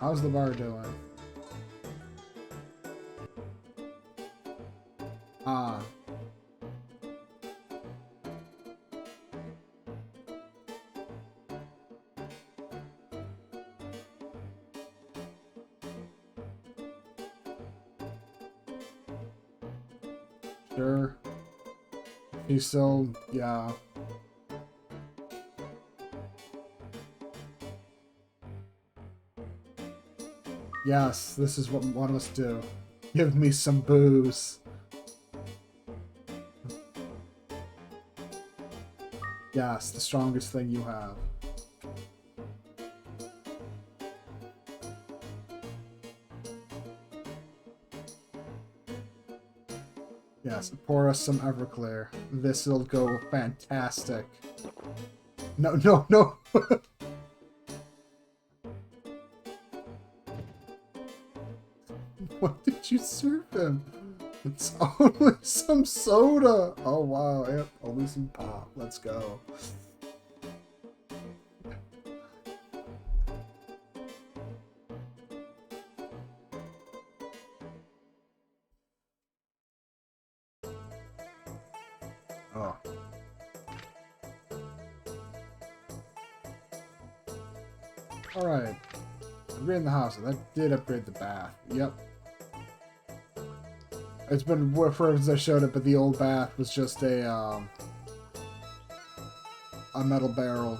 How's the bar doing? Ah. Sure. He's still, yeah. Yes, this is what one of us do. Give me some booze. Yes, the strongest thing you have. Yes, pour us some Everclear. This'll go fantastic. No, no, no! What did you serve him? It's only some soda! Oh wow, yep, only some pop. Let's go. Oh. Alright. Upgrading the house. That did upgrade the bath. Yep. It's been forever since I showed it, but the old bath was just a metal barrel.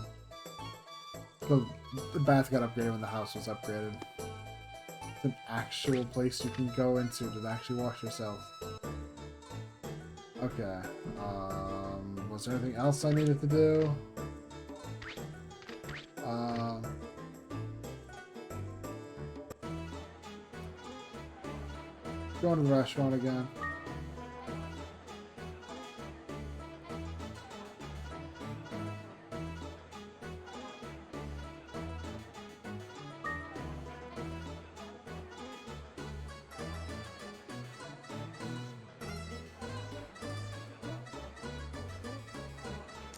The bath got upgraded when the house was upgraded. It's an actual place you can go into to actually wash yourself. Okay. Was there anything else I needed to do? Going to the restaurant again.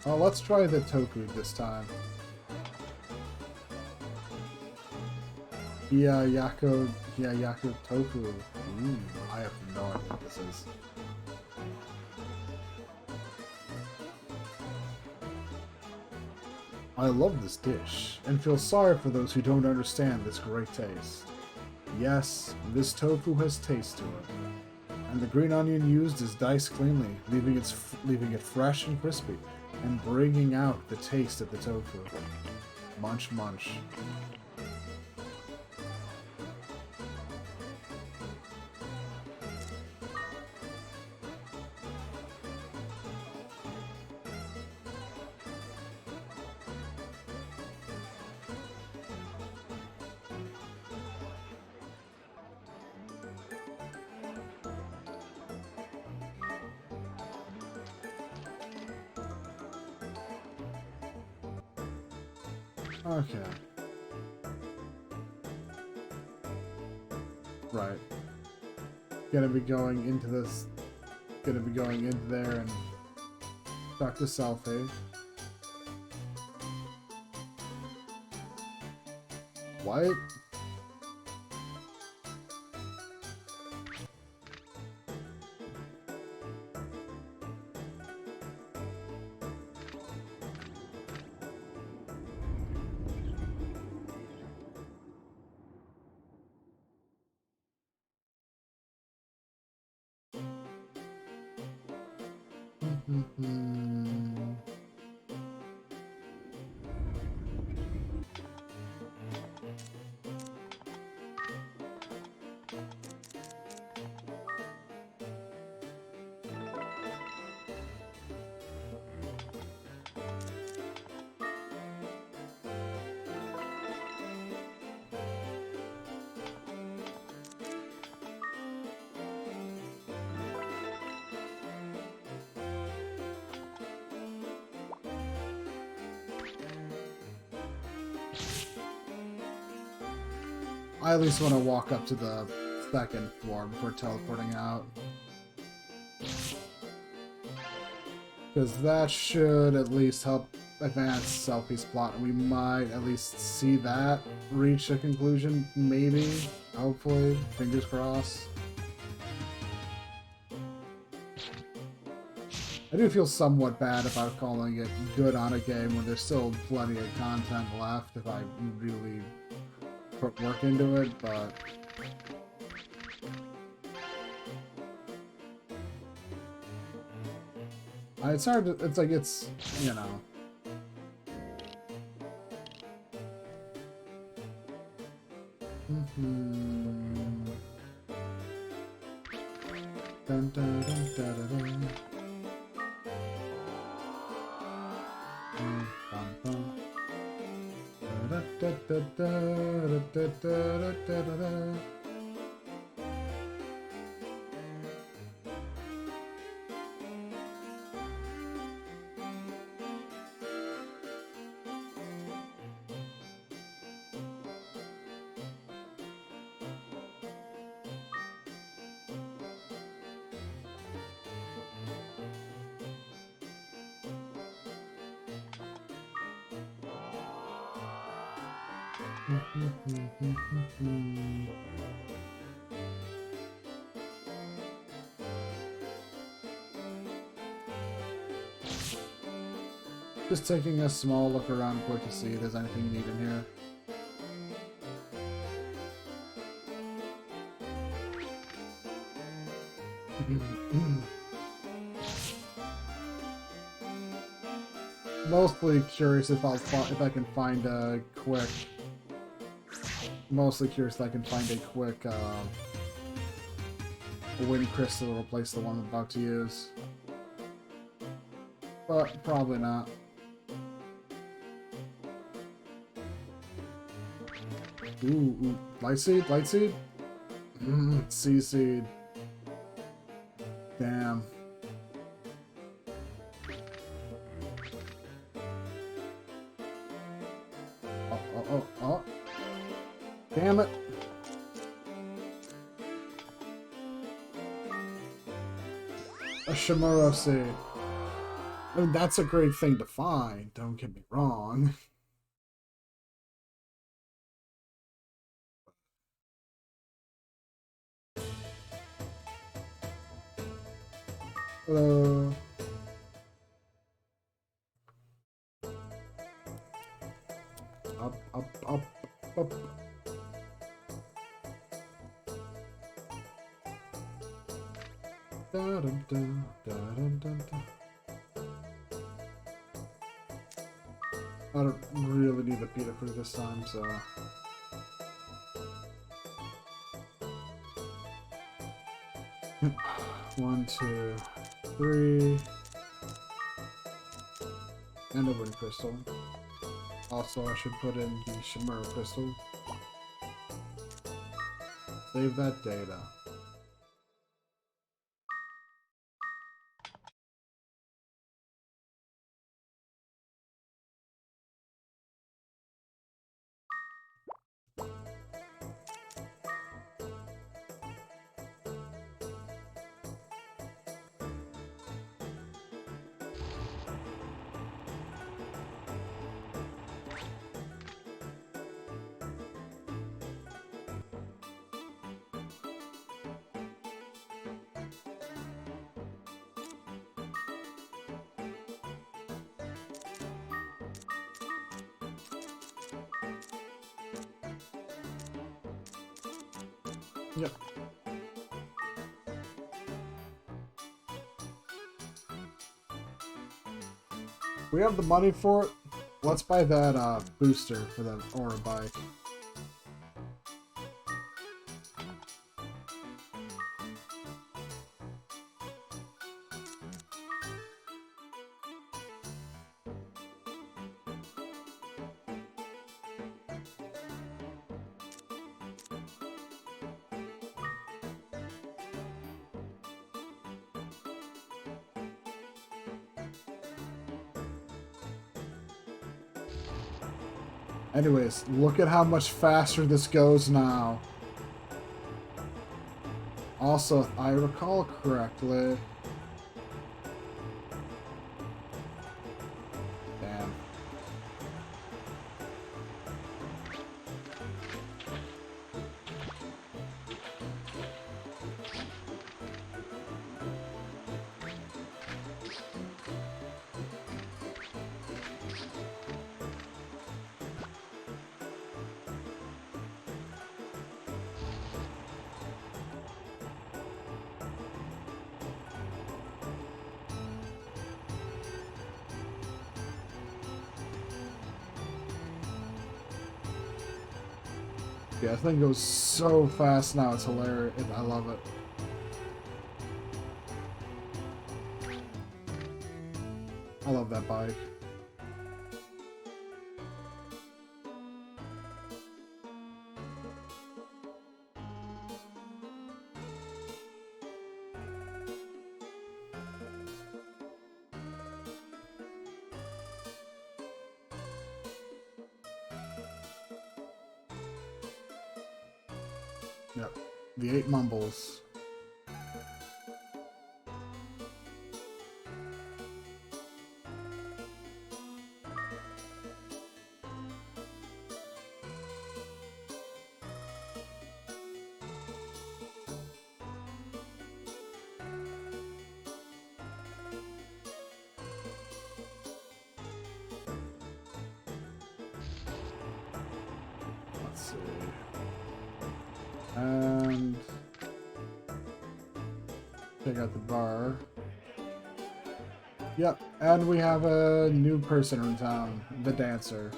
Oh, let's try the tofu this time. Yako tofu. I have no idea what this is. I love this dish, and feel sorry for those who don't understand this great taste. Yes, this tofu has taste to it, and the green onion used is diced cleanly, leaving it fresh and crispy, and bringing out the taste of the tofu. Munch, munch. Okay. Right. Gonna be going into this. Gonna be going into there and talk to Selfie. What? I at least want to walk up to the second floor before teleporting out. Because that should at least help advanced self-piece plot, and we might at least see that reach a conclusion, maybe, hopefully, fingers crossed. I do feel somewhat bad about calling it good on a game when there's still plenty of content left if I really put work into it, but it's hard to, it's like, it's, you know. Dun, dun, dun, dun, dun, dun. Bum, bum. Da, da, da, da, da, da, da, da, da. Just taking a small look around quick to see if there's anything you need in here. Mostly curious if I can find a quick. Mostly curious if I can find a quick wind crystal to replace the one I'm about to use, but probably not. Ooh, light seed, light seed. Sea seed. Damn. Oh. Damn it. A Shimura seed. I mean, that's a great thing to find, don't get me wrong. Hello. Up. Dun, dun, dun, dun, dun. I don't really need the Peter for this time, so. One, two, three. And a wind crystal. Also, I should put in the Shimura crystal. Save that data. Yep. We have the money for it. Let's buy that booster for that aura bike. Anyways, look at how much faster this goes now. Also, if I recall correctly... Damn. Yeah, this thing goes so fast now, it's hilarious. I love it. I love that bike. Yep. The 8 mumbles. Let's see. And check out the bar. Yep, and we have a new person in town, the dancer.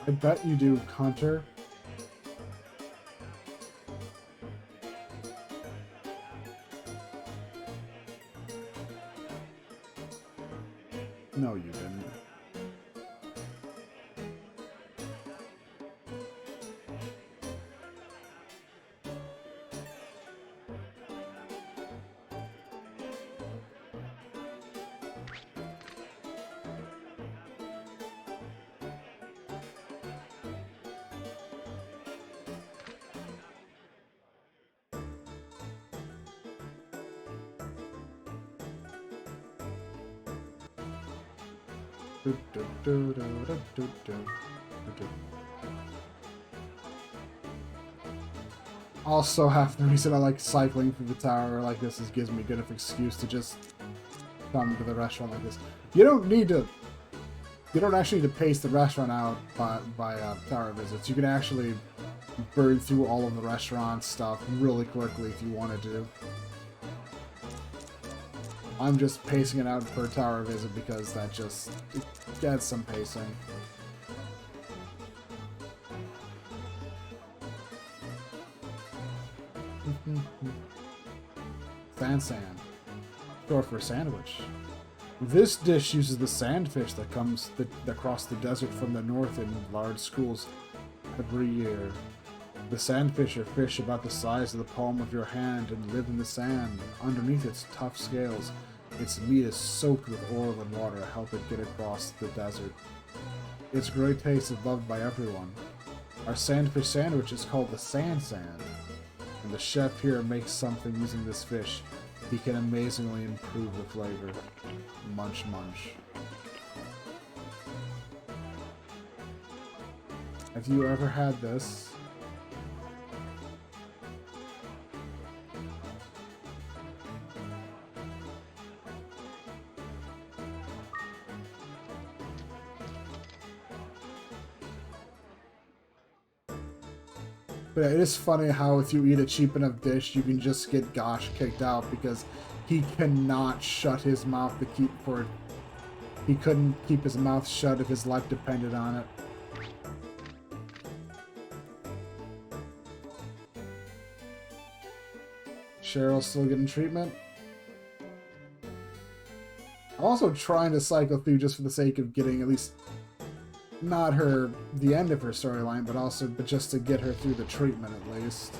I bet you do, Hunter. No, you didn't. Also, half the reason I like cycling through the tower like this is gives me a good enough excuse to just come to the restaurant like this. You don't need to. You don't actually need to pace the restaurant out by tower visits. You can actually burn through all of the restaurant stuff really quickly if you wanted to. I'm just pacing it out for a tower visit because that just gets some pacing. Fan sand. Short for sandwich. This dish uses the sandfish that comes across the desert from the north in large schools every year. The sandfish are fish about the size of the palm of your hand and live in the sand. Underneath its tough scales, its meat is soaked with oil and water to help it get across the desert. Its great taste is loved by everyone. Our sandfish sandwich is called the sand, and the chef here makes something using this fish. He can amazingly improve the flavor. Munch, munch. Have you ever had this? But yeah, it is funny how if you eat a cheap enough dish, you can just get Gosh kicked out because he cannot shut his mouth to keep for it. He couldn't keep his mouth shut if his life depended on it. Cheryl's still getting treatment. I'm also trying to cycle through just for the sake of getting at least not the end of her storyline, but just to get her through the treatment at least.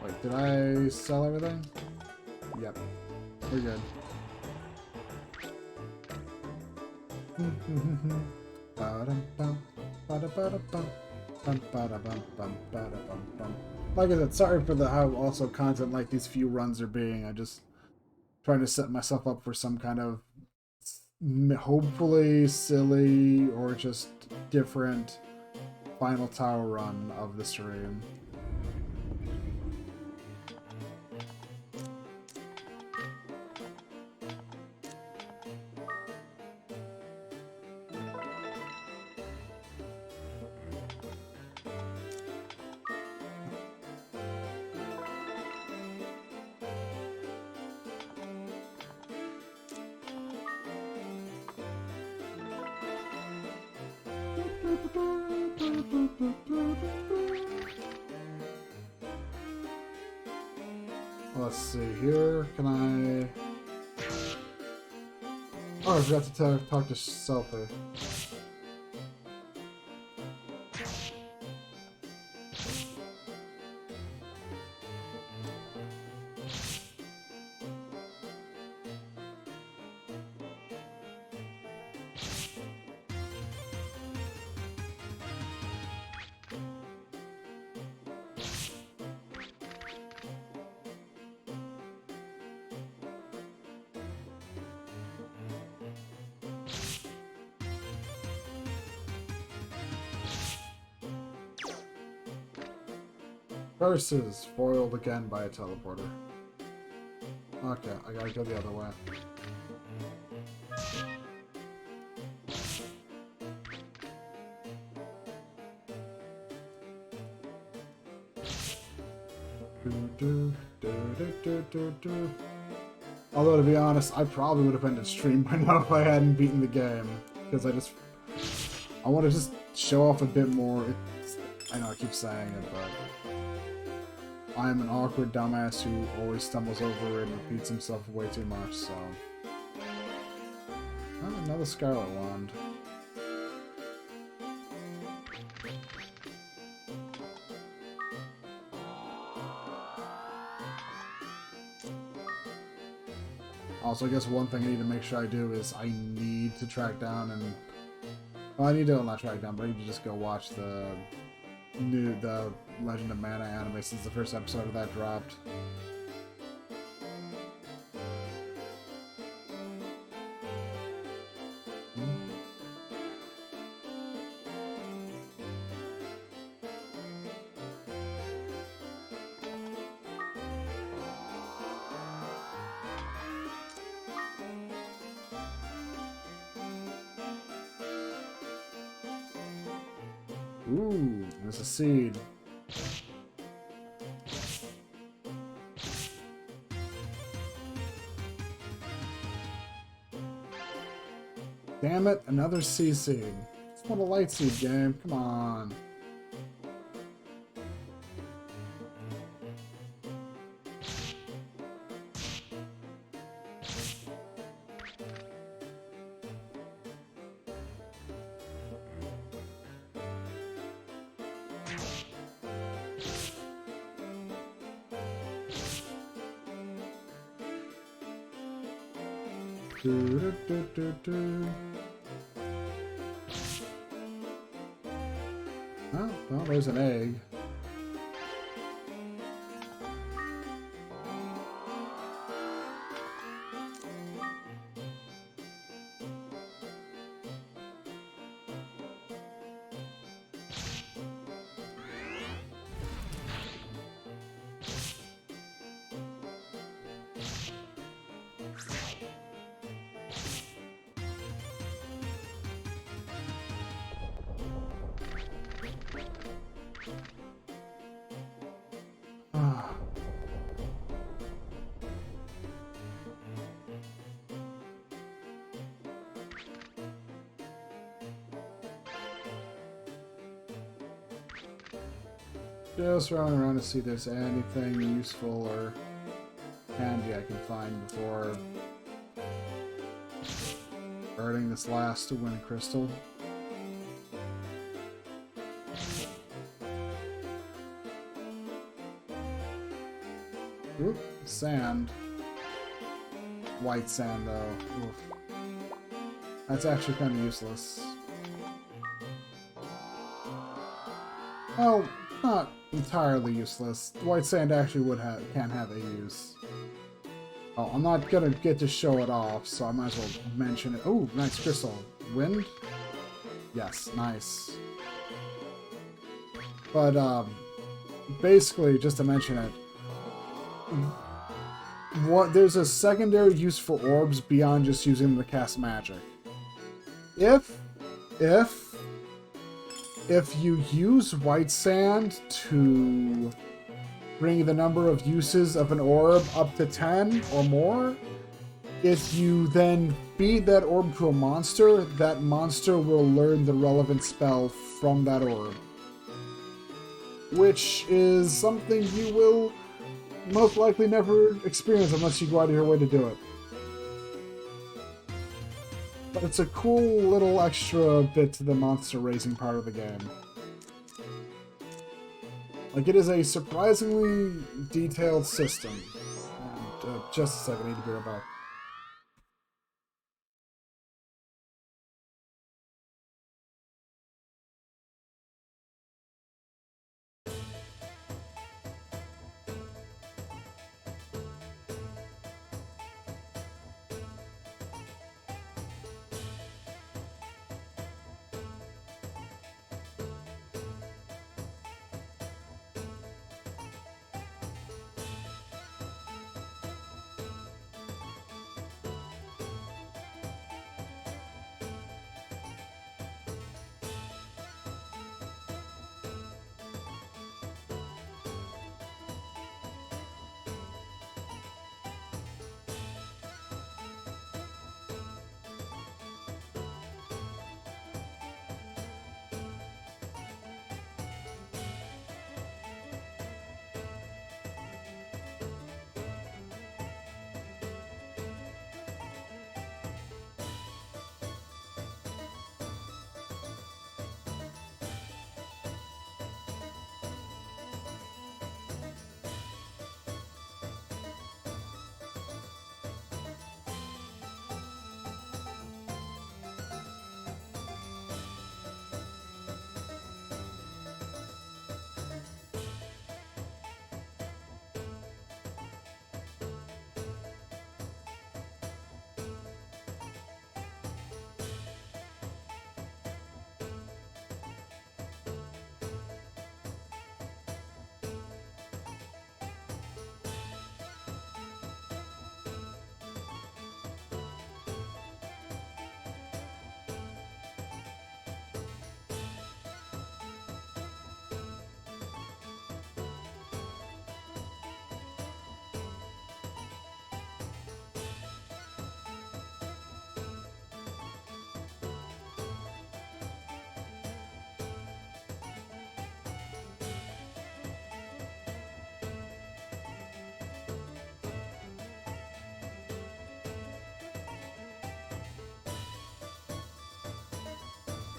Wait, did I sell everything? Yep. We're good. Like I said, sorry for how also content like these few runs are being. I just trying to set myself up for some kind of hopefully silly or just different final tower run of the stream. Let's see here. Can I... Oh, I forgot to talk to Selfie. Versus foiled again by a teleporter. Okay, I gotta go the other way. Although, to be honest, I probably would have ended stream by now if I hadn't beaten the game. Because I want to just show off a bit more. I know I keep saying it, but I'm an awkward dumbass who always stumbles over and repeats himself way too much, so... Oh, another Scarlet Wand. Also, I guess one thing I need to make sure I do is I need to track down and... Well, I need to not track down, but I need to just go watch the Legend of Mana anime since the first episode of that dropped. Ooh, there's a seed. Damn it, another C seed. It's not a light seed game, come on. Oh, well, there's an egg. Just running around to see if there's anything useful or handy I can find before burning this last to win crystal. Oop, sand. White sand though. Oof. That's actually kind of useless. Well, not entirely useless. White sand actually can have a use. Oh, I'm not gonna get to show it off, so I might as well mention it. Oh, nice crystal. Wind? Yes, nice. But, basically, just to mention it, there's a secondary use for orbs beyond just using them to cast magic. If you use white sand to bring the number of uses of an orb up to 10 or more, if you then feed that orb to a monster, that monster will learn the relevant spell from that orb. Which is something you will most likely never experience unless you go out of your way to do it. But it's a cool little extra bit to the monster raising part of the game. Like, it is a surprisingly detailed system. And, just a second, I need to be right back.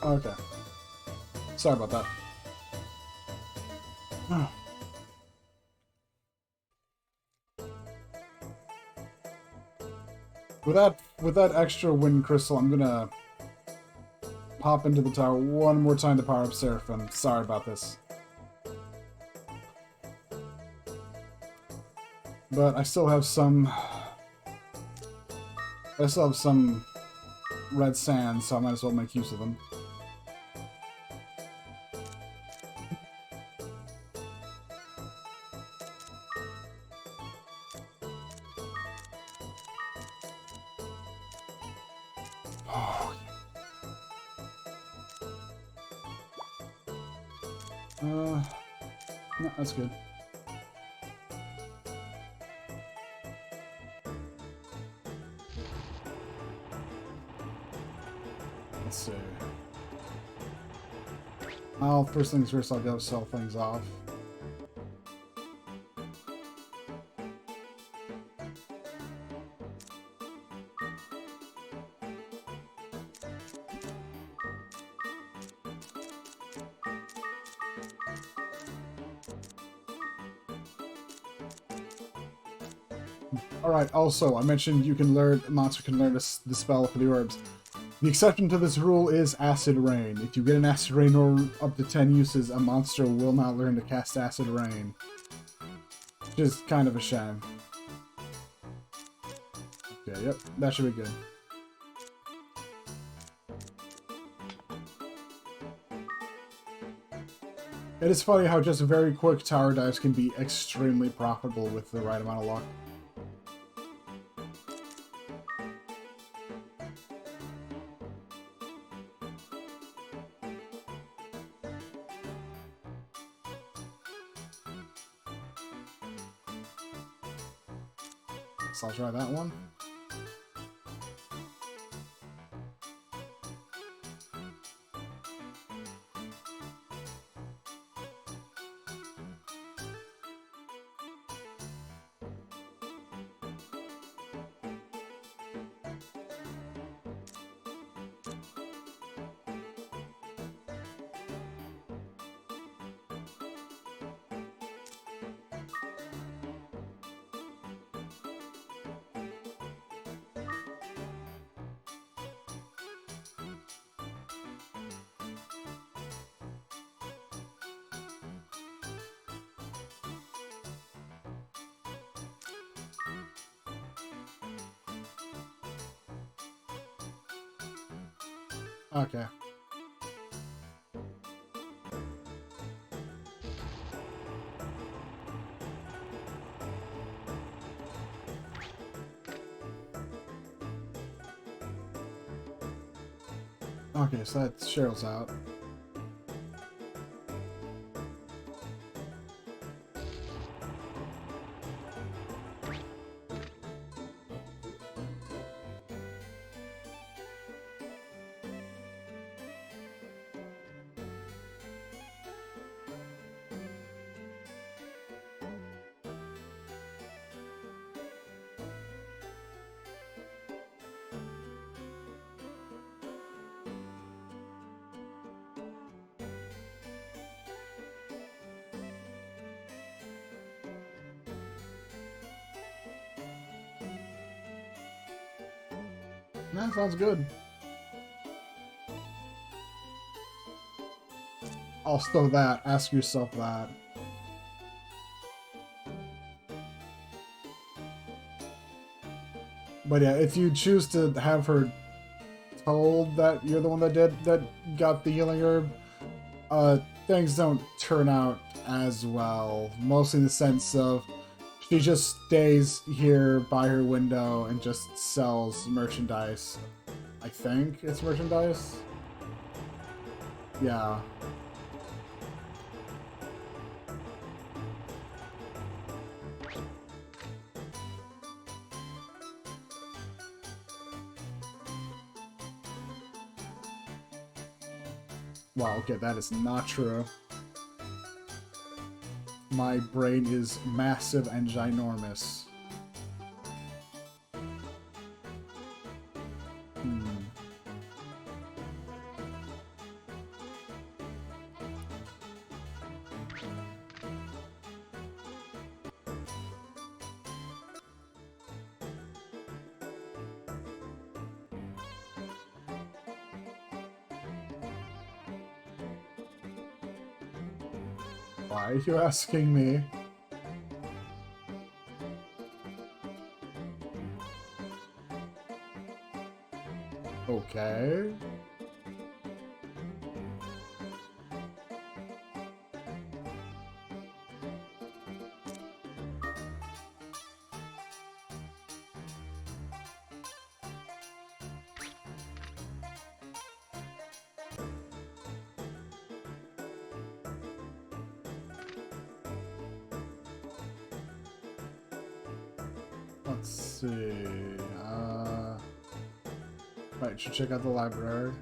Okay. Sorry about that. With that extra wind crystal, I'm gonna pop into the tower one more time to power up Seraphim. Sorry about this. But I still have some red sand, so I might as well make use of them. No, that's good. Let's see. Well, first things first, I'll go sell things off. Alright, also, I mentioned a monster can learn the spell for the orbs. The exception to this rule is Acid Rain. If you get an Acid Rain orb up to 10 uses, a monster will not learn to cast Acid Rain. Which is kind of a shame. Okay, yep, that should be good. It is funny how just very quick tower dives can be extremely profitable with the right amount of luck. So I'll try that one. Okay. Okay, so that's Cheryl's out. That sounds good. Also that, ask yourself that. But yeah, if you choose to have her told that you're the one that got the healing herb, things don't turn out as well. Mostly in the sense of she just stays here by her window and just sells merchandise. I think it's merchandise. Yeah. Wow, okay, that is not true. My brain is massive and ginormous. Why are you asking me? Okay. Let's see. Right, should check out the library.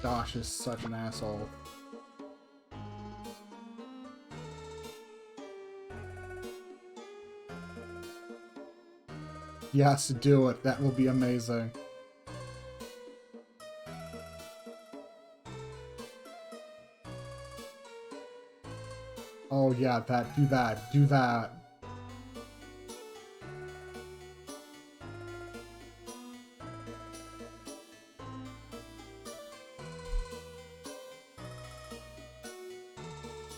Gosh, is such an asshole. Yes, do it. That will be amazing. Oh yeah, that. Do that. Do that.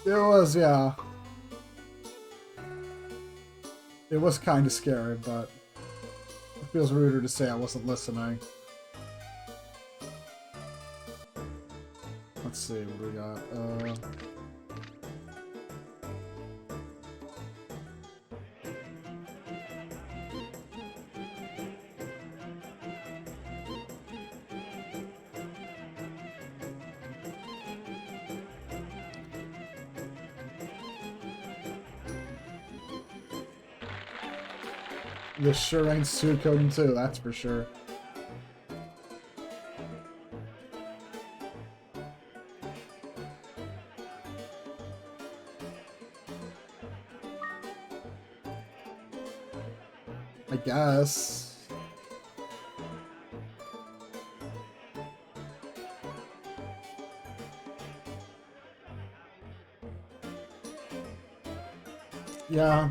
It was, yeah. It was kind of scary, but it feels ruder to say I wasn't listening. Let's see, what do we got? This sure ain't suitcoding too, that's for sure. I guess. Yeah.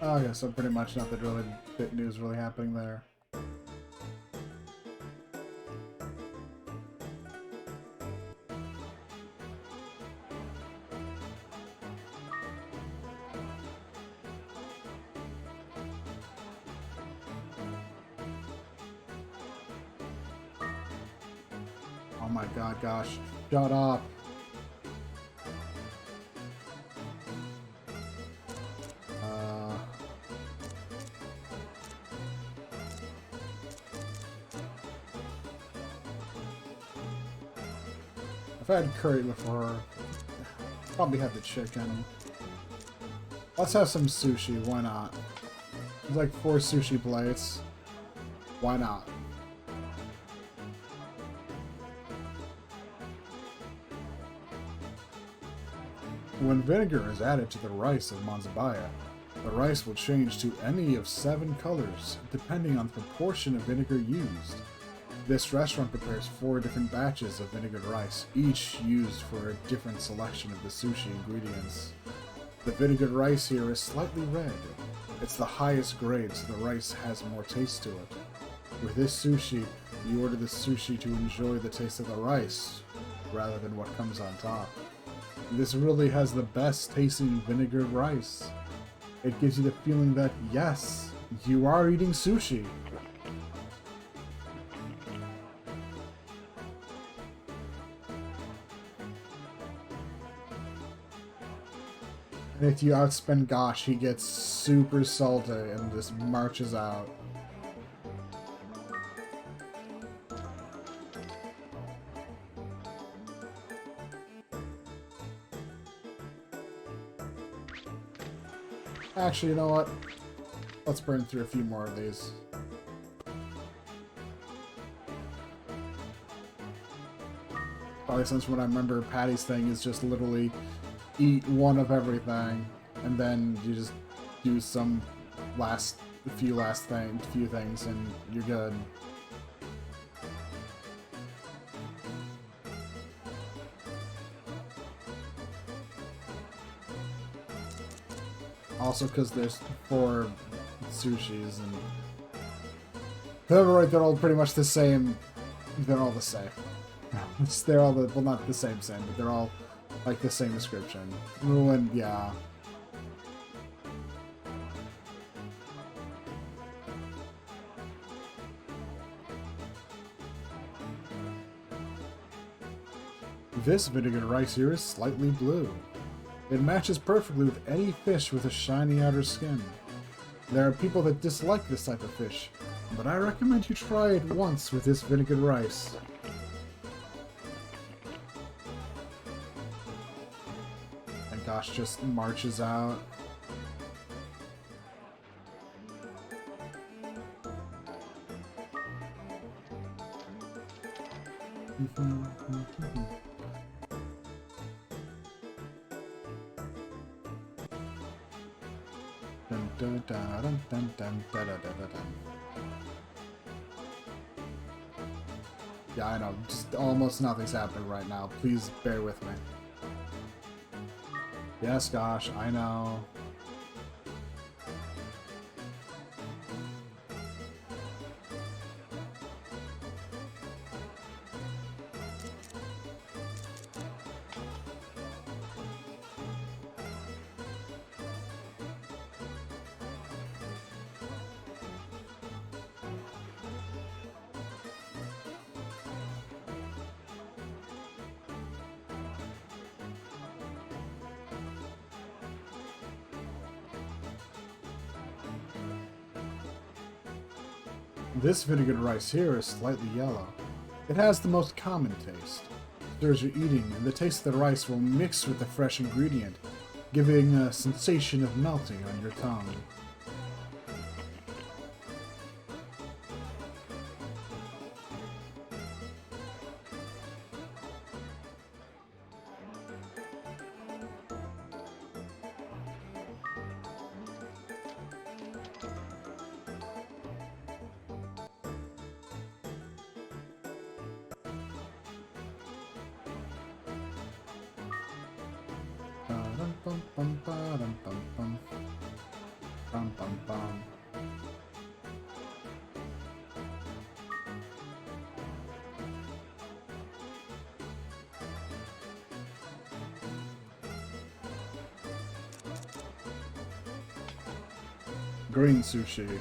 Oh, okay, so pretty much nothing really bit news really happening there. Oh my god, gosh. Shut up. I've had curry before. Probably had the chicken. Let's have some sushi, why not? There's like 4 sushi plates. Why not? When vinegar is added to the rice of Manzabaya, the rice will change to any of 7 colors, depending on the proportion of vinegar used. This restaurant prepares 4 different batches of vinegared rice, each used for a different selection of the sushi ingredients. The vinegared rice here is slightly red. It's the highest grade, so the rice has more taste to it. With this sushi, you order the sushi to enjoy the taste of the rice, rather than what comes on top. This really has the best tasting vinegared rice. It gives you the feeling that, yes, you are eating sushi. And if you outspend Gosh, he gets super salty and just marches out. Actually, you know what? Let's burn through a few more of these. Probably since what I remember, Patty's thing is just literally eat one of everything, and then you just do some few things, and you're good. Also, because there's 4 sushis, and right, they're all pretty much the same. They're all the same. They're all well, not the same, but they're all like the same description. And yeah. This vinegar rice here is slightly blue. It matches perfectly with any fish with a shiny outer skin. There are people that dislike this type of fish, but I recommend you try it once with this vinegared rice. And Gosh just marches out. Yeah, I know. Just almost nothing's happening right now. Please bear with me. Yes, gosh, I know. This vinegared rice here is slightly yellow. It has the most common taste. Stirs your eating, and the taste of the rice will mix with the fresh ingredient, giving a sensation of melting on your tongue. Green sushi.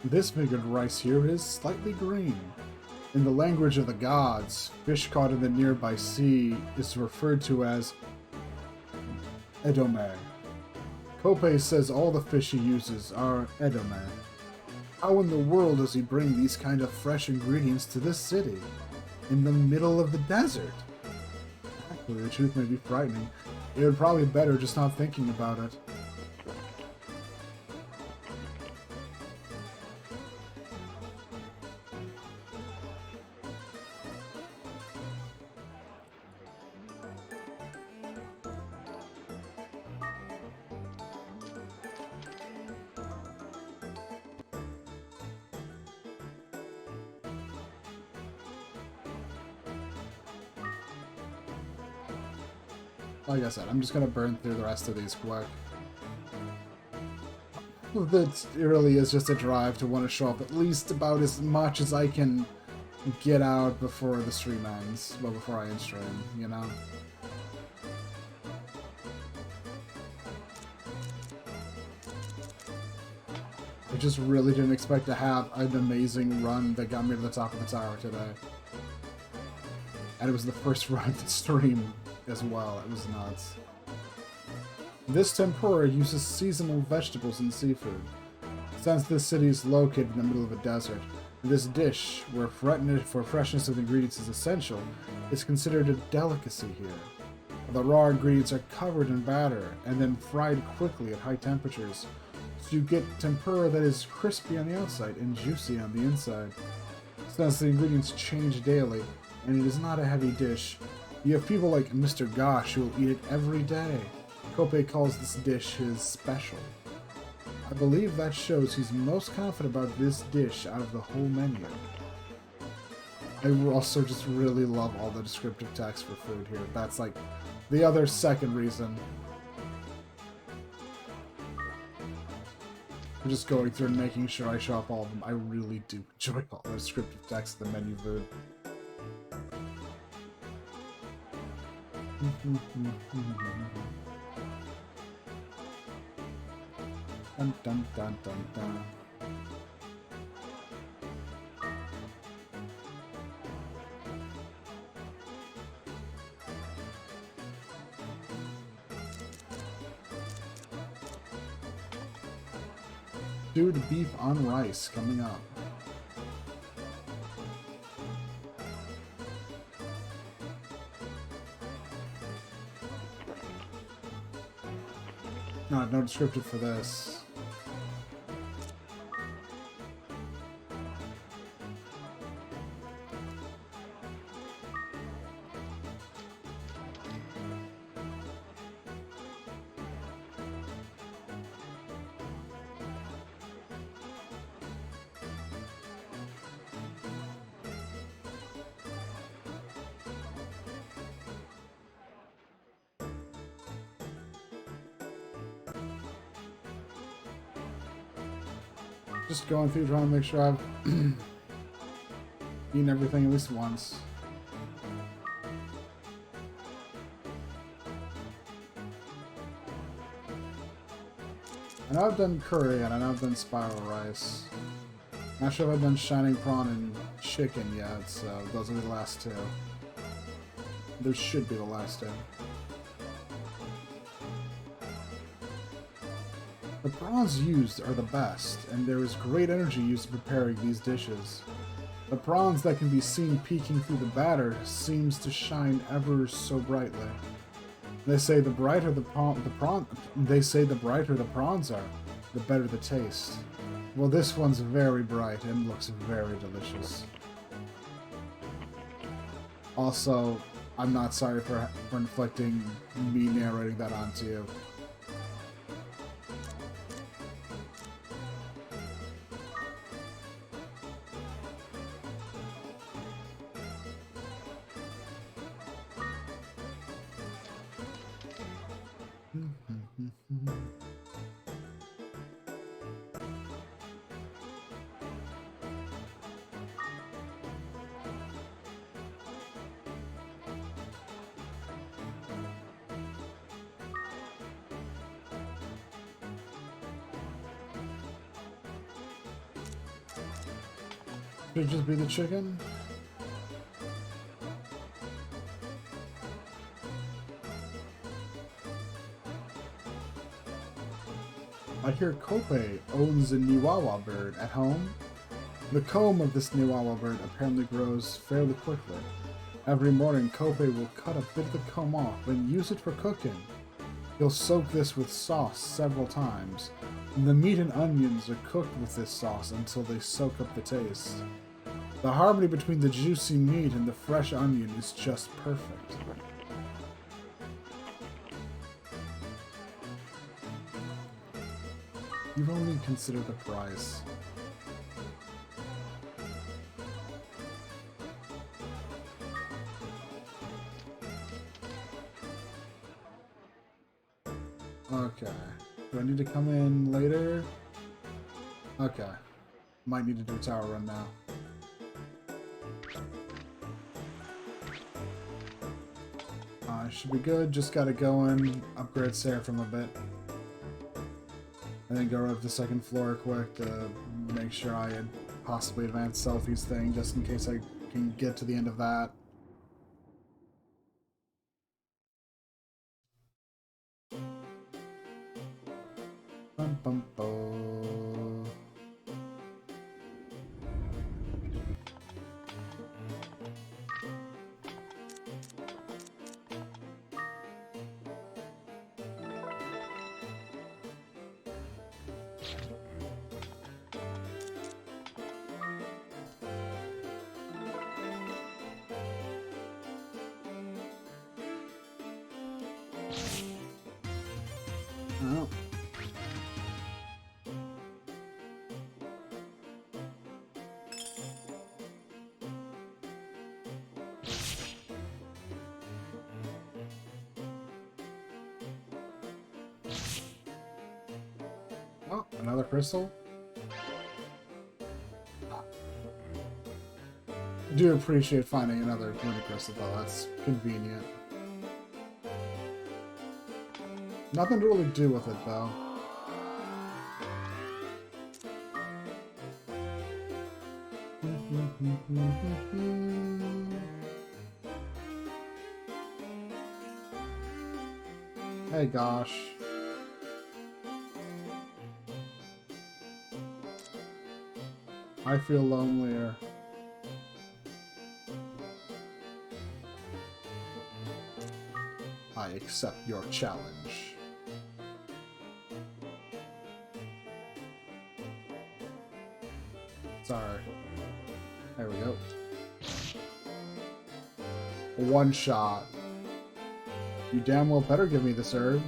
This vinegared rice here is slightly green. In the language of the gods, fish caught in the nearby sea is referred to as edome. Kopei says all the fish he uses are edome. How in the world does he bring these kind of fresh ingredients to this city? In the middle of the desert? Actually, the truth may be frightening. It would probably be better just not thinking about it. Like I said, I'm just gonna burn through the rest of these quick. It really is just a drive to want to show up at least about as much as I can get out before the stream ends. Well, before I end stream, you know? I just really didn't expect to have an amazing run that got me to the top of the tower today. And it was the first run to stream as well. It was nuts. This tempura uses seasonal vegetables and seafood. Since this city is located in the middle of a desert, this dish, where freshness of the ingredients is essential, is considered a delicacy here. The raw ingredients are covered in batter and then fried quickly at high temperatures, so you get tempura that is crispy on the outside and juicy on the inside. Since the ingredients change daily, and it is not a heavy dish, you have people like Mr. Gosh who will eat it every day. Kopei calls this dish his special. I believe that shows he's most confident about this dish out of the whole menu. I also just really love all the descriptive text for food here. That's like the other second reason. I'm just going through and making sure I show up all of them. I really do enjoy all the descriptive text of the menu food. Dun dun dun dun dun. Stewed beef on rice coming up. No descriptive for this. Just going through trying to make sure I've eaten everything at least once. I know I've done curry and I know I've done spiral rice. Not sure if I've done shining prawn and chicken yet, so those will be the last two. Those should be the last two. The prawns used are the best, and there is great energy used in preparing these dishes. The prawns that can be seen peeking through the batter seems to shine ever so brightly. They say the brighter the prawns are, the better the taste. Well, this one's very bright and looks very delicious. Also, I'm not sorry for inflicting me narrating that onto you. Should it just be the chicken? I hear Kope owns a Niwawa bird at home. The comb of this Niwawa bird apparently grows fairly quickly. Every morning, Kope will cut a bit of the comb off and use it for cooking. He'll soak this with sauce several times. The meat and onions are cooked with this sauce until they soak up the taste. The harmony between the juicy meat and the fresh onion is just perfect. You've only considered the price. Okay. Do I need to come in later? Okay. Might need to do a tower run now. Should be good. Just gotta go in, upgrade Seraphim a bit. And then go up to the second floor quick to make sure I had possibly advanced Selfie's thing, just in case I can get to the end of that. Bum, bum, bum. Oh. Oh, another crystal? I do appreciate finding another Rune crystal though, that's convenient. Nothing to really do with it though. Hey gosh. I feel lonelier. I accept your challenge. Sorry. There we go. One shot. You damn well better give me this herb.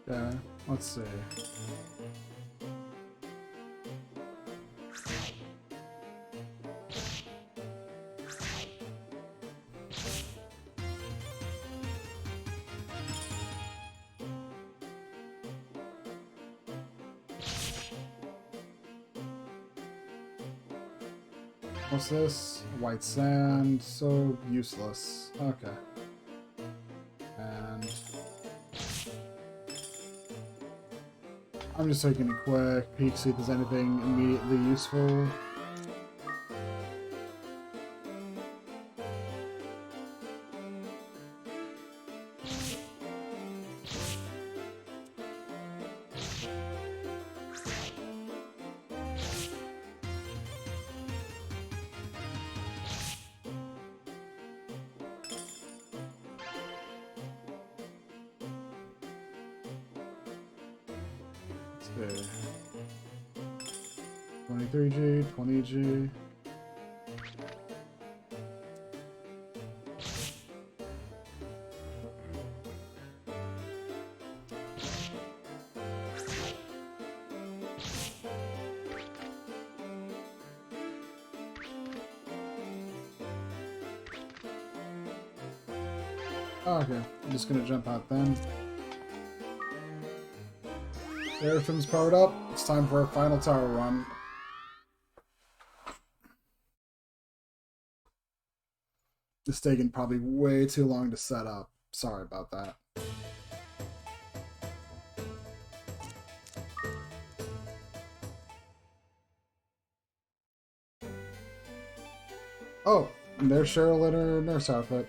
Yeah, let's see. What's this? White sand, so useless. Okay. And I'm just taking a quick peek, see if there's anything immediately useful. Let's see. 23G, 20G. Oh, okay, I'm just gonna jump out then. Everything's powered up. It's time for our final tower run. It's taking probably way too long to set up. Sorry about that. Oh, and there's Cheryl in her nurse outfit.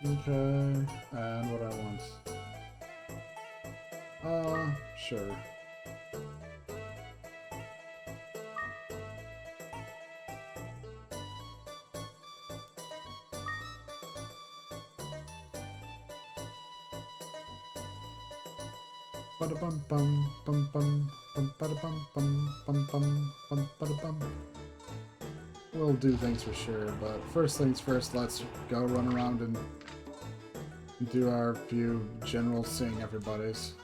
Okay, and what I want. Sure. Ba-da-bum bum bum bum bum ba-da-bum bum bum bum bum ba-da-bum. We'll do things for sure, but first things first, let's go run around and do our few general seeing everybody's.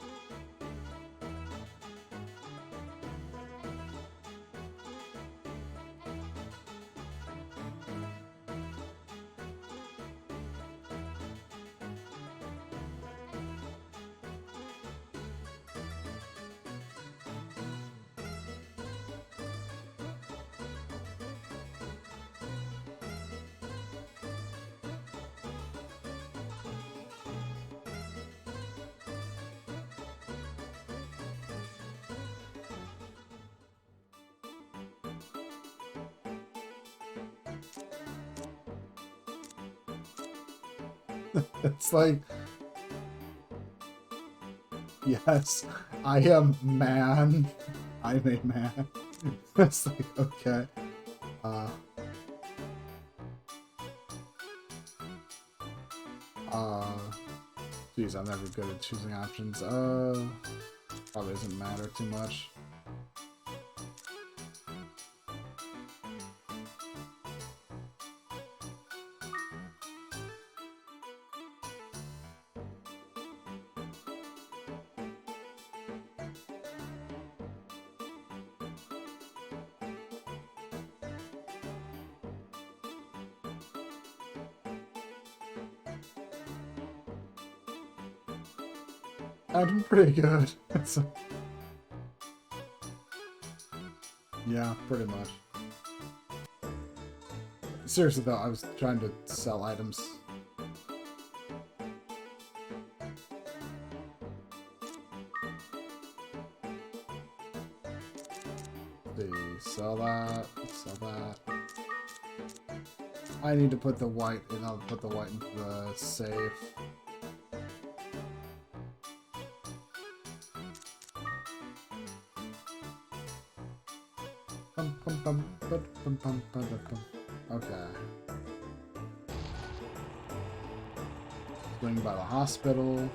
It's like, yes, I am man. I'm a man. It's like, okay. Uh, geez, I'm never good at choosing options. Probably doesn't matter too much. I'm pretty good. Yeah, pretty much. Seriously though, I was trying to sell items. Sell that, sell that. I need to put the white, and I'll put the white into the safe. Okay. Swing by the hospital.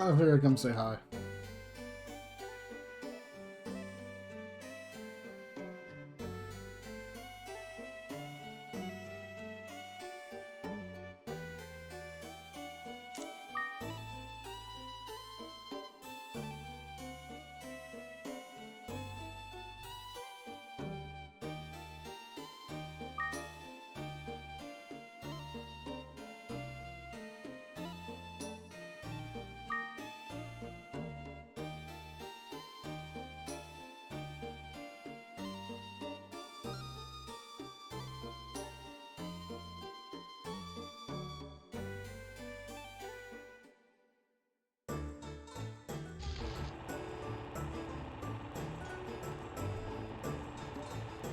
Oh, here I come say hi.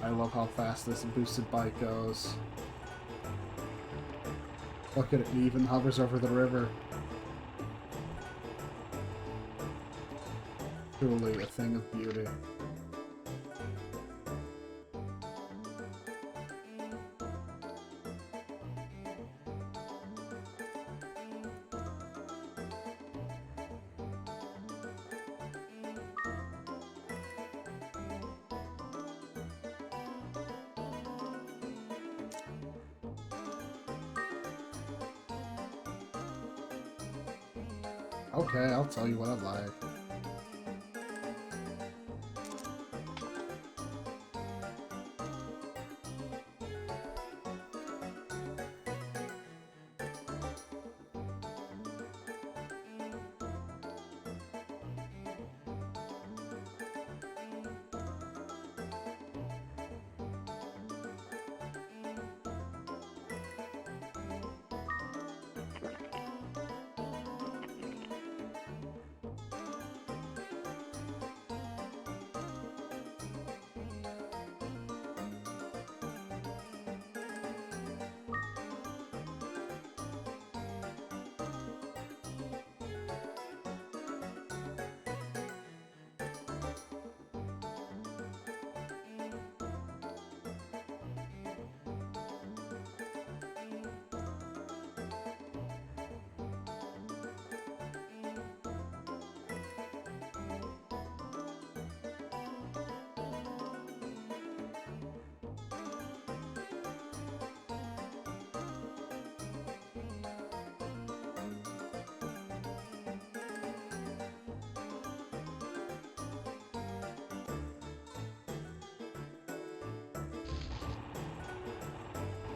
I love how fast this boosted bike goes. Look at it, it even hovers over the river. Truly a thing of beauty. Okay, I'll tell you what I like.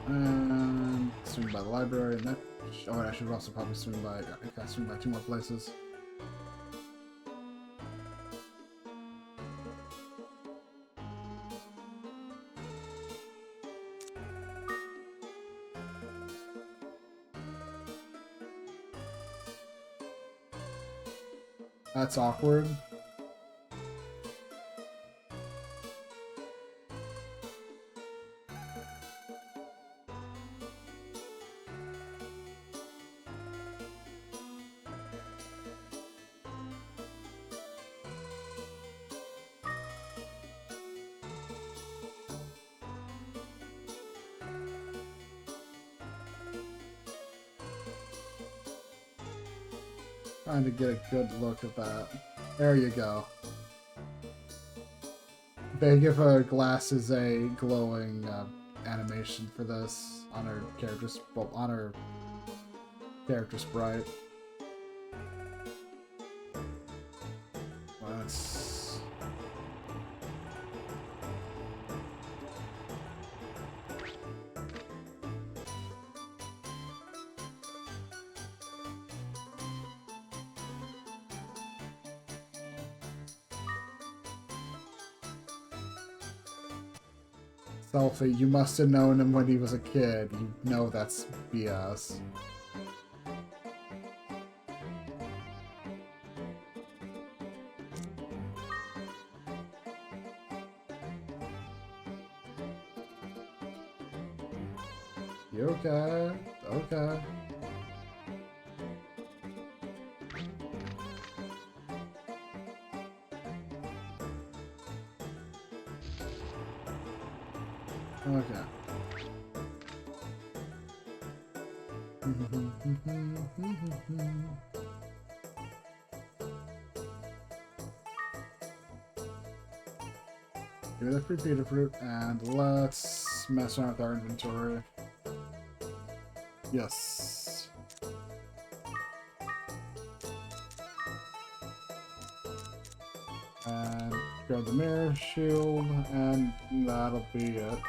And swing by the library, and that. Oh, I should also probably swing by. I think I swing by 2 more places. That's awkward. trying to get a good look at that. There you go. They give her glasses a glowing animation for this on her character, well, on her character sprite. Let's... Selfie, you must have known him when he was a kid. You know that's BS. You okay? Okay. Okay. Give me the free Peter fruit, and let's mess around with our inventory. Yes. And grab the mirror shield, and that'll be it.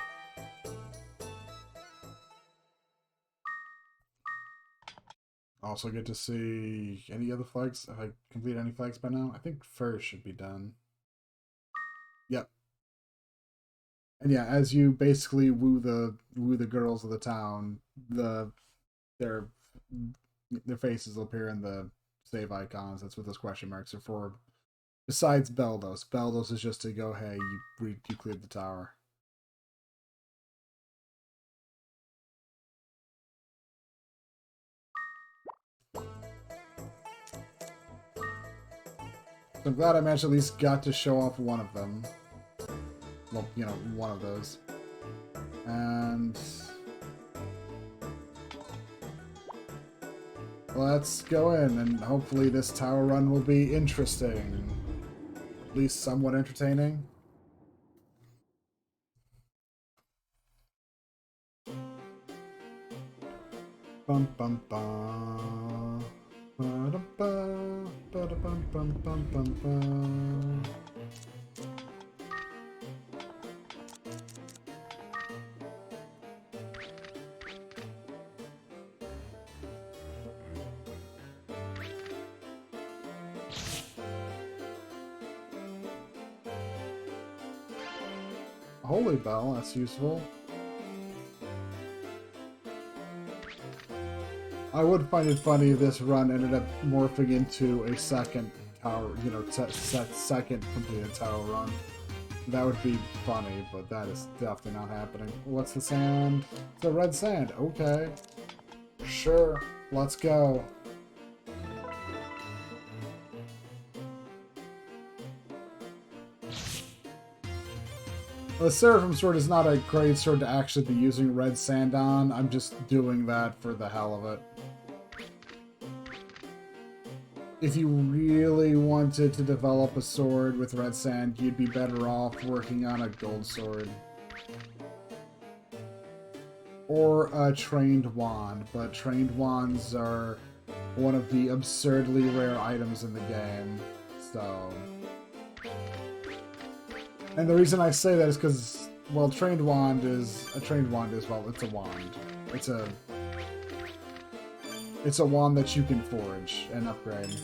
Also get to see any other flags. Have I completed any flags by now? I think first should be done. Yep. And yeah, as you basically woo the girls of the town, their faces will appear in the save icons. That's what those question marks are for. Besides Beldos. Beldos is just to go, hey, you cleared the tower. So I'm glad I managed at least got to show off one of them. Well, you know, one of those. And let's go in, and hopefully this tower run will be interesting. At least somewhat entertaining. Bum bum bum. Ba-da-ba, ba-da-bum bum bum bum bum. Holy bell, that's useful. I would find it funny if this run ended up morphing into a second tower, you know, second completed tower run. That would be funny, but that is definitely not happening. What's the sand? It's a red sand. Okay. Sure. Let's go. The Seraphim Sword is not a great sword to actually be using red sand on. I'm just doing that for the hell of it. If you really wanted to develop a sword with red sand, you'd be better off working on a gold sword. Or a trained wand, but trained wands are one of the absurdly rare items in the game, so... And the reason I say that is because, well, trained wand is, well, it's a wand. It's a wand that you can forge and upgrade.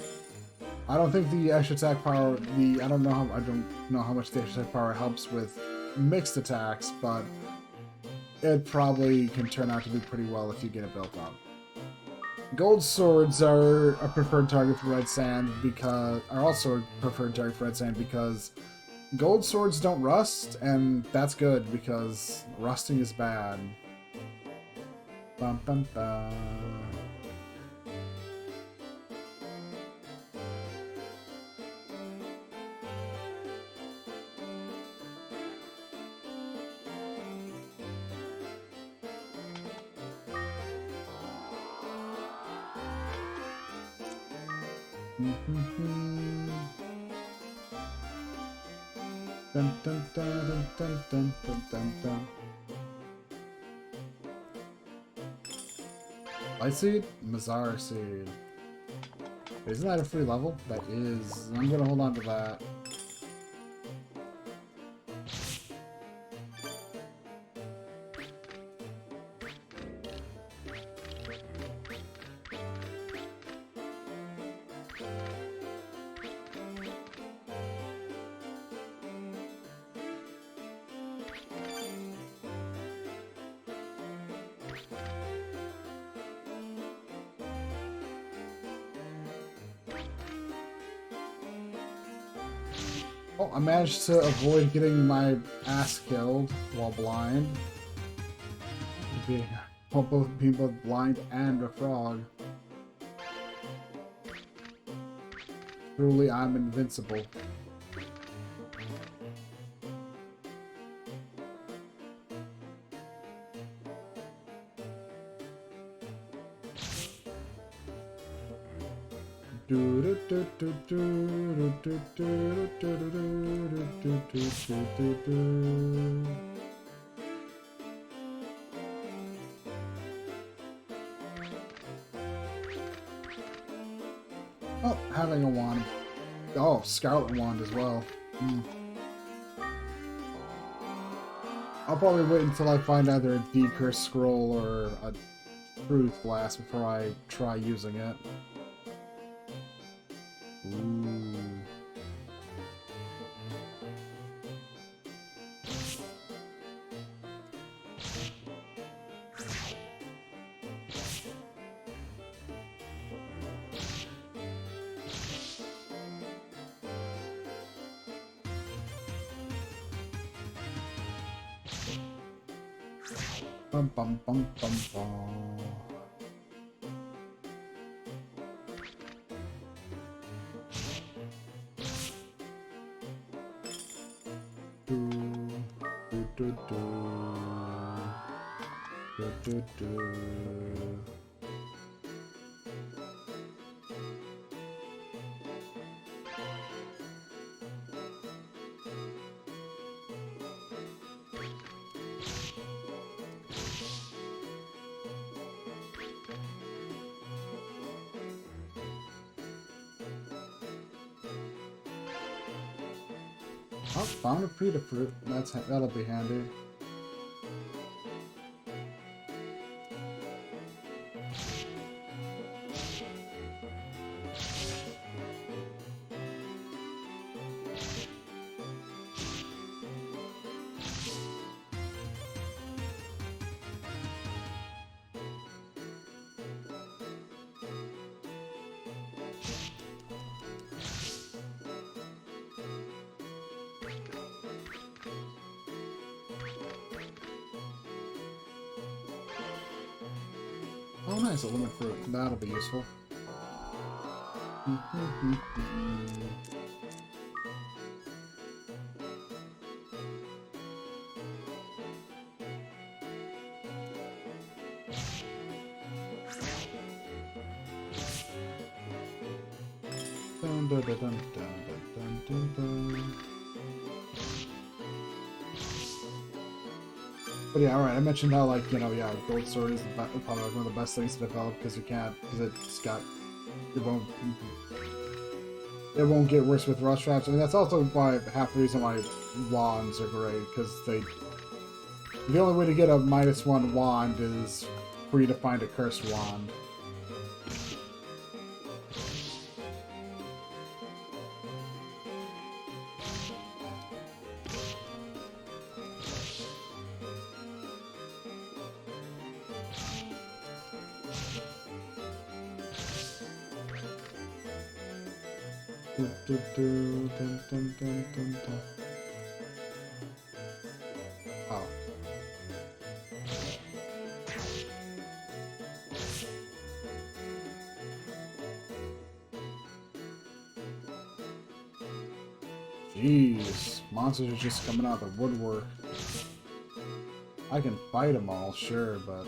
I don't think the extra attack power, I don't know how much the extra attack power helps with mixed attacks, but it probably can turn out to do pretty well if you get it built up. Gold swords are a preferred target for red sand because gold swords don't rust, and that's good because rusting is bad. Bum bum bum. Dun, dun, dun, dun, dun, dun, dun, dun. Light Seed? Mazar Seed. Isn't that a free level? That is. I'm gonna hold on to that. Oh, I managed to avoid getting my ass killed while blind. Being both blind and a frog. Truly, I'm invincible. Oh, having a wand. Oh, Scarlet Wand as well. I'll probably wait until I find either a Decurse Scroll or a Truth Blast before I try using it. Ooh. Bum bum bum bum bum. Do do do do do do. Oh, found a Preta Fruit. That'll be handy. Oh, nice, a limit fruit. That'll be useful. Dun, dun, dun, dun, dun, dun, dun, dun. But yeah, alright, I mentioned how, like, you know, yeah, Gold Sword is probably one of the best things to develop because it's got, it won't get worse with Rust Traps. I mean, that's also why, half the reason why wands are great, because the only way to get a -1 wand is for you to find a cursed wand. Dun, dun, dun, dun, dun. Oh. Jeez, monsters are just coming out of the woodwork. I can fight them all, sure, but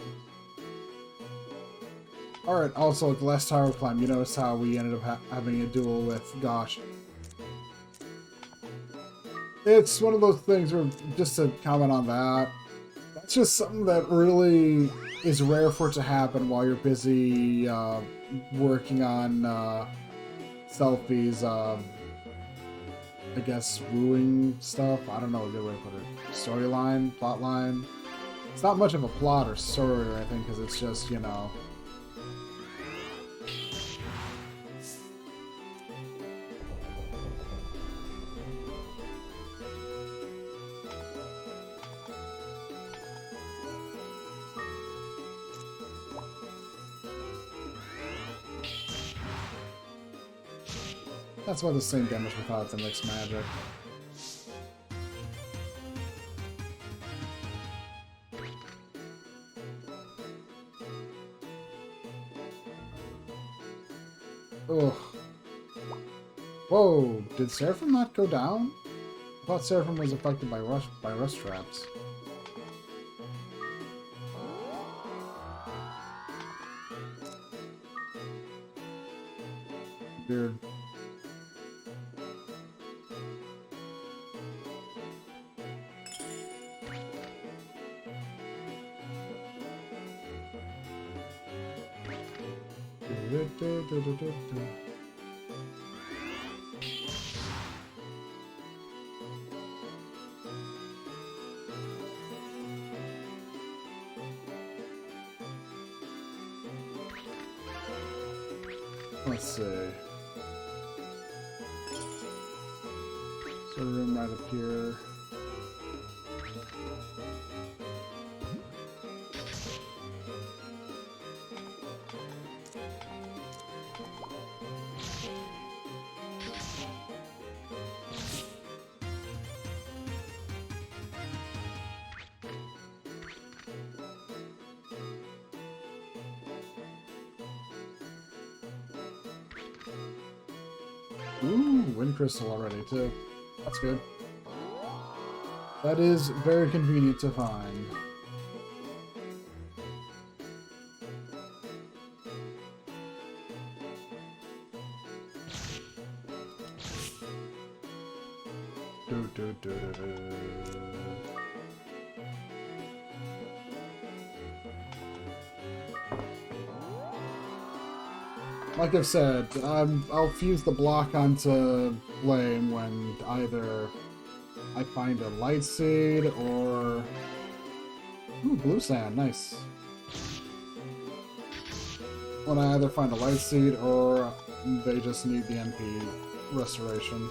Alright, also, the last tower climb, you notice how we ended up having a duel with Gosh. It's one of those things where, just to comment on that, that's just something that really is rare for it to happen while you're busy working on Selfie's, I guess, wooing stuff. I don't know a good way to put it. Storyline, plotline. It's not much of a plot or story or anything, because it's just, you know... That's about the same damage without the mixed magic. Ugh. Whoa, did Seraphim not go down? I thought Seraphim was affected by rust traps. Weird. Let's see. So room right up here. Ooh, wind crystal already too. That's good. That is very convenient to find. Like I've said, I'll fuse the block onto Flame when either I find a Light Seed or... Ooh, Blue Sand, nice. When I either find a Light Seed or they just need the MP restoration.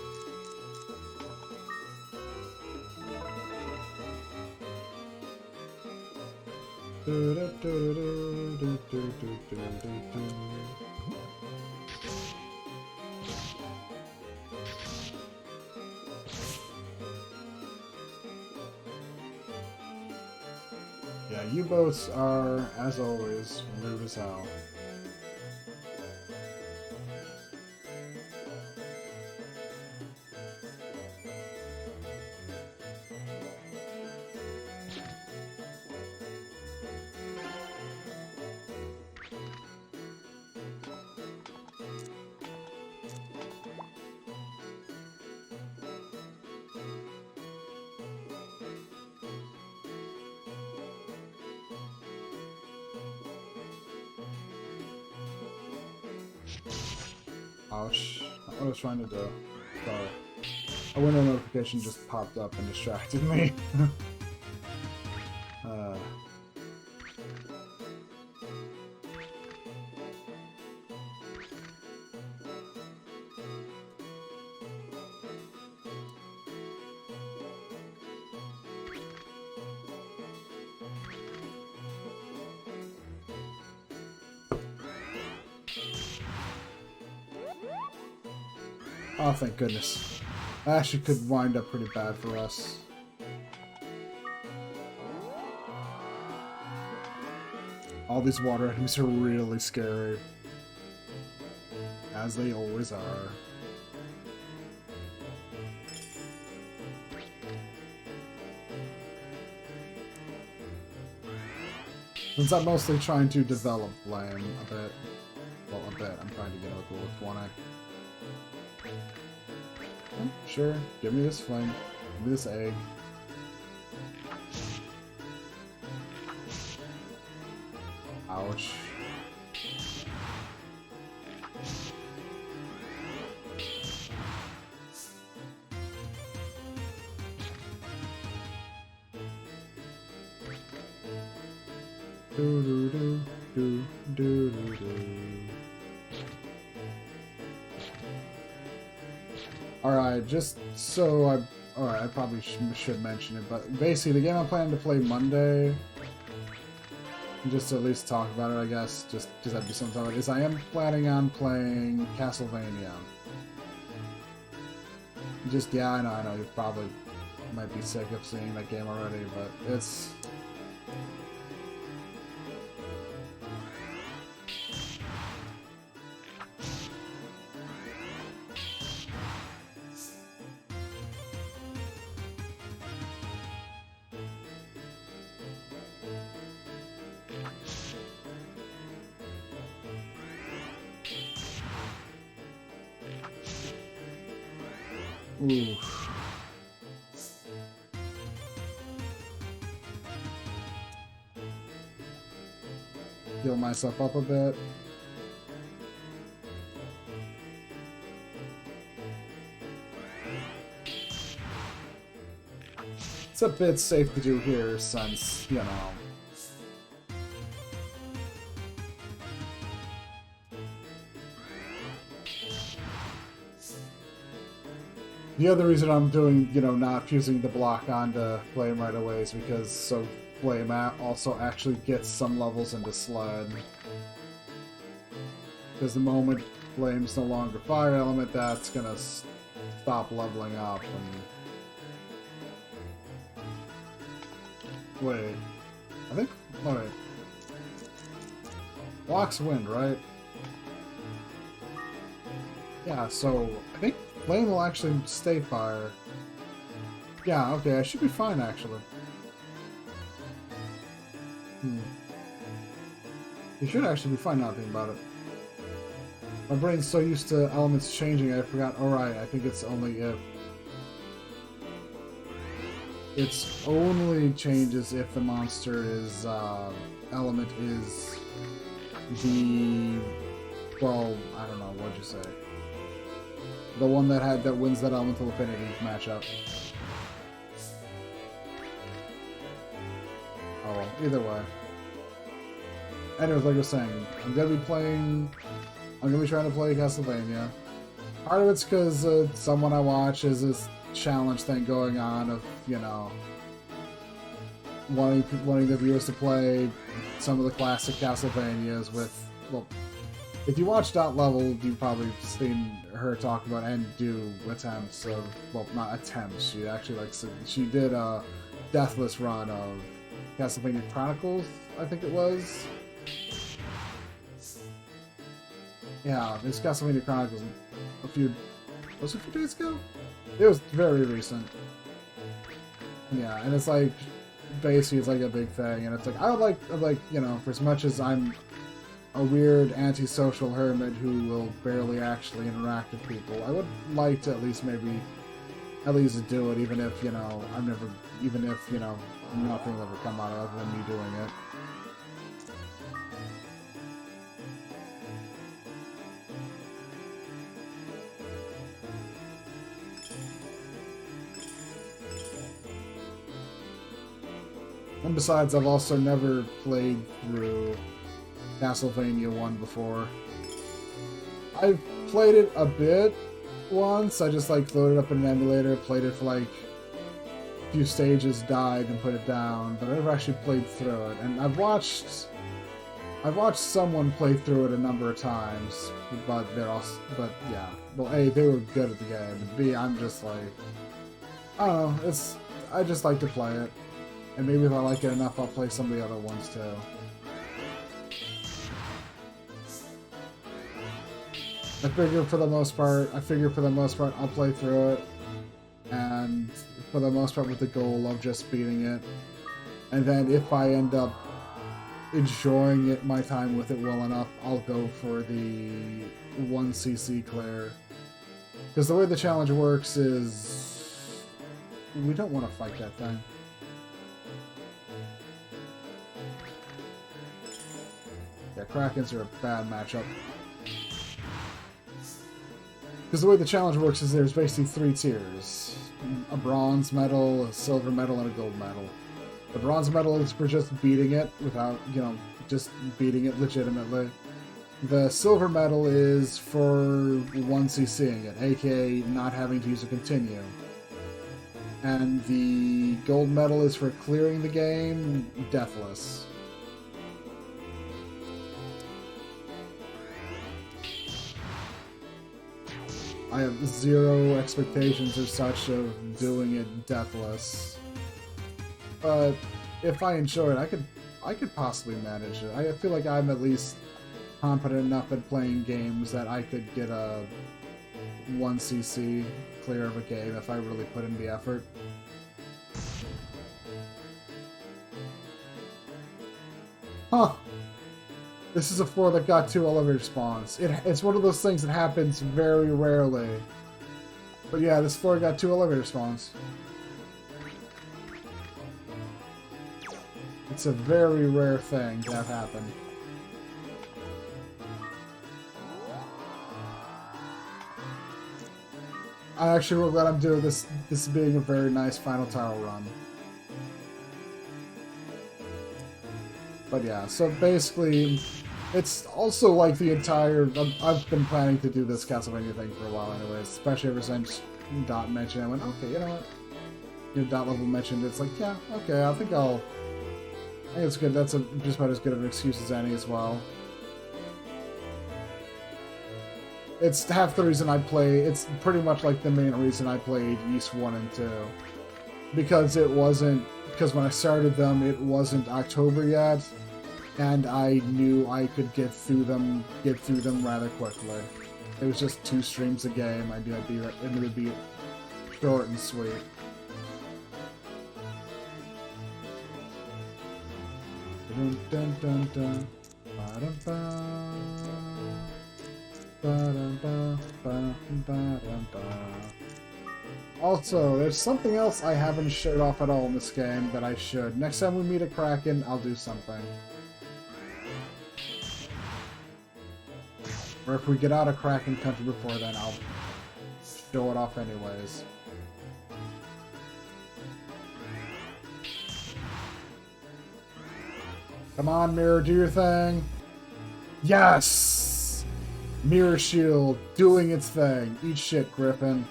Yeah, U-boats are, as always, rude as hell. Ouch. Not what I was trying to do. Sorry. A window notification just popped up and distracted me. Oh, thank goodness. That actually could wind up pretty bad for us. All these water enemies are really scary. As they always are. Since I'm mostly trying to develop Flame a bit. Well, a bit. I'm trying to get over with 1A. Sure, give me this Flame. Give me this egg. Ouch. Do do do do do do do. Alright, just so alright, I probably should mention it, but basically the game I'm planning to play Monday, just to at least talk about it, I guess, just because that'd be something about it, is I am planning on playing Castlevania. Just, yeah, I know, you probably might be sick of seeing that game already, but it's... Oof. Heal myself up a bit. It's a bit safe to do here since, you know... The other reason I'm doing, you know, not fusing the block onto Flame right away is because so Flame also actually gets some levels into Sled. Because the moment Flame's no longer fire element, that's gonna stop leveling up. And... Wait. I think... Oh, wait. Block's wind, right? Yeah, so I think Flame will actually stay fire. Yeah, okay, I should be fine, actually. You should actually be fine now thinking about it. My brain's so used to elements changing, I forgot. Alright, I think it's only if... It's only changes if the monster is, element is the... Well, I don't know, what'd you say? The one that wins that elemental affinity matchup. Oh well, either way. Anyways, like I was saying, I'm gonna be trying to play Castlevania. Part of it's because someone I watch is this challenge thing going on of, you know, wanting the viewers to play some of the classic Castlevanias with, well, if you watch Dot Level, you've probably seen her talk about and do attempts of, well, not attempts, she actually likes it. She did a deathless run of Castlevania Chronicles, I think it was. Yeah, it's Castlevania Chronicles was it a few days ago? It was very recent. Yeah, and it's like, basically it's like a big thing, and it's like, I would like, you know, for as much as I'm a weird antisocial hermit who will barely actually interact with people, I would like to at least do it, even if, you know, nothing will ever come out of it other than me doing it. And besides, I've also never played through Castlevania 1 before. I've played it a bit once. I just like loaded up in an emulator, played it for like a few stages, died, and put it down. But I never actually played through it. And I've watched someone play through it a number of times, but yeah. Well, A, they were good at the game, and B, I'm just like, I don't know, I just like to play it. And maybe if I like it enough, I'll play some of the other ones too. I figure for the most part, I'll play through it, and for the most part with the goal of just beating it. And then if I end up enjoying my time with it well enough, I'll go for the 1cc clear. Because the way the challenge works is... we don't want to fight that thing. Yeah, Krakens are a bad matchup. Because the way the challenge works is there's basically 3 tiers. A bronze medal, a silver medal, and a gold medal. The bronze medal is for just beating it without, you know, just beating it legitimately. The silver medal is for 1cc'ing it, aka not having to use a continue. And the gold medal is for clearing the game deathless. I have 0 expectations as such of doing it deathless. But if I enjoy it, I could possibly manage it. I feel like I'm at least competent enough at playing games that I could get a 1cc clear of a game if I really put in the effort. Huh. This is a floor that got 2 elevator spawns. It's one of those things that happens very rarely. But yeah, this floor got 2 elevator spawns. It's a very rare thing to have happen. I'm actually real glad I'm doing this being a very nice final tower run. But yeah, so basically, it's also like the entire... I've been planning to do this Castlevania thing for a while anyways, especially ever since Dot mentioned it. I went, okay, you know what? You know, Dot Level mentioned it. It's like, yeah, okay, I think it's good. That's just about as good of an excuse as any as well. It's half the reason I play... It's pretty much like the main reason I played Ys 1 and 2. Because it wasn't... Because when I started them, it wasn't October yet, and I knew I could get through them rather quickly. It was just 2 streams a game. I knew it would be short and sweet. Dun, dun, dun, dun. Ba-dum-ba. Ba-dum-ba. Ba-dum-ba-dum-ba. Also, there's something else I haven't showed off at all in this game that I should. Next time we meet a Kraken, I'll do something. Or if we get out of Kraken country before then, I'll show it off anyways. Come on, Mirror, do your thing. Yes! Mirror Shield, doing its thing. Eat shit, Griffin.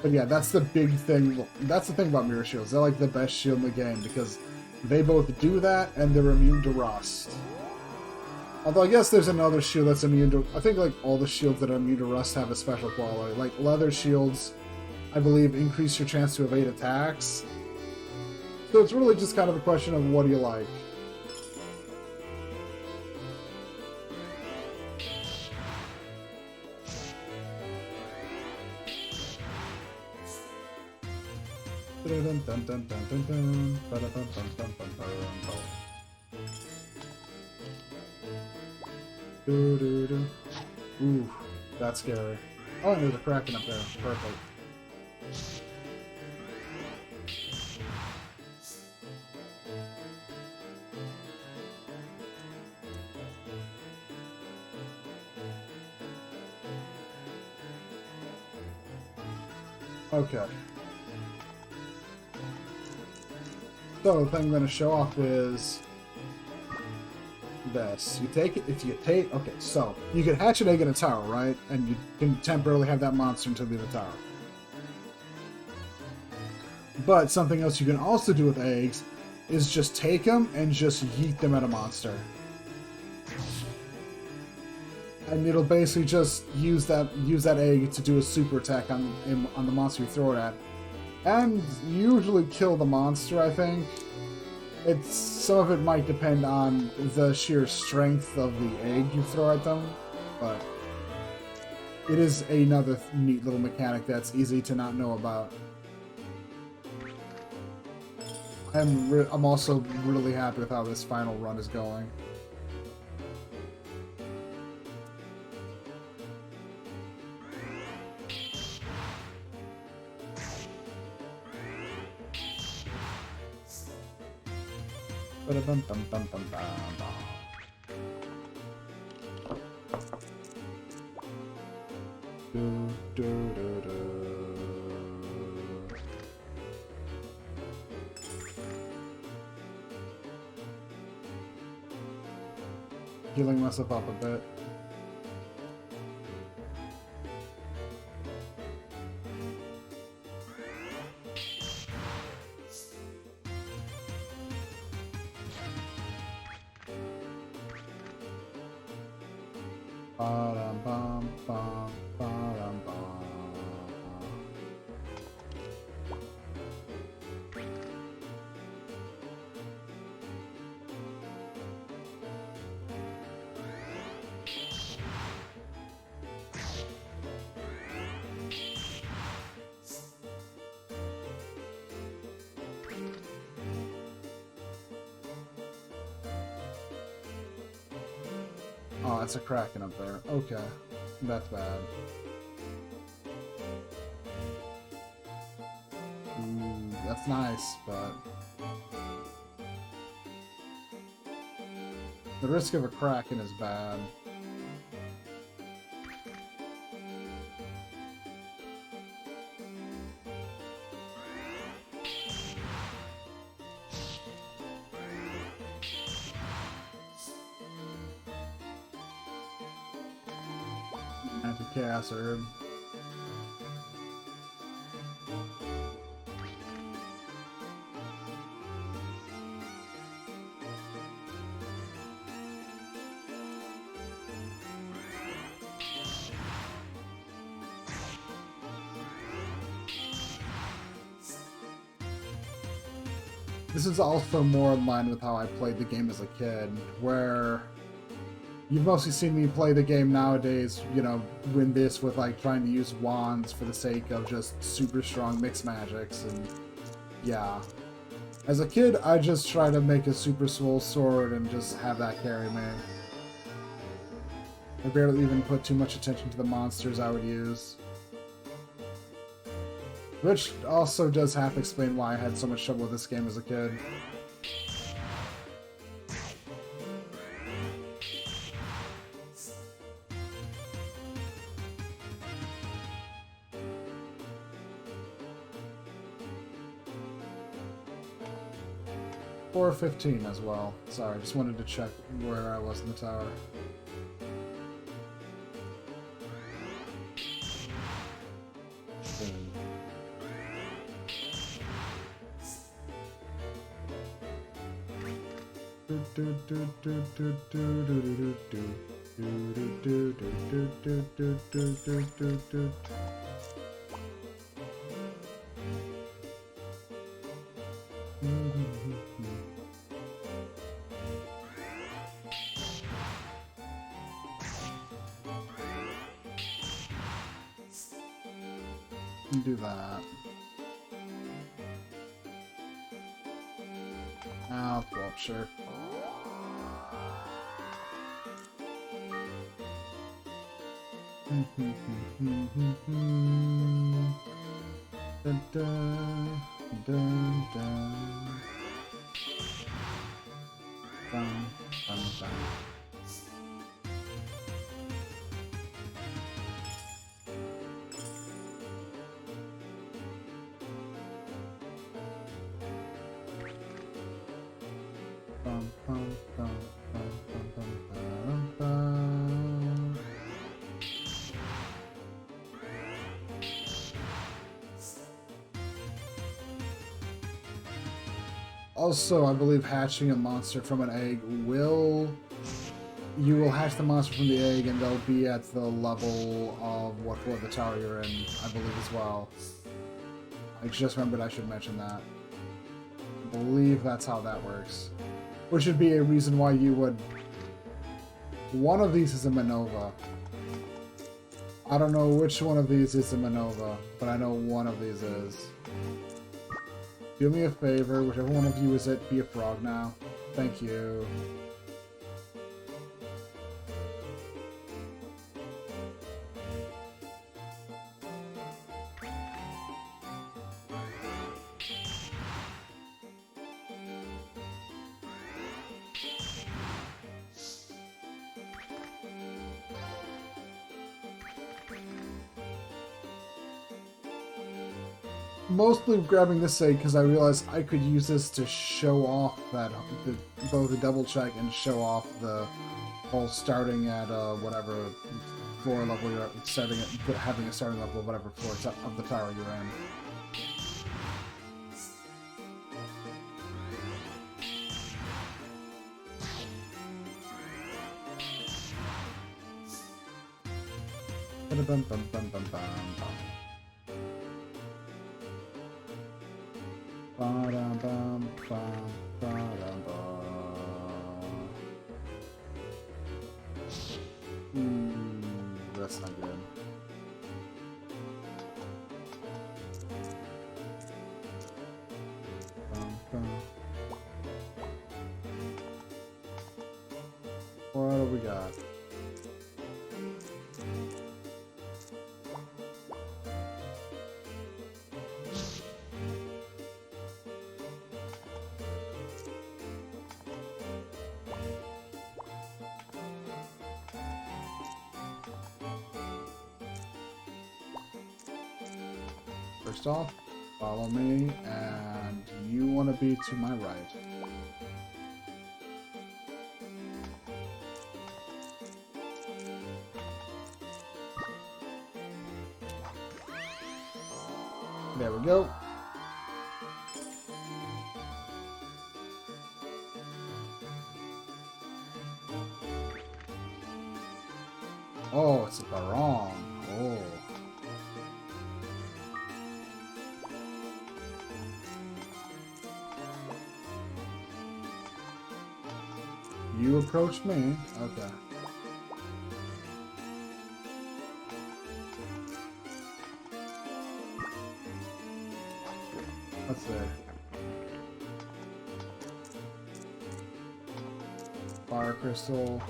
But yeah, that's the big thing. That's the thing about Mirror Shields. They're like the best shield in the game because they both do that and they're immune to rust. Although I guess there's another shield that's immune to... I think like all the shields that are immune to rust have a special quality. Like leather shields, I believe, increase your chance to evade attacks. So it's really just kind of a question of what do you like. Ooh, that's scary. Oh, and there's a Kraken up there. Perfect. Okay. So the thing I'm going to show off is this. You take it, if you take, okay, so you can hatch an egg in a tower, right? And you can temporarily have that monster until you leave the tower. But something else you can also do with eggs is just take them and just yeet them at a monster. And it'll basically just use that egg to do a super attack on the monster you throw it at. And usually kill the monster, I think. Some of it might depend on the sheer strength of the egg you throw at them, but it is another neat little mechanic that's easy to not know about. I'm also really happy with how this final run is going. Healing myself up a bit. Ba-dum-bum-bum, ba-dum-bum. Oh, that's a Kraken up there. Okay. That's bad. Ooh, that's nice, but... the risk of a Kraken is bad. Anti-chaos herb. This is also more in line with how I played the game as a kid, where you've mostly seen me play the game nowadays, you know, win this with like trying to use wands for the sake of just super strong mixed magics, and yeah. As a kid, I just try to make a super swole sword and just have that carry me. I barely even put too much attention to the monsters I would use. Which also does half explain why I had so much trouble with this game as a kid. Or 15 as well. Sorry, just wanted to check where I was in the tower. Do that. I'll go up, sure. Dun, dun, dun, dun. Dun, dun, dun. Also, I believe hatching a monster from an egg will... you will hatch the monster from the egg and they'll be at the level of what floor of the tower you're in, I believe as well. I just remembered I should mention that. I believe that's how that works. Which would be a reason why you would... one of these is a Manova. I don't know which one of these is a Manova, but I know one of these is. Do me a favor, whichever one of you is it, be a frog now. Thank you. Mostly grabbing this sake because I realized I could use this to show off that both the double check and show off the whole starting at whatever floor level you're at, starting at having a starting level of whatever floor of the tower you're in. Bum, bum, bum, bum, bum, bum. Ba-dum-bum, bum, ba-dum-bum. That's not good. Bum, bum. What do we got? First off, follow me, and you want to be to my right. There we go. Oh, it's a barong. Oh. You approached me. Okay. Let's see. Fire crystal.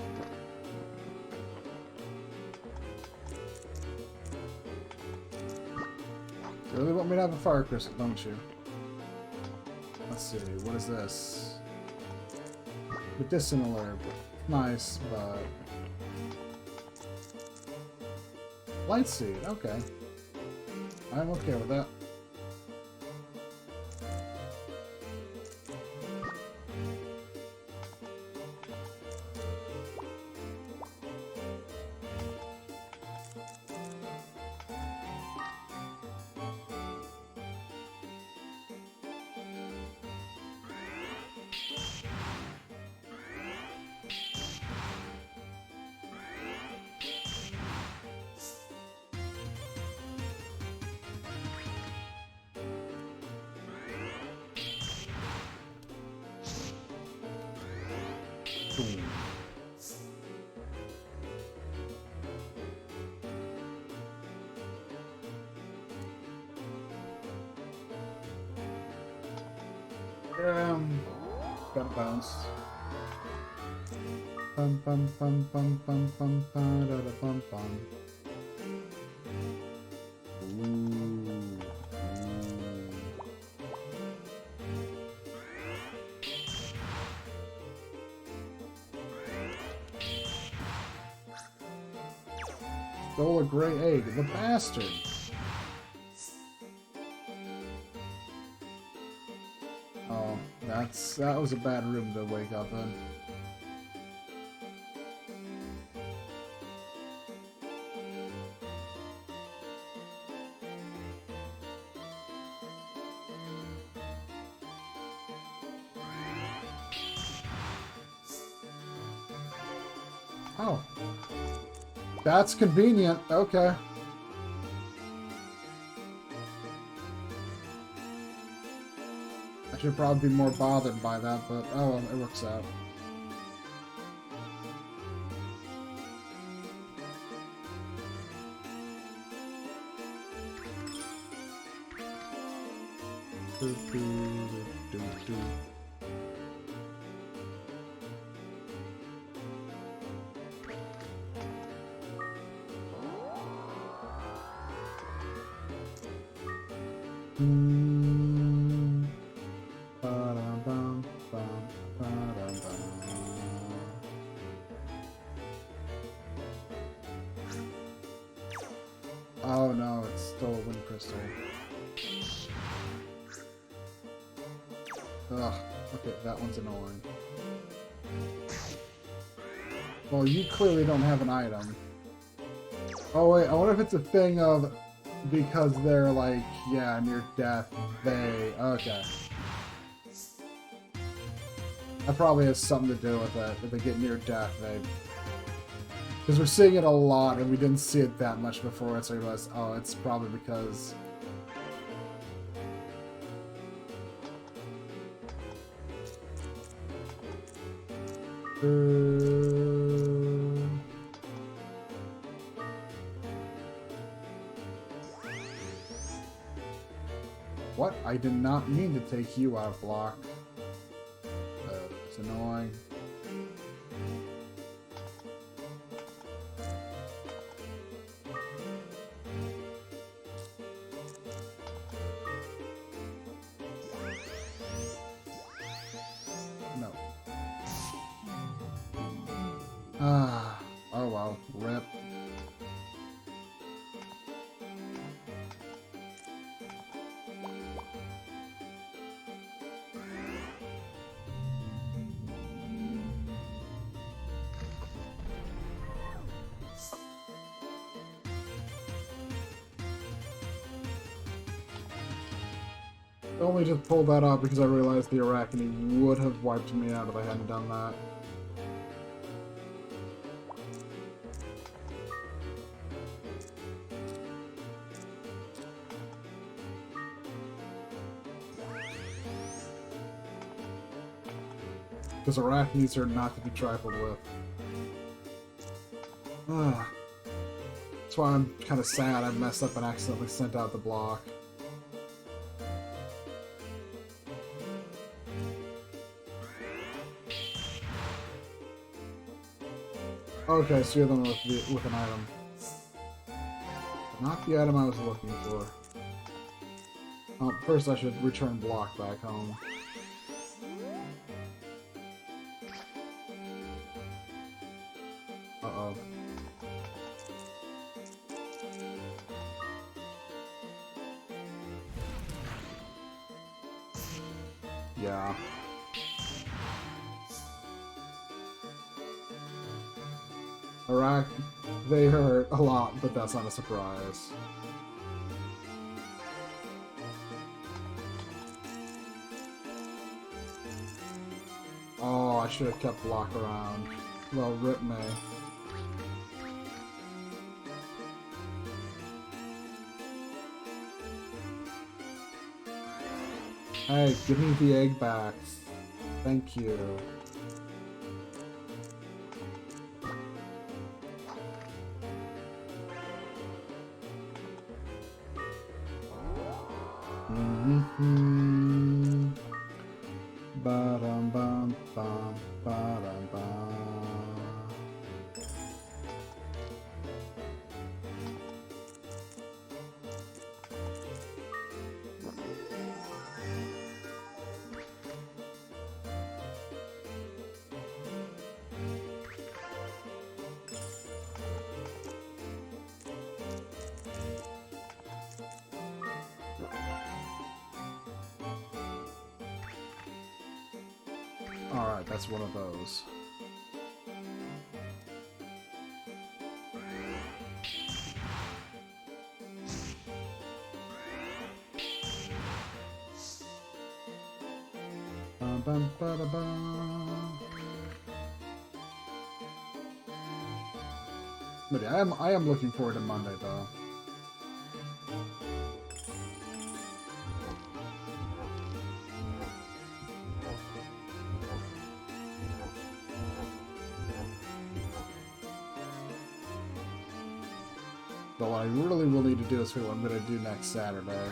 You really want me to have a fire crystal, don't you? Let's see. What is this? Medicinal herb. Nice, but... Light seed. Okay. I'm okay with that. Gotta bounce. Bum bum bum bum bum bum bum da da bum bum. Ooh. Stole a gray egg, the bastard. Oh, that was a bad room to wake up in. Oh. That's convenient. Okay. I should probably be more bothered by that, but oh well, it works out. Do, do, do, do. Ba-dum-bum, bum, ba-dum-bum. Oh no, it's still a wind crystal. Ugh, okay, that one's annoying. Well, you clearly don't have an item. Oh wait, I wonder if it's a thing of because they're like, yeah, near death, they... Okay. That probably has something to do with it. If they get near death, they... Because we're seeing it a lot, and we didn't see it that much before, so I realized, oh, it's probably because... What? I did not mean to take you out of block. It's annoying. No. Ah. Oh well. Rip. I only just pulled that up because I realized the Arachne would have wiped me out if I hadn't done that. Because Arachnes are not to be trifled with. That's why I'm kind of sad I messed up and accidentally sent out the block. Okay, so you're the one with an item. Not the item I was looking for. First I should return block back home. Uh-oh. Yeah. Iraq, they hurt a lot, but that's not a surprise. Oh, I should have kept block around. Well, rip me. Hey, give me the egg back. Thank you. Ba-dum bum bum ba-dum bum. Alright, that's one of those. Bum, ba, da, bum. But yeah, I am looking forward to Monday though. But what I really will need to do is figure out what I'm going to do next Saturday.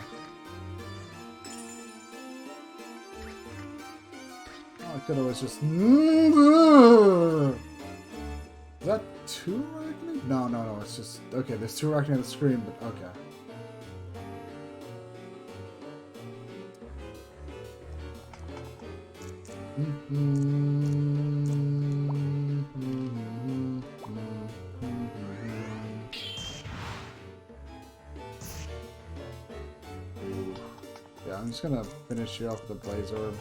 could always just... Is that two Arachne? No, no, no, it's just... Okay, there's two Arachne on the screen, but okay. Yeah, I'm just gonna finish you off with the Blaze Orb.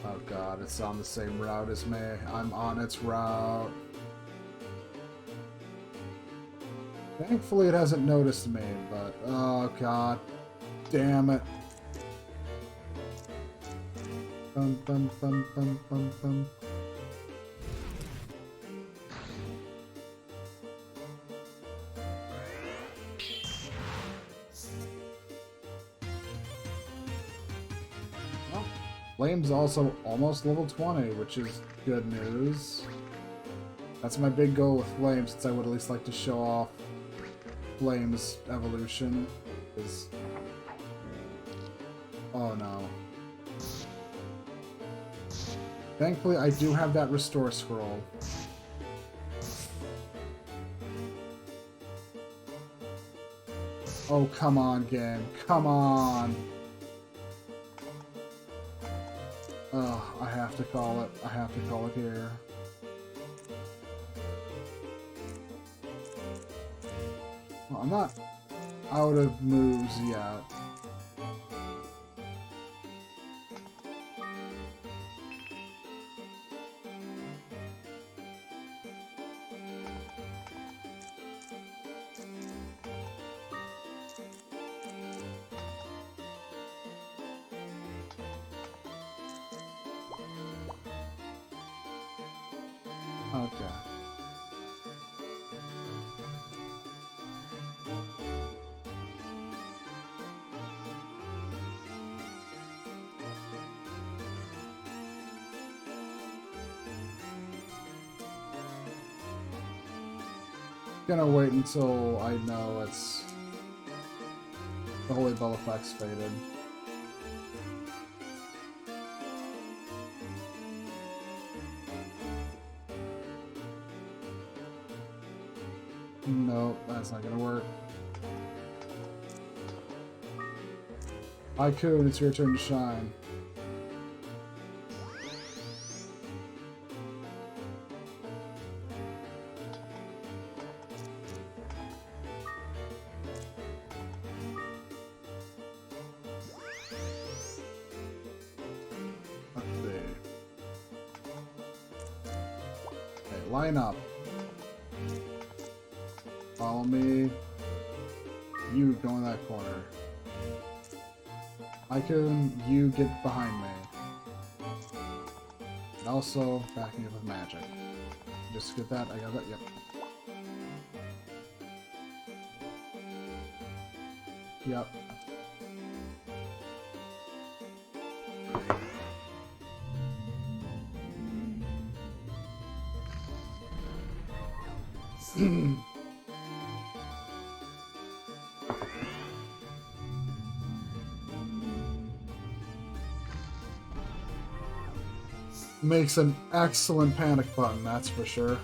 Oh god, it's on the same route as me. I'm on its route. Thankfully it hasn't noticed me, but oh god. Damn it. Bum, bum, bum, bum, bum, bum. Well, Flame's also almost level 20, which is good news. That's my big goal with Flame, since I would at least like to show off Flame's evolution. Oh no. Thankfully, I do have that restore scroll. Oh, come on, game. Come on! Oh, I have to call it. I have to call it here. Well, I'm not out of moves yet. Okay. Gonna wait until I know it's the Holy Bell effect's faded. No, that's not gonna work. Haikun, it's your turn to shine. Let's see. Okay, line up. Follow me. You go in that corner. Haikun, you get behind me. And also, back me up with magic. Just get that, I got that, yep. Yep. Makes an excellent panic button, that's for sure.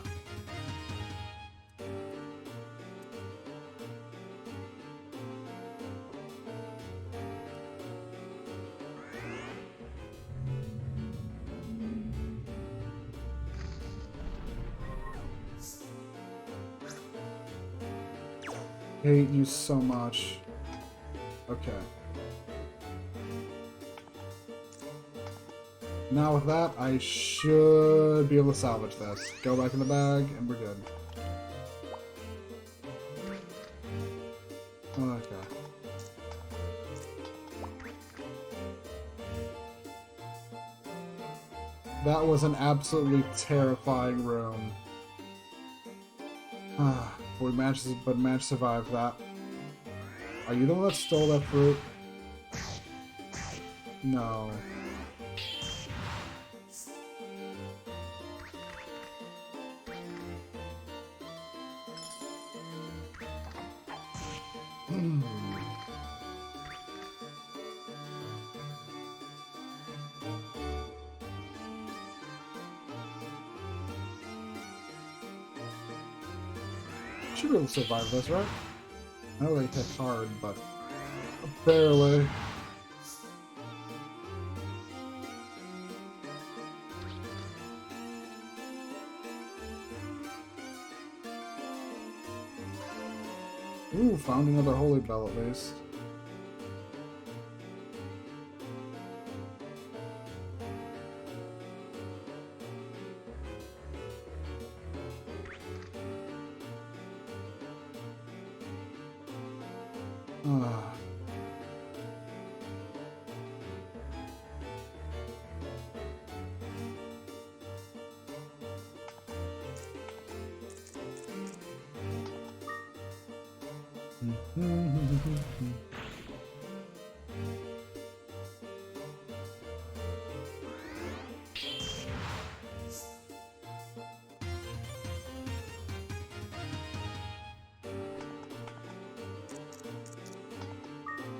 Hate you so much. Okay. Now with that, I should be able to salvage this. Go back in the bag, and we're good. Okay. That was an absolutely terrifying room. We managed to survive that. Are you the one that stole that fruit? Should be able to survive this, right? I know they hit hard, but barely. Ooh, found another holy bell at least. Ah.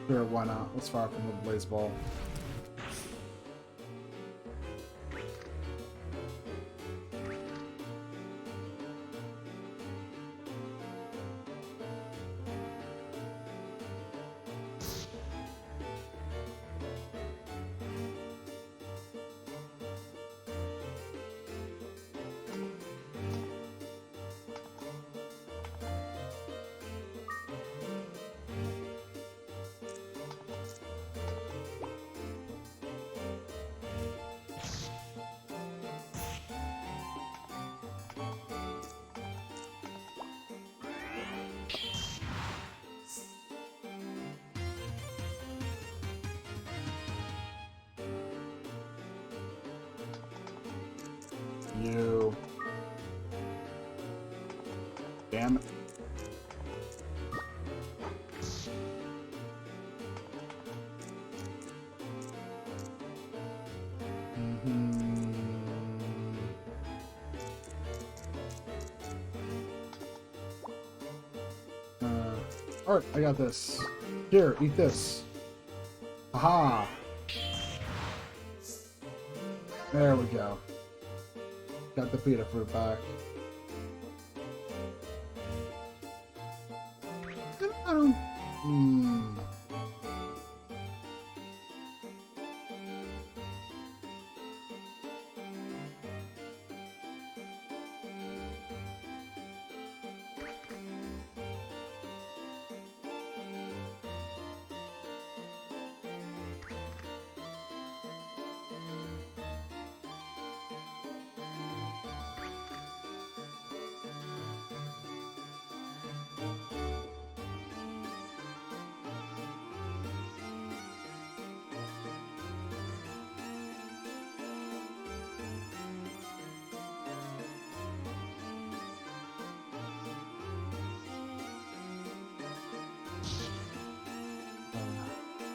Sure, why not? Let's fire from the blaze ball. You. Damn it. Alright, I got this. Here, eat this. Aha! There we go. Got the pita fruit back. I don't...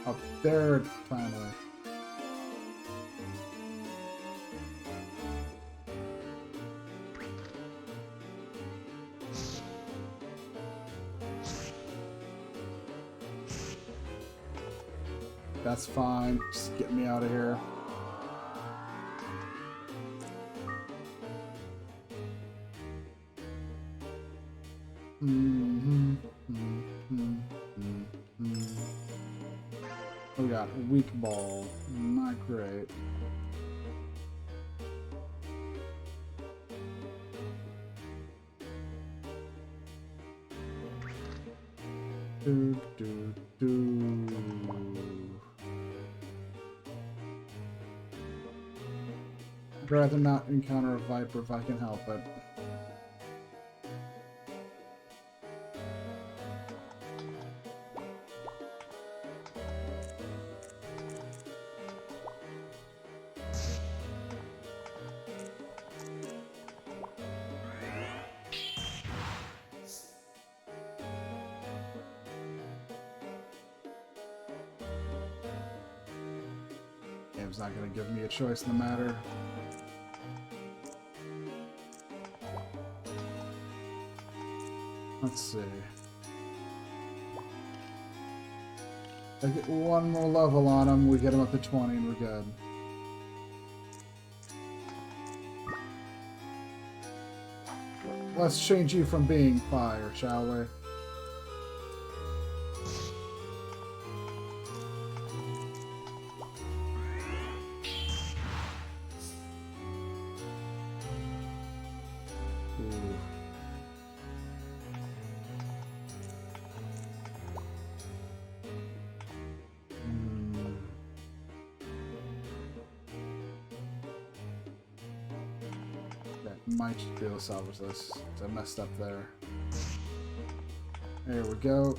Up there, finally. That's fine. Just get me out of here. We got a weak ball. Not great. I'd rather not encounter a viper if I can help it. Game's not going to give me a choice in the matter. Let's see. I get one more level on him, we get him up to 20 and we're good. Let's change you from being fire, shall we? Might just be able to salvage this. I messed up there. There we go.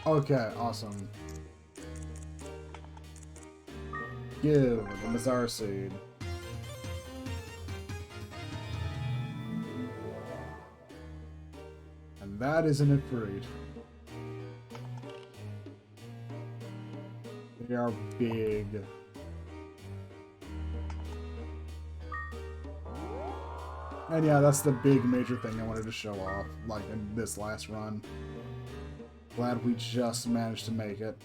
Okay, awesome. Give the Mazar seed. And that isn't it for it. They are big. And yeah, that's the big major thing I wanted to show off, like in this last run. Glad we just managed to make it.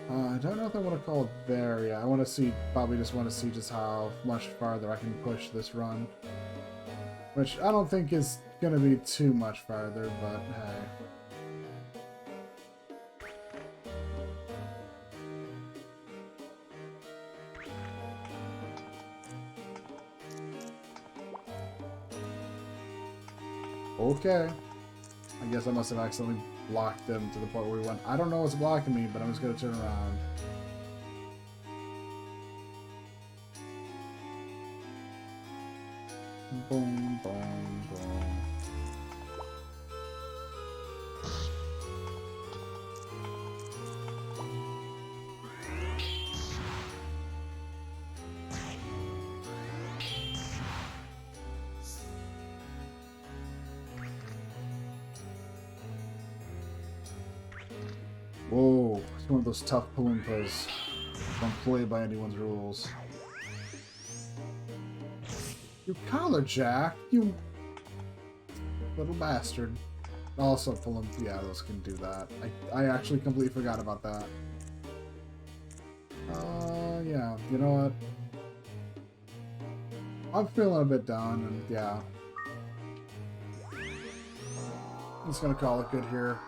I don't know if I want to call it there. Yeah, I want to see, probably just want to see just how much farther I can push this run. Which I don't think is going to be too much farther, but hey. Okay. I guess I must have accidentally blocked them to the point where we went, I don't know what's blocking me, but I'm just going to turn around. Boom, boom, boom. Whoa, it's one of those tough Palumpas. Don't play by anyone's rules. You collar jack, you little bastard. Also, Palumpa, yeah, those can do that. I actually completely forgot about that. Yeah, you know what? I'm feeling a bit down, and yeah. I'm just gonna call it good here.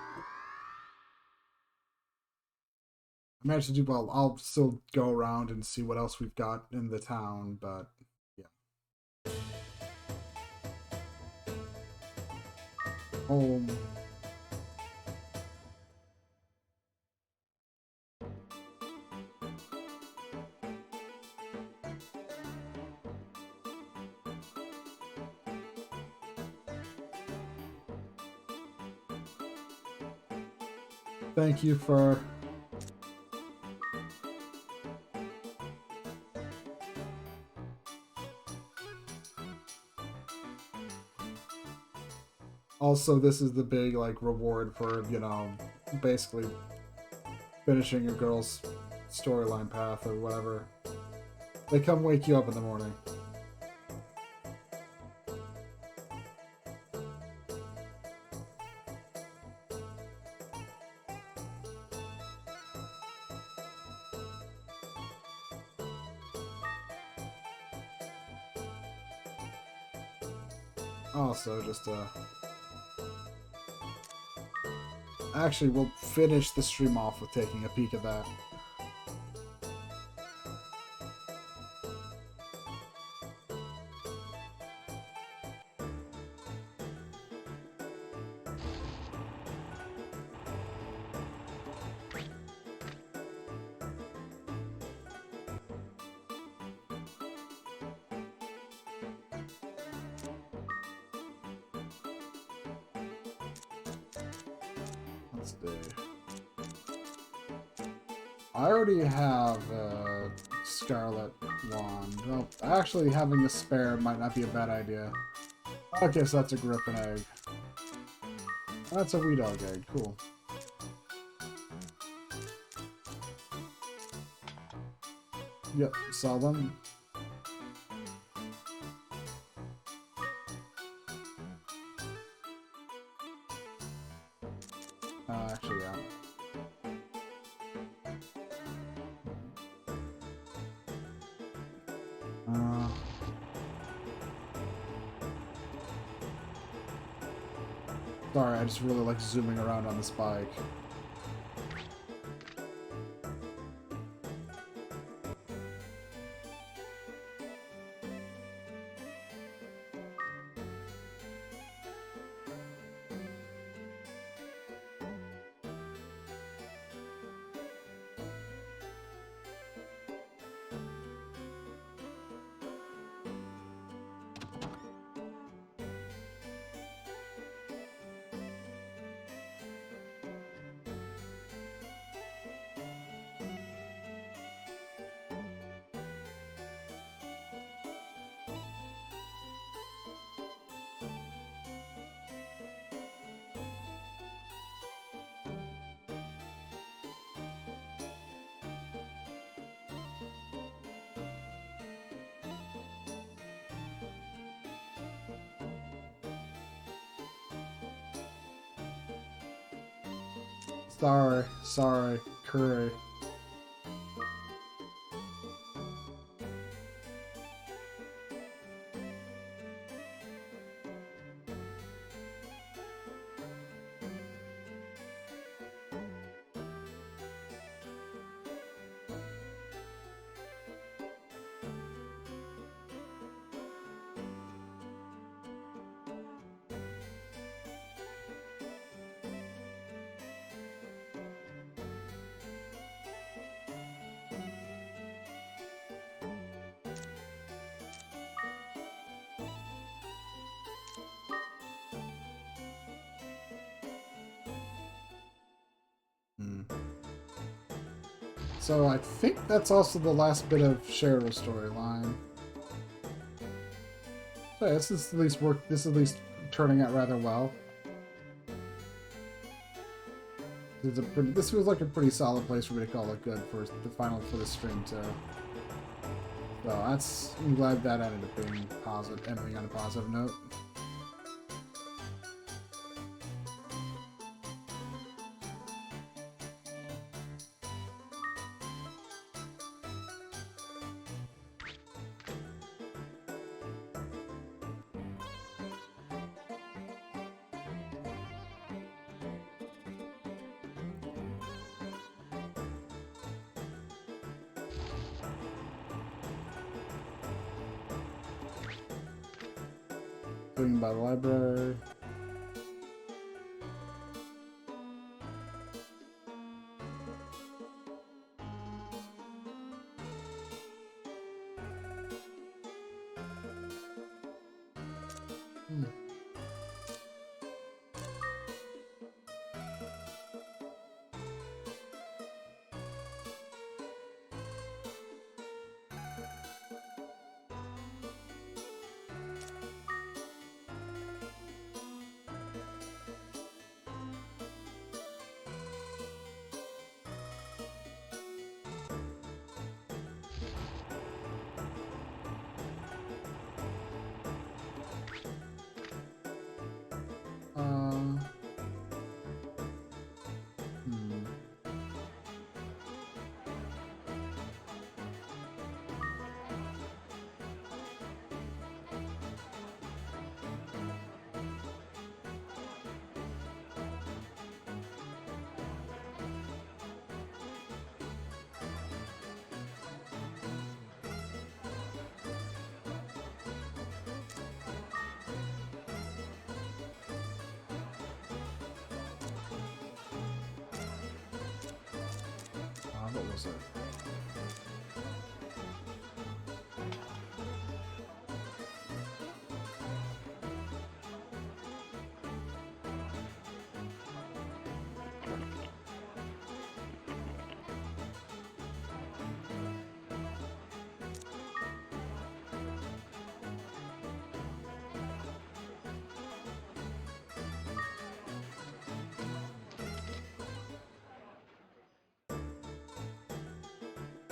I managed to do well. I'll still go around and see what else we've got in the town, but yeah. Home. Thank you for... Also, this is the big, like, reward for, you know, basically finishing a girl's storyline path or whatever. They come wake you up in the morning. Also, just actually, we'll finish the stream off with taking a peek at that. Let's see. I already have a Scarlet Wand. Well, actually, having a spare might not be a bad idea. Okay, so that's a Griffin egg. That's a Wee Dog egg. Cool. Yep, sell them. Actually, yeah. Sorry, I just really like zooming around on this bike. Sorry, curry. So I think that's also the last bit of Cheryl's storyline. So yeah, this is at least This is at least turning out rather well. This feels like a pretty solid place for me to call it good for the final for the stream too. So I'm glad that ended up being positive, ending on a positive note. Swing by the library. What was it?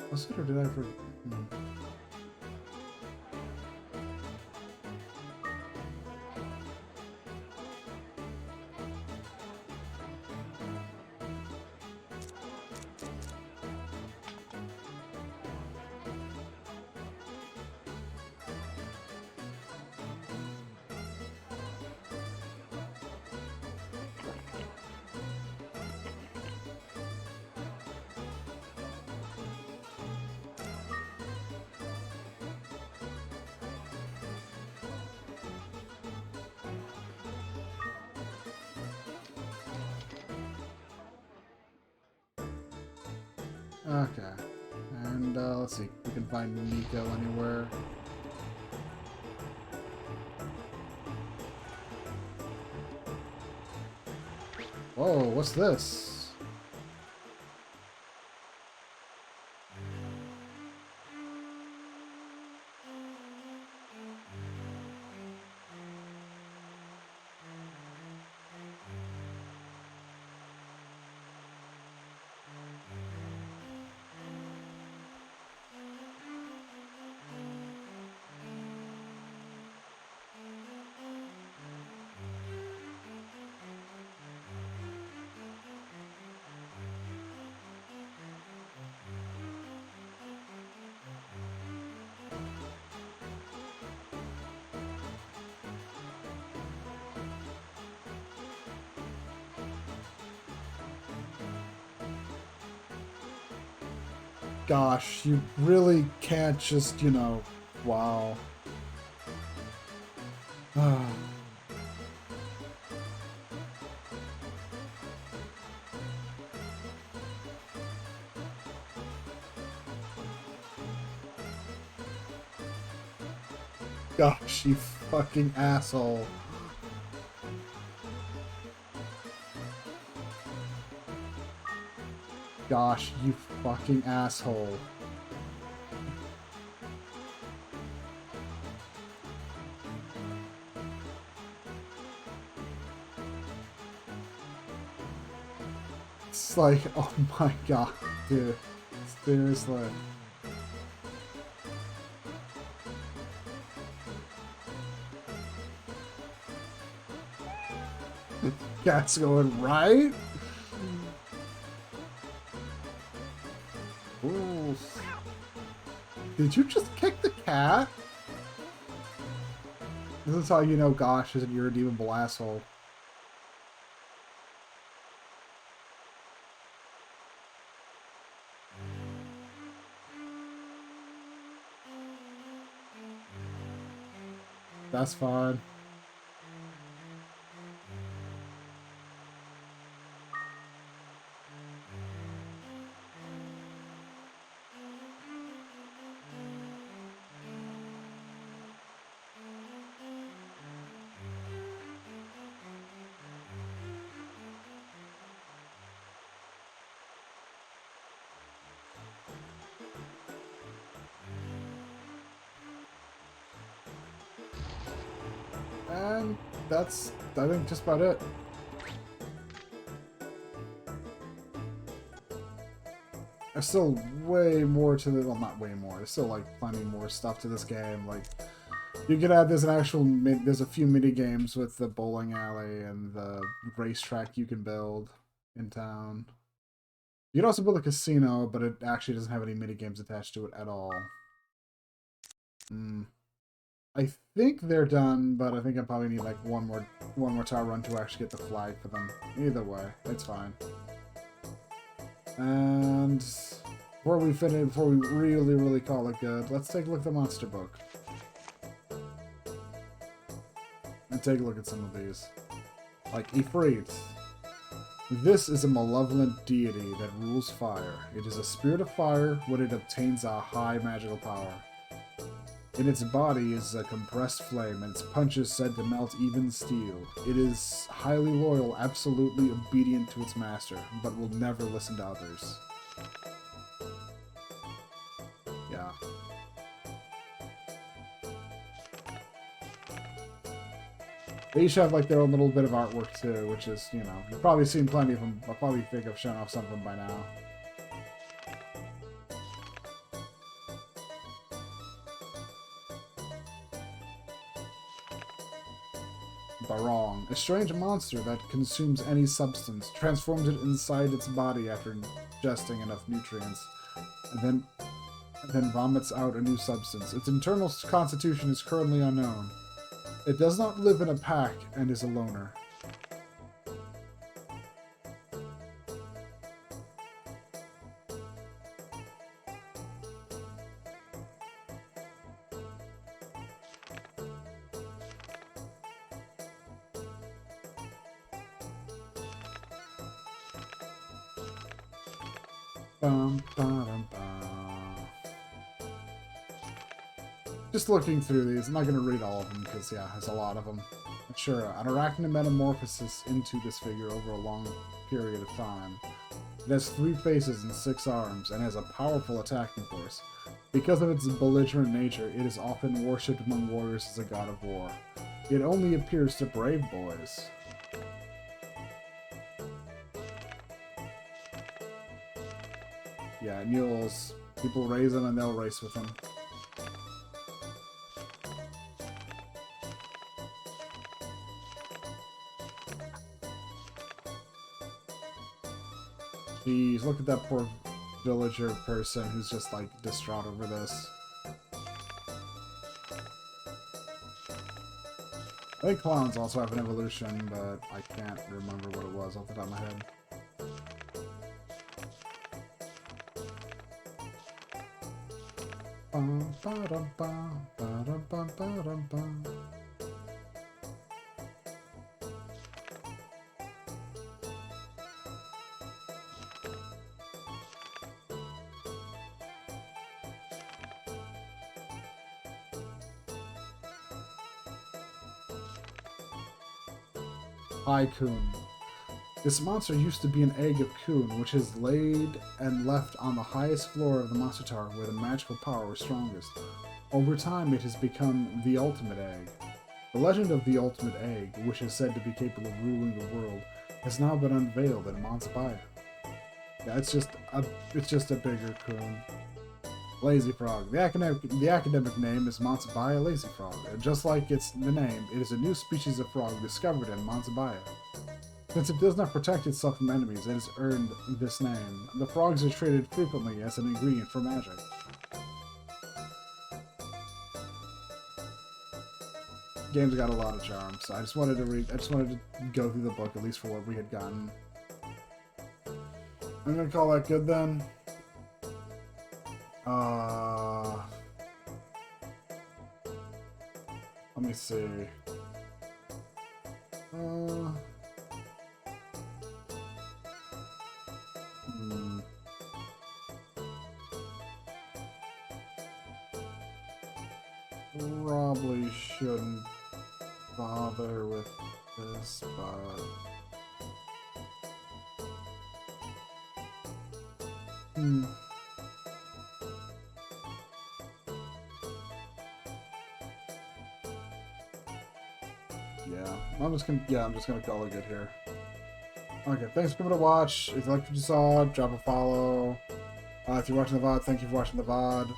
Was it or did I for? Okay. And let's see. We can find Nico anywhere. Whoa, what's this? Gosh, you really can't just, you know, wow. Gosh, you fucking asshole. Gosh, you fucking asshole. It's like, oh my god, dude. Seriously. Cat's going right. Ooh. Did you just kick the cat? This is how you know Gosh is an irredeemable asshole. That's fine. And that's, I think, just about it. There's still way more to the, well, not way more, there's still, like, plenty more stuff to this game. Like, you could add, there's an actual, there's a few mini games with the bowling alley and the racetrack you can build in town. You can also build a casino, but it actually doesn't have any mini games attached to it at all. I think they're done, but I think I probably need like one more tower run to actually get the flag for them. Either way, it's fine. And before we finish, before we really call it good, let's take a look at the monster book. And take a look at some of these. Like Ifrit. This is a malevolent deity that rules fire. It is a spirit of fire when it obtains a high magical power. In its body is a compressed flame, and its punch is said to melt even steel. It is highly loyal, absolutely obedient to its master, but will never listen to others. Yeah. They each have like their own little bit of artwork too, which is, you know, you've probably seen plenty of them. I probably think I've shown off some of them by now. Barong, a strange monster that consumes any substance, transforms it inside its body after ingesting enough nutrients, and then vomits out a new substance. Its internal constitution is currently unknown. It does not live in a pack and is a loner. Just looking through these, I'm not going to read all of them because, yeah, there's a lot of them. But sure, an arachnid metamorphosis into this figure over a long period of time. It has 3 faces and 6 arms, and has a powerful attacking force. Because of its belligerent nature, it is often worshipped among warriors as a god of war. It only appears to brave boys. Yeah, mules. People raise them and they'll race with them. Jeez, look at that poor villager person who's just, like, distraught over this. I think clowns also have an evolution, but I can't remember what it was off the top of my head. Coon. This monster used to be an egg of Coon, which is laid and left on the highest floor of the monster tower where the magical power was strongest. Over time, it has become the ultimate egg. The legend of the ultimate egg, which is said to be capable of ruling the world, has now been unveiled in Monsabaya. Yeah, it's just a bigger Coon. Lazy Frog. The academic name is Monsabaya Lazy Frog. And just like the name, it is a new species of frog discovered in Monsabaya. Since it does not protect itself from enemies, it has earned this name. The frogs are traded frequently as an ingredient for magic. Game's got a lot of charm, so I just wanted to go through the book at least for what we had gotten. I'm gonna call that good then. Let me see. Probably shouldn't bother with this, but I'm just gonna call it good here. Okay, thanks for coming to watch. If you liked what you saw, drop a follow. If you're watching the VOD, thank you for watching the VOD.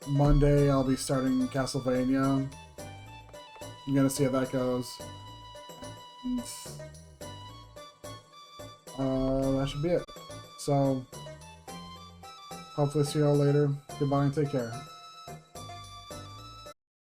Monday I'll be starting Castlevania. I'm gonna see how that goes. And, that should be it. So, hopefully see you all later. Goodbye and take care.